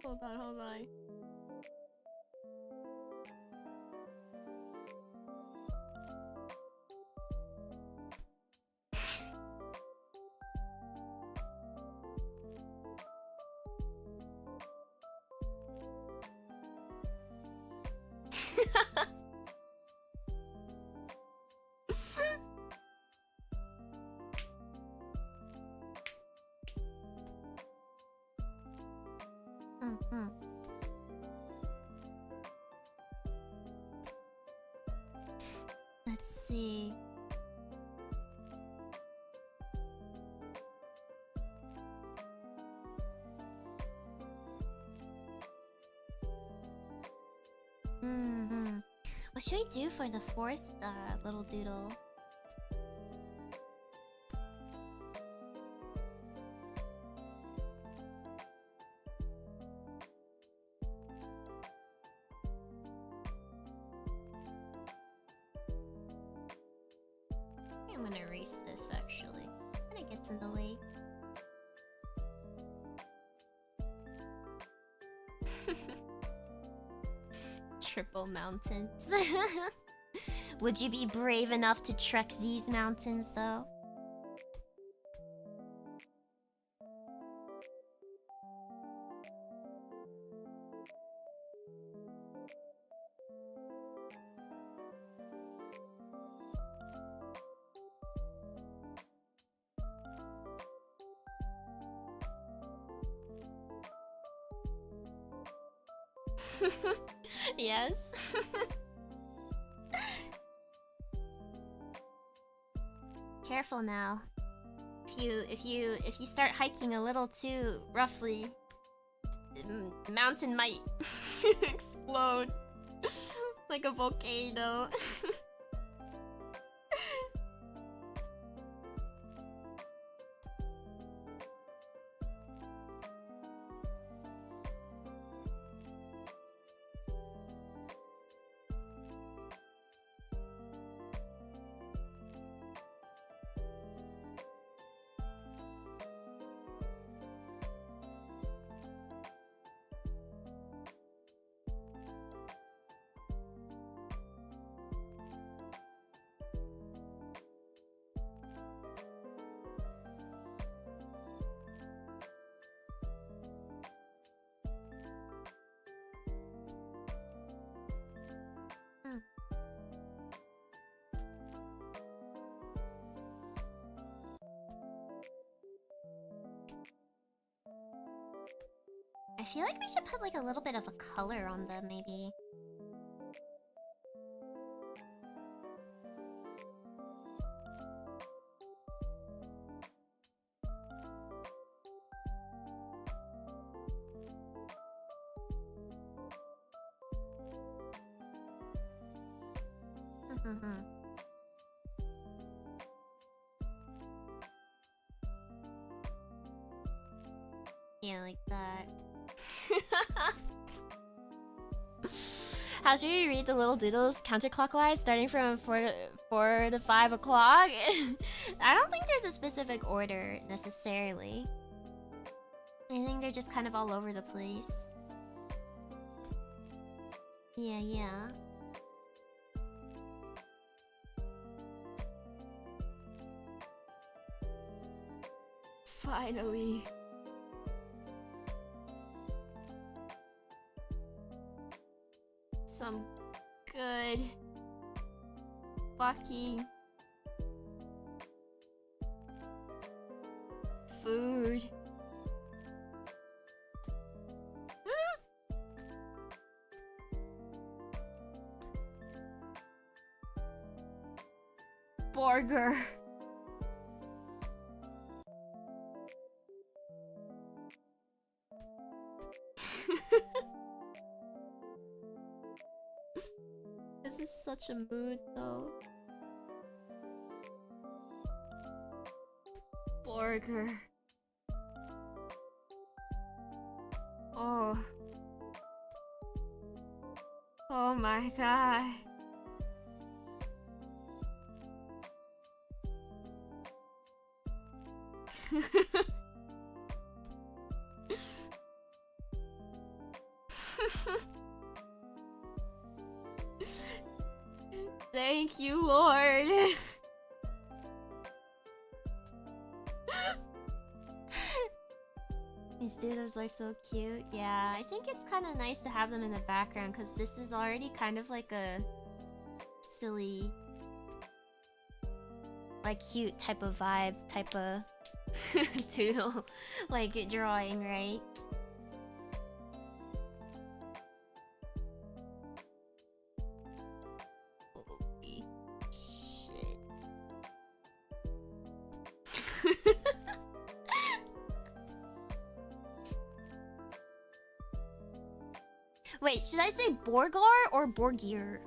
Hold on. Let's see. What should we do for the fourth little doodle? I'm gonna erase this actually. It gets in the way. Triple mountains. Would you be brave enough to trek these mountains though? Yes. Careful now. If you start hiking a little too roughly, the mountain might explode like a volcano. I feel like we should put like a little bit of a color on them, maybe. Yeah, like that. How should we read the little doodles counterclockwise, starting from 4 to 5 o'clock? I don't think there's a specific order, necessarily. I think they're just kind of all over the place. Yeah. Finally. Some good fucking food. Burger. This is such a mood, though. Burger. Oh. Oh my god. Thank you, Lord. These doodles are so cute. Yeah, I think it's kind of nice to have them in the background because this is already kind of like a silly, like cute type of vibe, type of doodle, like drawing, right? Holy shit. Wait, should I say Borgar or Borgir?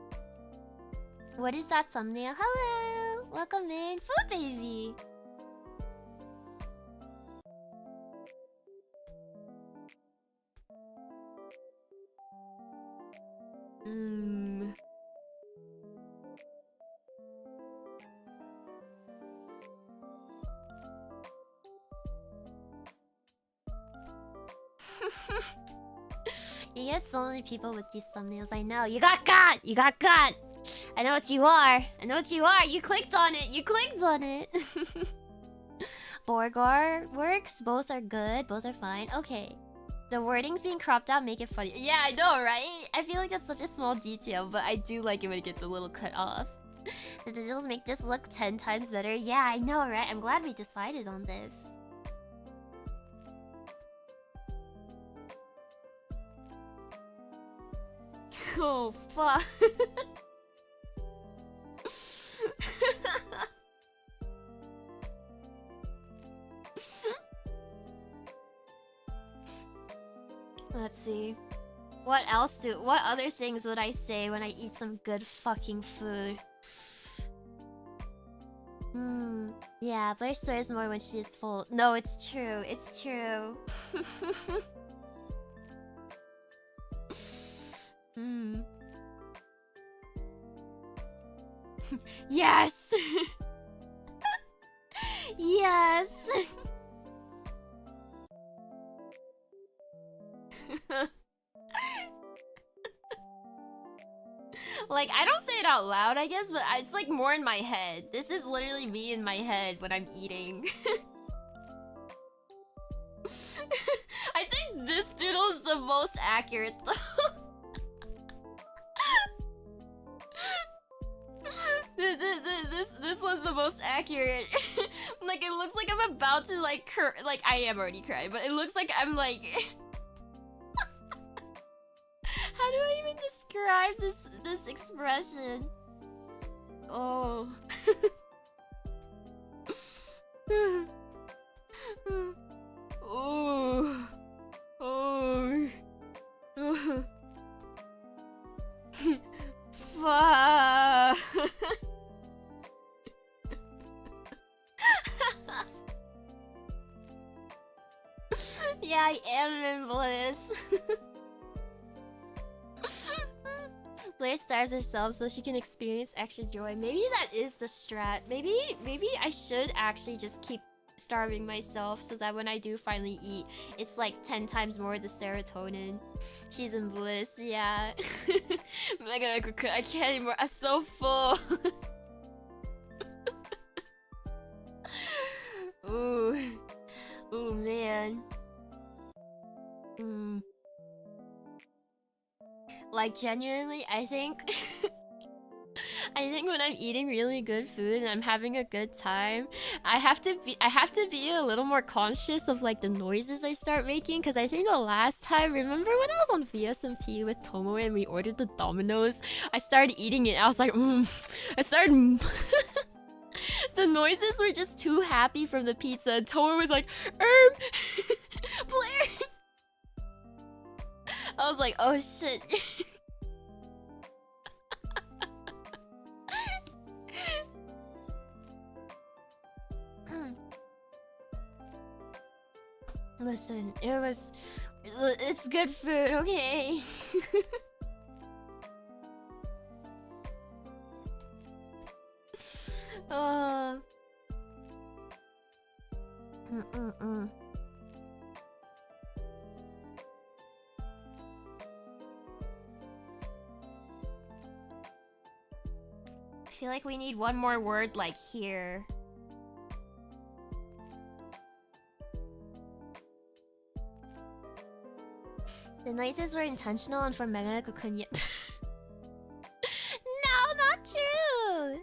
What is that thumbnail? Hello! Welcome in, Food Baby! You get so many people with these thumbnails, I know. You got got! You got got! I know what you are. I know what you are. You clicked on it. You clicked on it. Borgar works. Both are good. Both are fine. Okay. The wording's being cropped out. Make it funny. Yeah, I know, right? I feel like that's such a small detail, but I do like it when it gets a little cut off. The digitals make this look 10 times better. Yeah, I know, right? I'm glad we decided on this. Oh, fuck. Let's see. What other things would I say when I eat some good fucking food? Yeah, Blair swears more when she is full. No, it's true. It's true. Yes! Yes! Like, I don't say it out loud, I guess, but it's like more in my head. This is literally me in my head when I'm eating. I think this doodle is the most accurate, though. This one's the most accurate. Like, it looks like I'm about to, like, like, I am already crying, but it looks like I'm, like... How do I even describe this expression? Oh. Oh. Oh. Fuck. Yeah, I am in bliss. Blair starves herself so she can experience extra joy. Maybe that is the strat. Maybe I should actually just keep starving myself so that when I do finally eat, it's like 10 times more the serotonin. She's in bliss, yeah. I can't anymore. I'm so full. Ooh. Ooh, man. Like, genuinely, I think... I think when I'm eating really good food and I'm having a good time, I have to be a little more conscious of like the noises I start making, because I think the last time, remember when I was on VSMP with Tomo and we ordered the Domino's, I started eating it. I was like, I started the noises were just too happy from the pizza, and Tomo was like, Blair. I was like, oh shit. Listen, it's good food, okay? I feel like we need one more word like here. The noises were intentional and from Megane-kun yet. No, not true!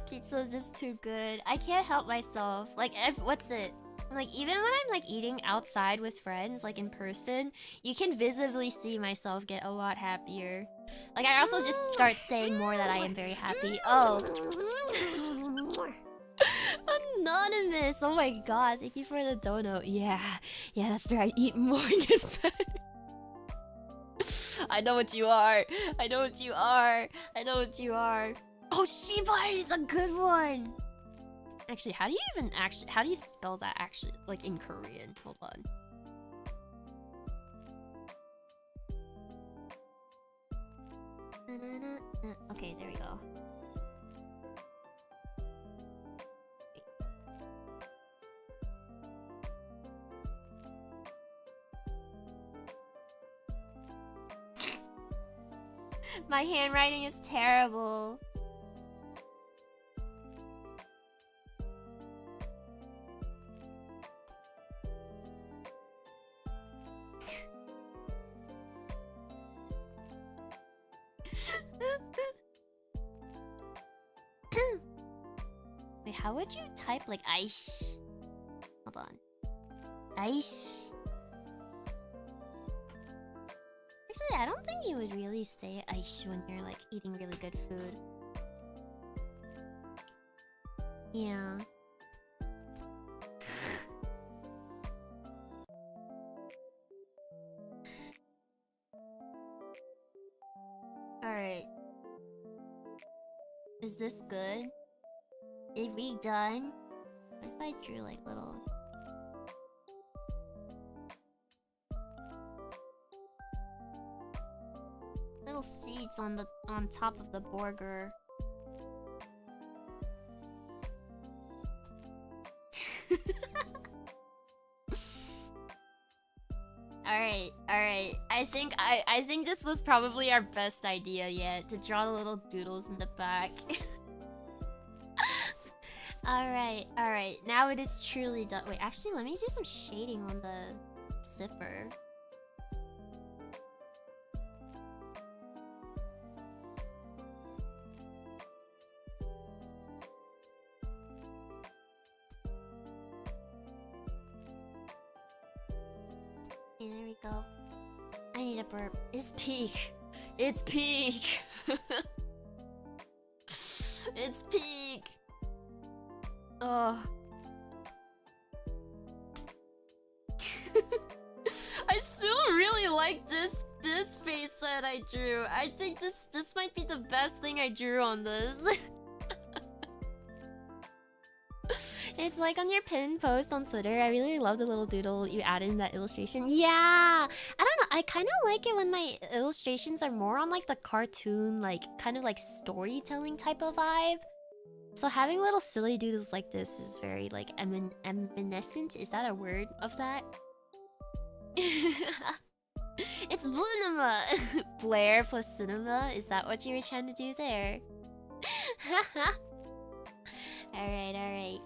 Pizza is just too good. I can't help myself. Like, what's it? Like, even when I'm like eating outside with friends, like in person, you can visibly see myself get a lot happier. Like, I also just start saying more that I am very happy. Oh. Anonymous! Oh my god, thank you for the dono. Yeah, that's right. Eat more and get fed. I know what you are. I know what you are. I know what you are. Oh, Shiba is a good one! Actually, how do you spell that actually, like in Korean? Hold on. Okay, there we go. My handwriting is terrible. Wait, how would you type like ice? Hold on. Ice. Actually, I don't think you would really say aish when you're like eating really good food. Yeah. Alright. Is this good? Are we done? What if I drew like little seeds on top of the burger? Alright. I think this was probably our best idea yet, to draw the little doodles in the back. Alright. Now it is truly done. Wait, actually, let me do some shading on the zipper. Okay, there we go. I need a burp. It's peak. It's peak. It's peak. Oh. I still really like this face that I drew. I think this might be the best thing I drew on this. It's like on your pinned post on Twitter. I really love the little doodle you added in that illustration. Yeah! I don't know. I kind of like it when my illustrations are more on like the cartoon, like kind of like storytelling type of vibe. So having little silly doodles like this is very like eminescent. Is that a word of that? It's Blinema! Blair plus cinema. Is that what you were trying to do there? Alright.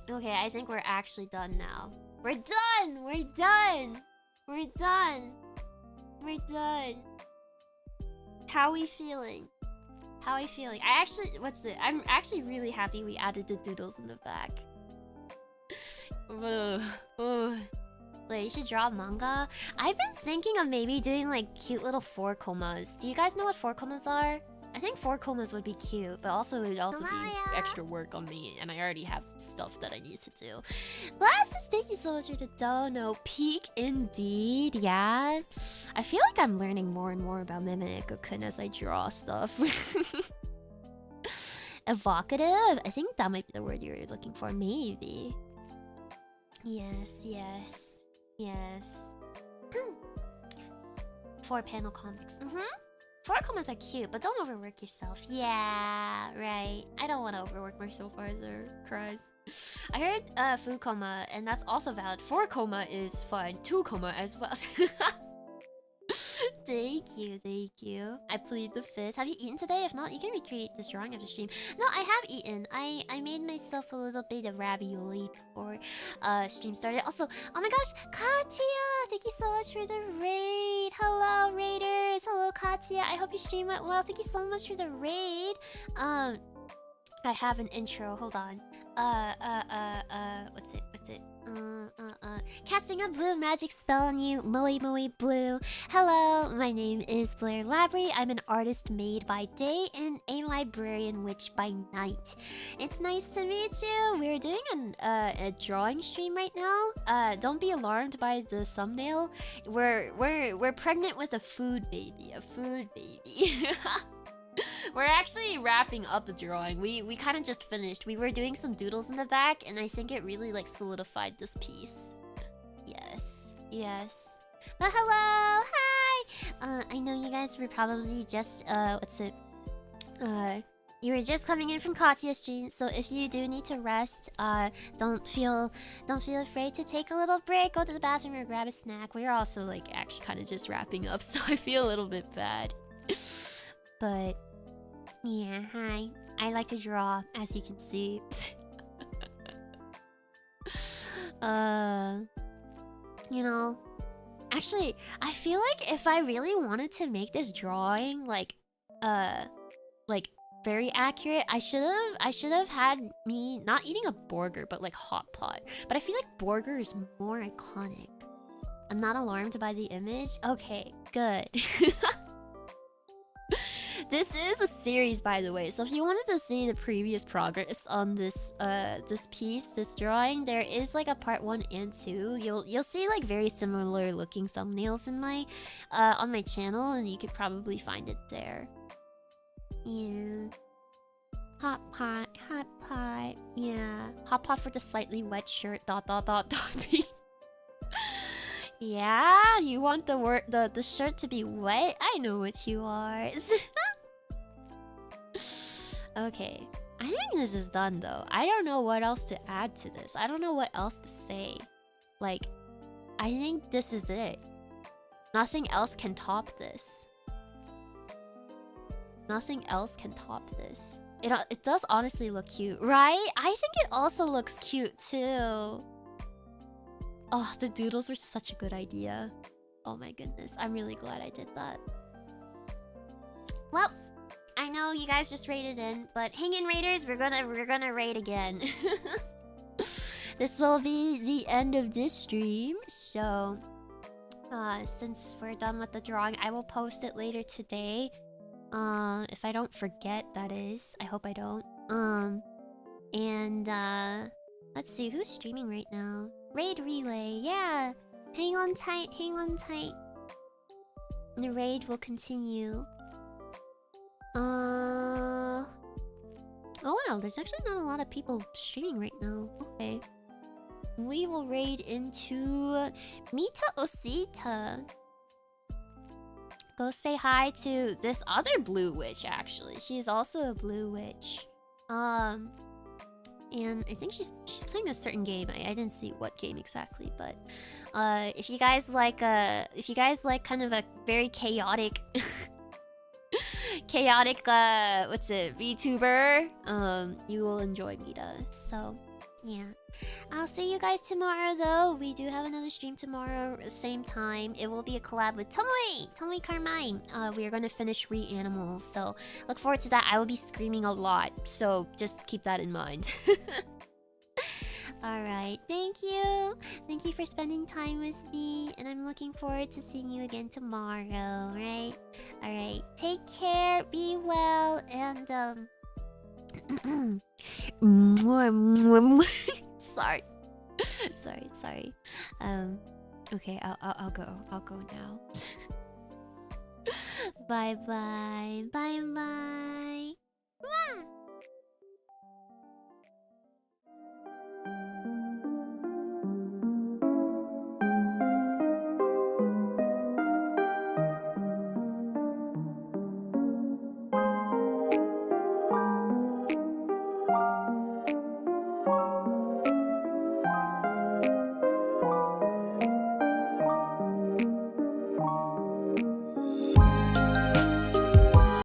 Okay, I think we're actually done now. We're done! How are we feeling? I'm actually really happy we added the doodles in the back. Wait, you should draw manga? I've been thinking of maybe doing like cute little 4 comas. Do you guys know what 4 comas are? I think 4 comas would be cute, but also it would also be extra work on me, and I already have stuff that I need to do. Glasses, thank you so much for the dono. Peak indeed, yeah. I feel like I'm learning more and more about Mimikokun as I draw stuff. Evocative? I think that might be the word you were looking for, maybe. Yes. 4-panel comics. 4 commas are cute, but don't overwork yourself. Yeah, right. I don't want to overwork myself either. Cries. I heard 4 comma, and that's also valid. 4 comma is fine. 2 comma as well. Thank you. I plead the fifth. Have you eaten today? If not, you can recreate this drawing after stream. No, I have eaten. I made myself a little bit of ravioli before stream started. Also, oh my gosh, Katya! Thank you so much for the raid. Hello, raiders. Hello, Katya. I hope your stream went well. Thank you so much for the raid. I have an intro. Hold on. What's it? Casting a blue magic spell on you, Moe Blue. Hello, my name is Blair Labri. I'm an artist made by day and a librarian witch by night. It's nice to meet you. We're doing a drawing stream right now. Don't be alarmed by the thumbnail. We're pregnant with a food baby. We're actually wrapping up the drawing. We kind of just finished. We were doing some doodles in the back, and I think it really like solidified this piece. Yes. But hello, hi. I know you guys were probably just you were just coming in from Katya's stream, so if you do need to rest, don't feel afraid to take a little break, go to the bathroom or grab a snack. We're also like actually kind of just wrapping up, so I feel a little bit bad. But yeah, hi. I like to draw, as you can see. You know, actually, I feel like if I really wanted to make this drawing like very accurate, I should have had me not eating a burger, but like hot pot. But I feel like burger is more iconic. I'm not alarmed by the image. Okay, good. This is a series, by the way, so if you wanted to see the previous progress on this this drawing, there is like a part 1 and 2. You'll see like very similar looking thumbnails in my on my channel, and you could probably find it there. Yeah. Hot pot, yeah. Hot pot for the slightly wet shirt, ... Yeah, you want the shirt to be wet? I know what you are. Okay, I think this is done though. I don't know what else to add to this. I don't know what else to say. Like, I think this is it. Nothing else can top this. Nothing else can top this. It does honestly look cute, right? I think it also looks cute too. Oh, the doodles were such a good idea. Oh my goodness, I'm really glad I did that. Well, I know you guys just raided in, but hang in, raiders. We're gonna raid again. This will be the end of this stream, so since we're done with the drawing, I will post it later today. If I don't forget, that is. I hope I don't. And let's see who's streaming right now. Raid relay, yeah. Hang on tight, hang on tight. The raid will continue. Oh wow, there's actually not a lot of people streaming right now. Okay. We will raid into Mita Osita. Go say hi to this other blue witch, actually. She's also a blue witch. And I think she's playing a certain game. I didn't see what game exactly, but if you guys like kind of a very chaotic what's it, VTuber, you will enjoy Mita. So yeah, I'll see you guys tomorrow though. We do have another stream tomorrow, same time. It will be a collab with Tomoe Carmine. We are going to finish Reanimal, so look forward to that. I will be screaming a lot, so just keep that in mind. Alright, thank you for spending time with me, and I'm looking forward to seeing you again tomorrow, right? Alright, take care, be well, and sorry. Okay, I'll go now. Bye bye.